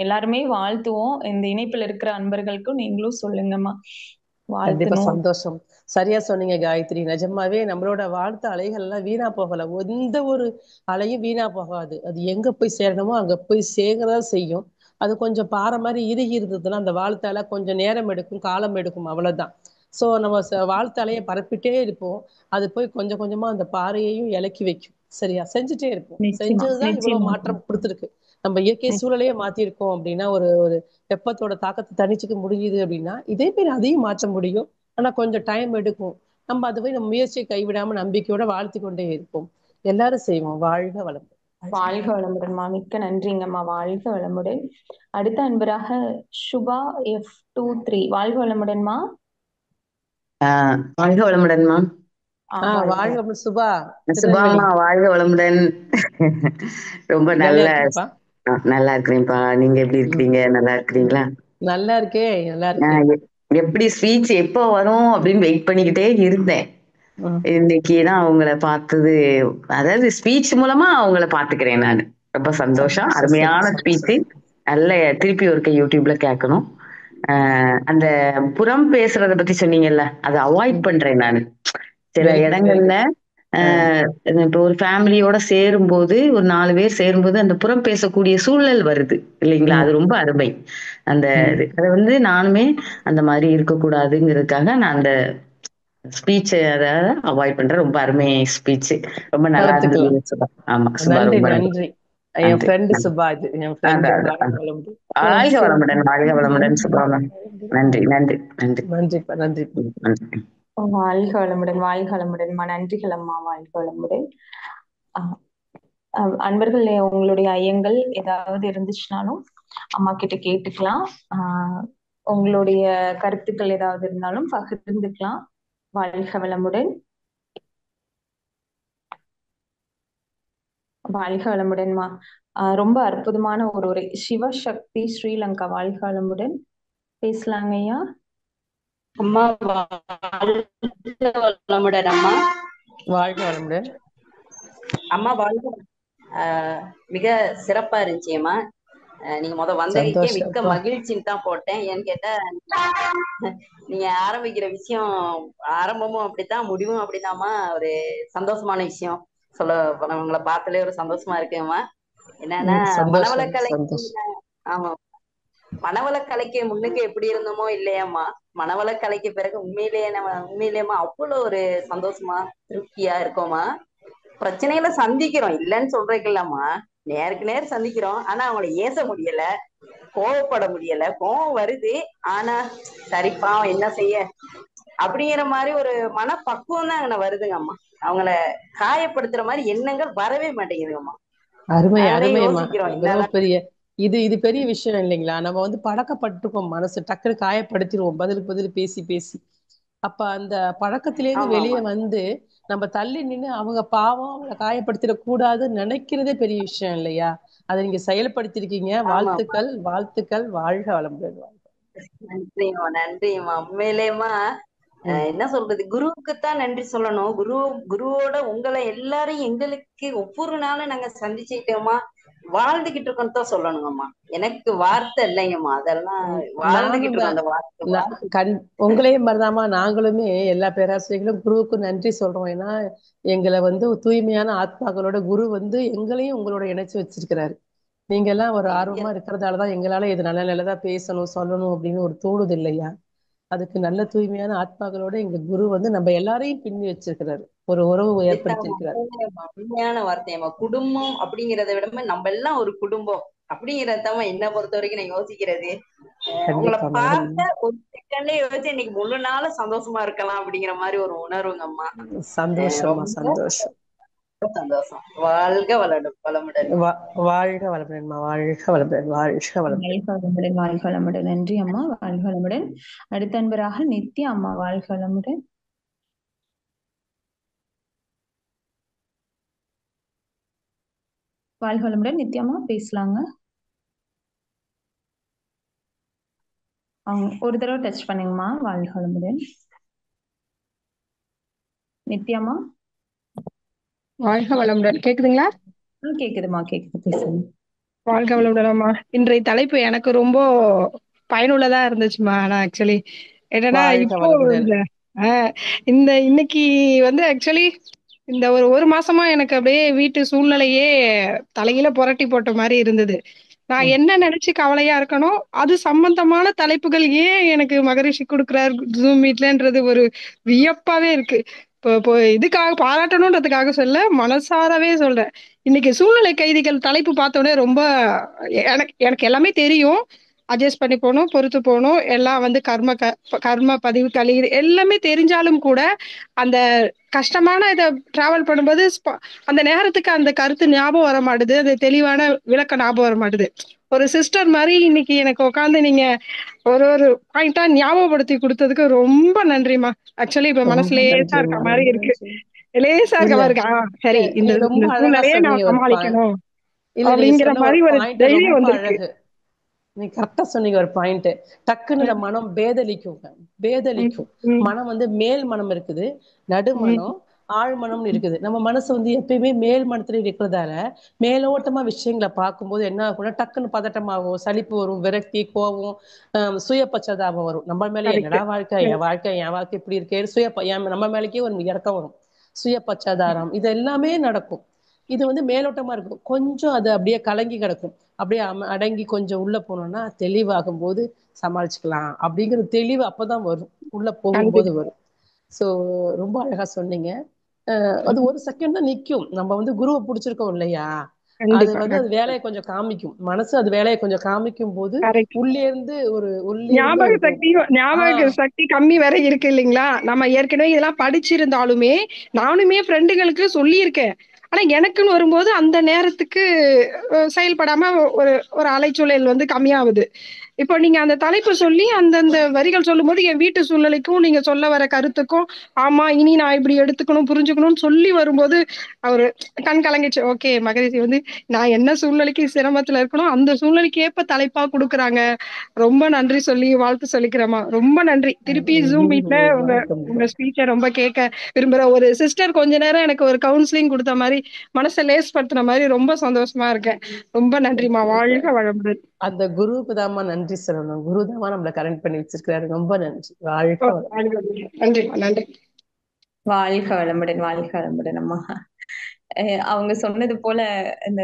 எல்லாருமே வாழ்த்துவோம். இந்த இணைப்புல இருக்கிற அன்பர்களுக்கும் நீங்களும் சொல்லுங்கம்மா. கண்டிப்பா வாழ்த்தணும். சந்தோஷம். சரியா சொன்னீங்க காயத்ரி. நிஜமாவே நம்மளோட வாழ்த்து அலைகள் எல்லாம் வீணா போகல. எந்த ஒரு அலையும் வீணா போகாது. அது எங்க போய் சேரணுமோ அங்க போய் சேரதான் செய்யும். அது கொஞ்சம் பாறை மாதிரி இறுகி இருந்ததுன்னா அந்த வாழ்த்தால கொஞ்சம் நேரம் எடுக்கும், காலம் எடுக்கும், அவ்வளவுதான். சோ நம்ம வாழ்த்தாலையை பரப்பிட்டே இருப்போம். அது போய் கொஞ்சம் கொஞ்சமா அந்த பாறையையும் இலக்கி வைக்கும். சரியா செஞ்சுட்டே இருப்போம். நிச்சயமா, செஞ்சதுதான் இவ்வளவு நிச்சயமா. மாற்றம் கொடுத்துருக்கு. நம்ம இயற்கை சூழலையே மாத்திருக்கோம் அப்படின்னா ஒரு ஒரு வெப்பத்தோட தாக்கத்தை தணிச்சுக்க முடியுது அப்படின்னா இதே பேர் அதையும் மாற்ற முடியும். ஆனா கொஞ்சம் டைம் எடுக்கும். நம்ம அதுவே நம்ம முயற்சியை கைவிடாம நம்பிக்கையோட வாழ்த்தி கொண்டே இருப்போம். எல்லாரும் செய்வோம். வாழ்க வளம். வாழ்க வளமுடன்மா. மிக்க நன்றிங்கம்மா. வாழ்க வளமுடன். அடுத்த அன்பராக சுபா F23 வாழ்க வளமுடன்மா. வாழ்க வளமுடன்மா. வாழ்க வாழ்க வளமுடன் சுபா. சுபாமா வாழ்க வளமுடன். ரொம்ப ஜாலியா நல்ல இருக்கீங்கப்பா. நல்லா இருக்கிறேன்ப்பா. நீங்க எப்படி இருக்கிறீங்க? நல்லா இருக்கிறீங்களா? நல்லா இருக்கேன், நல்லா இருக்கேன். எப்படி ஸ்பீச் எப்போ வரும் அப்படின்னு வெயிட் பண்ணிக்கிட்டே இருந்தேன். இன்னைக்கு தான் அவங்கள பார்த்தது, அதாவது ஸ்பீச் மூலமா அவங்கள பாத்துக்கிறேன் நான். ரொம்ப சந்தோஷம். அருமையான ஸ்பீச். நல்ல திருப்பி ஒருக்க யூடியூப்ல கேட்கணும். அந்த புறம் பேசுறத பத்தி சொன்னீங்கல்ல, அதை அவாய்ட் பண்றேன் நான் சில இடங்கள்ல. இப்போ ஒரு ஃபேமிலியோட சேரும்போது ஒரு 4 பேர் சேரும்போது அந்த புறம் பேசக்கூடிய சூழல் வருது இல்லைங்களா? அது ரொம்ப அருமை. அந்த அதை வந்து நானுமே அந்த மாதிரி இருக்கக்கூடாதுங்கிறதுக்காக நான் அந்த ஸ்பீச் அதாவது அவாய்ட் பண்றேன். ரொம்ப அருமை ஸ்பீச். ரொம்ப நல்லா இருந்தது சுபா. ஆமா சுபா, நன்றி ரொம்ப நன்றி. என் ஃப்ரெண்டு சுபா இது. என் ஃப்ரெண்டு. வாழ்க வளமுடன், வாழ்க வளமுடன் சுபா. நன்றி நன்றி நன்றி நன்றிப்பா, நன்றி. நன்றி. வாழ்க வளமுடன், வாழ்க வளமுடன்மா. நன்றிகள் அம்மா. வாழ்க வளமுடன். அன்பர்கள் உங்களுடைய ஐயங்கள் ஏதாவது இருந்துச்சுனாலும் அம்மா கிட்ட கேட்டுக்கலாம். உங்களுடைய கருத்துக்கள் ஏதாவது இருந்தாலும் பகிர்ந்துக்கலாம். வாழ்க வளமுடன். வாழ்க வளமுடன்மா. ரொம்ப அற்புதமான ஒரு உரை. சிவசக்தி ஸ்ரீலங்கா. வாழ்க வளமுடன். பேசலாங்க ஐயா. அம்மா வாழ்க வளமுடன். அம்மா வாழ்க வளமுடன். அம்மா வாழ்க. மிக சிறப்பா இருந்துச்சு அம்மா. நீங்க வந்ததுக்கே மிக்க மகிழ்ச்சின்னு தான் போட்டேன். ஏன்னு கேட்டா நீங்க ஆரம்பிக்கிற விஷயம் ஆரம்பமும் அப்படித்தான், முடிவும் அப்படித்தாம்மா. ஒரு சந்தோஷமான விஷயம் சொல்ல உங்களை பார்த்தாலே ஒரு சந்தோஷமா இருக்குமா. என்னன்னா மனவளக்கலைக்கு, ஆமா மனவளக்கலைக்கு முன்னுக்கு எப்படி இருந்தோமோ இல்லையாம்மா, மனவளக்கலைக்கு பிறகு உண்மையிலேயேமா அவ்வளவு ஒரு சந்தோஷமா திருப்தியா இருக்கோமா. பிரச்சனைகளை சந்திக்கிறோம், இல்லைன்னு சொல்றீங்களாம்மா, நேருக்கு நேர் சந்திக்கிறோம். ஆனா அவங்களை ஏச முடியல, கோவப்பட முடியல. கோவம் வருது, ஆனா சரிப்பா என்ன செய்ய அப்படிங்கிற மாதிரி ஒரு மனப்பக்குவம் தான் அங்க வருதுங்கம்மா. அவங்கள காயப்படுத்துற மாதிரி எண்ணங்கள் வரவே மாட்டேங்குதுங்கம்மா. அருமை அருமையம்மா. பெரிய இது பெரிய விஷயம் இல்லைங்களா? நம்ம வந்து பழக்கப்பட்டிருக்கோம். மனசு டக்குனு காயப்படுத்திடுவோம் பதிலுக்கு பதில் பேசி பேசி. அப்ப அந்த பழக்கத்திலேருந்து வெளியே வந்து நம்ம தள்ளி நின்று அவங்க பாவம் அவங்கள காயப்படுத்திடக் கூடாதுன்னு நினைக்கிறதே பெரிய விஷயம் இல்லையா? அதை நீங்க செயல்படுத்திருக்கீங்க. வாழ்த்துக்கள் வாழ்த்துக்கள். வாழ்க வளமுடன். நன்றிம்மா நன்றிம்மா. உண்மையிலேயேமா என்ன சொல்றது, குருவுக்குத்தான் நன்றி சொல்லணும். குருவோட உங்களை எல்லாரையும் எங்களுக்கு ஒவ்வொரு நாளும் நாங்க சந்திச்சுட்டோமா, வாழ்ந்துகிட்டு இருக்கோம் தான் சொல்லணுங்கம்மா. எனக்கு வார்த்தை இல்லைங்கம்மா, அதெல்லாம் வாழ்ந்துகிட்டு இருக்கோம் அந்த வார்த்தை. உங்களையே மாதிரிதாம்மா நாங்களுமே எல்லா பேராசிரியர்களும் குருவுக்கு நன்றி சொல்றோம். ஏன்னா எங்களை வந்து தூய்மையான ஆத்மாக்களோட குரு வந்து எங்களையும் உங்களோட இணைச்சு வச்சிருக்கிறாரு. நீங்க எல்லாம் ஒரு எங்க ஆர்வமா இருக்கிறதாலதான் எங்களால இது நல்ல நல்லதா பேசணும் சொல்லணும் அப்படின்னு ஒரு தோணுது இல்லையா? அதுக்கு நல்ல தூய்மையான ஆத்மாக்களோட எங்க குரு வந்து நம்ம எல்லாரையும் பின்னி வச்சிருக்கிறாரு, ஒரு உறவு ஏற்படுத்தி இருக்கிறாரு. உண்மையான வார்த்தையம்மா. குடும்பம் அப்படிங்கிறத விட நம்ம எல்லாம் ஒரு குடும்பம் அப்படிங்கறத என்ன பொறுத்த வரைக்கும் நான் யோசிக்கிறது. உங்களை கண்டிப்பா மேடம். பார்த்த ஒரு செகண்டே யோசிச்சு இன்னைக்கு முழு நாளும் சந்தோஷமா இருக்கலாம் அப்படிங்கிற மாதிரி ஒரு உணர்வுங்கம்மா. சந்தோஷமா, ரொம்ப சந்தோஷம். சந்தோஷம். வாழ்க வளமுடன். வாழ்க வளமுடன்மா, வாழ்க வளமுடன், வாழ்க வளமுடன். வாழ்க வளமுடன், வாழ்க வளமுடன். நன்றி அம்மா, வாழ்க வளமுடன். அடுத்த அன்பராக நித்யா அம்மா, வாழ்க வளமுடன். வாழ்க வளமுடன் நித்யாமா, பேசலாங்க. ஒரு தடவை டச் பண்ணுங்கம்மா. வாழ்க வளமுடன் நித்யாமா. வாழ்க வளமுடன். கேக்குதுங்களா? கேக்குதுமா, கேக்குது, பேசுங்க. வாழ்க வளமுடன்மா. இன்றைய தலைப்பு எனக்கு ரொம்ப பயனுள்ளதா இருந்துச்சுமா. ஆனா ஆக்சுவலி என்னன்னா இப்போ இந்த இன்னைக்கு வந்து ஆக்சுவலி இந்த ஒரு மாசமா எனக்கு அப்படியே வீட்டு சூழ்நிலையே தலையில புரட்டி போட்ட மாதிரி இருந்தது. நான் என்ன நினைச்சு கவலையா இருக்கணும், அது சம்பந்தமான தலைப்புகள் ஏன் எனக்கு மகரிஷி கொடுக்குறாரு ஜூம் மீட்லன்றது ஒரு வியப்பாவே இருக்கு. இப்போ இதுக்காக பாராட்டணும்ன்றதுக்காக சொல்ல, மனசாரவே சொல்றேன். இன்னைக்கு சூழ்நிலை கைதிகள் தலைப்பு பார்த்தோன்னே ரொம்ப எனக்கு எனக்கு எல்லாமே தெரியும். அட்ஜஸ்ட் பண்ணி போகணும், பொறுத்து போகணும், எல்லாம் வந்து கர்ம பதிவு கழிவு எல்லாமே தெரிஞ்சாலும் கூட அந்த கஷ்டமான இதை டிராவல் பண்ணும்போது அந்த நேரத்துக்கு அந்த கருத்து ஞாபகம் வர மாட்டுது, அது தெளிவான விளக்கம் ஞாபகம் வர மாட்டுது. ஒரு சிஸ்டர் மாதிரி இன்னைக்கு எனக்கு உட்காந்து நீங்க ஒரு பாயிண்டா ஞாபகப்படுத்தி கொடுத்ததுக்கு ரொம்ப நன்றிமா. ஆக்சுவலி இப்ப மனசு லேசா இருக்க மாதிரி இருக்கு, லேசா இருக்க மாதிரி இருக்கா. சரி, இந்த சூழ்நிலையே நான் சமாளிக்கணும் அப்படிங்கிற மாதிரி ஒரு தைரியம் வந்திருக்கு. நீங்க கரெக்டா சொன்னீங்க ஒரு பாயிண்ட். டக்குன்னு மனம் பேதலிக்கும். மனம் வந்து மேல் மனம் இருக்குது, நடுமனம், ஆழ்மனம்னு இருக்குது. நம்ம மனசு வந்து எப்பயுமே மேல் மனத்துல இருக்கிறதால மேலோட்டமா விஷயங்களை பார்க்கும்போது என்ன ஆகும்னா டக்குன்னு பதட்டமாகும், சலிப்பு வரும், விரக்தி, கோபம், சுய பச்சதாபம் வரும். நம்ம மேலே என்னடா வாழ்க்கை, என் வாழ்க்கை இப்படி இருக்கே, நம்ம மேலேக்கே ஒரு இறக்கம் வரும், சுய பச்சாதாரம், இது எல்லாமே நடக்கும். இது வந்து மேலோட்டமா இருக்கும். கொஞ்சம் அது அப்படியே கலங்கி கிடக்கும். அப்படியே அடங்கி கொஞ்சம் உள்ள போனோம்னா தெளிவாகும் போது சமாளிச்சுக்கலாம் அப்படிங்கிற தெளிவு அப்பதான் வரும், உள்ள போகும்போது வரும். சோ ரொம்ப அழகா சொன்னீங்க. அது ஒரு செகண்ட் தான் நிக்கும். நம்ம வந்து குருவை பிடிச்சிருக்கோம் இல்லையா, அது வந்து அது வேலையை கொஞ்சம் காமிக்கும். மனசு அது வேலையை கொஞ்சம் காமிக்கும் போது உள்ளே இருந்து ஞாபக சக்தி கம்மி வேற இருக்கு இல்லைங்களா. நம்ம ஏற்கனவே இதெல்லாம் படிச்சிருந்தாலுமே நானுமே ஃப்ரெண்டுகளுக்கு சொல்லியிருக்கேன். ஆனா எனக்குன்னு வரும்போது அந்த நேரத்துக்கு செயல்படாம ஒரு அலைச்சூழல் வந்து கம்மியாகுது. இப்போ நீங்க அந்த தலைப்பு சொல்லி அந்தந்த வரிகள் சொல்லும் போது என் வீட்டு சூழ்நிலைக்கும் நீங்க சொல்ல வர கருத்துக்கும் ஆமா இனி நான் இப்படி எடுத்துக்கணும் புரிஞ்சுக்கணும்னு சொல்லி வரும்போது அவரு கண் கலங்கிச்சு. ஓகே, மகரிஷி வந்து நான் என்ன சூழ்நிலைக்கு சிரமத்துல இருக்கணும் அந்த சூழ்நிலைக்கு ஏற்ப தலைப்பா கொடுக்குறாங்க. ரொம்ப நன்றி சொல்லி வாழ்த்து சொல்லிக்கிறேமா. ரொம்ப நன்றி. திருப்பி ஜூம் மீட்ல உங்க ஸ்பீச்சை ரொம்ப கேட்க விரும்புற ஒரு சிஸ்டர் கொஞ்ச நேரம் எனக்கு ஒரு கவுன்சிலிங் கொடுத்த மாதிரி மனசை லேஸ்படுத்தின மாதிரி ரொம்ப சந்தோஷமா இருக்கேன். ரொம்ப நன்றிமா. வாழ்க வளமுடன். அந்த குருவுக்கு தாமா நன்றி சொல்லணும். குரு தாமா நம்மள கரெக்ட் பண்ணி வச்சிருக்காரு. ரொம்ப நன்றி. வாழ்க நன்றி. நன்றி. வாழ்க வளமுடன், வாழ்க வளமுடன் அம்மா. அவங்க சொன்னது போல இந்த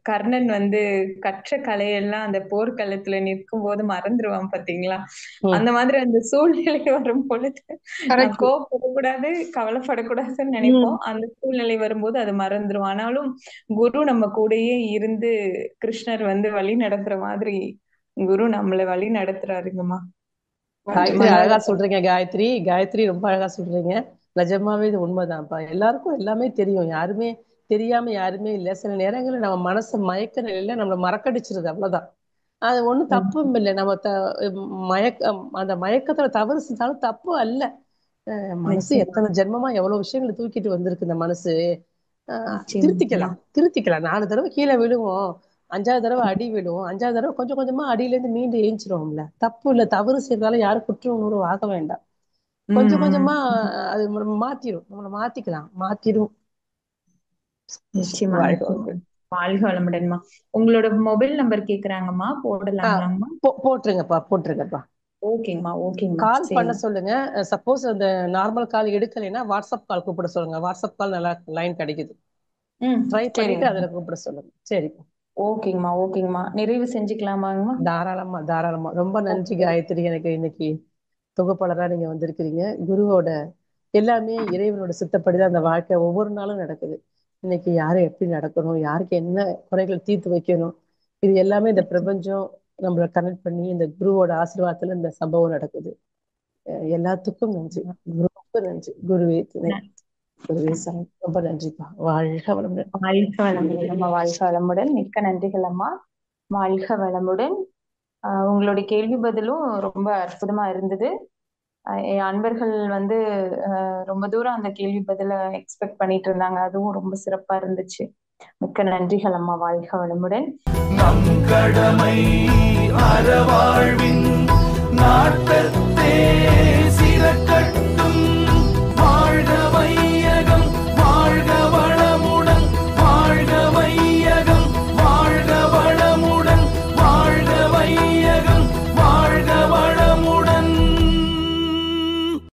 கர்ணன் வந்து கற்ற கலையெல்லாம் அந்த போர்க்களத்துல நிற்கும் போது மறந்துடுவான் பாத்தீங்களா, அந்த மாதிரி அந்த சூழ்நிலை வரும் பொழுது கோவப்படக்கூடாது, கவலைப்படக்கூடாதுன்னு நினைப்போம். அந்த சூழ்நிலை வரும்போது அது மறந்துடும். ஆனாலும் குரு நம்ம கூடயே இருந்து கிருஷ்ணர் வந்து வழி நடத்துற மாதிரி குரு நம்மளை வழி நடத்துறாருங்கம்மா. காயத்ரி அழகா சொல்றீங்க. காயத்ரி ரொம்ப அழகா சொல்றீங்க. நிஜமாவே இது உண்மைதான்ப்பா. எல்லாருக்கும் எல்லாமே தெரியும், யாருமே தெரியாம யாருமே இல்ல. சில நேரங்கள்ல நம்ம மனசு மயக்க நிலையில நம்மள மறக்கடிச்சிருது, அவ்வளவுதான். அது ஒண்ணும் தப்பும் இல்லை. நம்ம அந்த மயக்கத்துல தவறு செஞ்சாலும் தப்பு அல்ல. மனசு எத்தனை ஜென்மமா எவ்வளவு விஷயங்களை தூக்கிட்டு வந்திருக்கு இந்த மனசு. திருத்திக்கலாம் 4 தடவை கீழே விழுவோம், 5வது தடவை அடி விழுவோம், 5வது தடவை கொஞ்சம் கொஞ்சமா அடியில இருந்து மீண்டு ஏஞ்சிருவோம்ல. தப்பு இல்ல. தவறு செய்யறதால யாரும் குற்ற உணர்வு ஆக வேண்டாம். கொஞ்சம் கொஞ்சமா அது மாத்திரும், நம்மளை மாத்திரும். வாழ்க வளமுடன்மா. உங்களோட மொபைல் நம்பர் கேக்குறாங்கம்மா, போடலாங்களாம்மா? போட்டுருங்கப்பா. ஓகேங்கம்மா, ஓகேங்க. கால் பண்ண சொல்லுங்க. சப்போஸ் அந்த நார்மல் கால் எடுக்கலைன்னா வாட்ஸ்அப் கால் கூப்பிட சொல்லுங்க. வாட்ஸ்அப் கால் நல்லா லைன் கிடைக்குது. ட்ரை பண்ணிட்டு அதுல கூப்பிட சொல்லுங்க. சரிப்பா. ஓகேங்கம்மா, ஓகேங்கம்மா. நிறைவு செஞ்சுக்கலாமாங்கம்மா? தாராளமா, தாராளமா. ரொம்ப நன்றி காயத்ரி. எனக்கு இன்னைக்கு தொகுப்பாளரா நீங்க வந்திருக்கிறீங்க. குருவோட எல்லாமே இறைவனோட சித்தப்படிதான் அந்த வாழ்க்கை ஒவ்வொரு நாளும் நடக்குது. இன்னைக்கு யாரை எப்படி நடக்கணும், யாருக்கு என்ன குறைகள் தீர்த்து வைக்கணும், இது எல்லாமே இந்த பிரபஞ்சம் நம்மளை கனெக்ட் பண்ணி இந்த குருவோட ஆசீர்வாதத்துல இந்த சம்பவம் நடக்குது. எல்லாத்துக்கும் நன்றி. குருவுக்கு நன்றி. குருவே துணை. குருவே சரணம். ரொம்ப நன்றிப்பா. வாழ்க வளமுடன். வாழ்க வளமுடன் அம்மா. வாழ்க வளமுடன். மிக்க நன்றிகள் அம்மா. வாழ்க வளமுடன். உங்களுடைய கேள்வி பதிலும் ரொம்ப அற்புதமா இருந்தது. என் அன்பர்கள் வந்து ரொம்ப தூரம் அந்த கேள்வி பதில எக்ஸ்பெக்ட் பண்ணிட்டு இருந்தாங்க. அதுவும் ரொம்ப சிறப்பா இருந்துச்சு. மிக்க நன்றிகள் அம்மா. வாழ்க வளமுடன். நம் கடமை அறவாழ்வின் நாட்டத்தே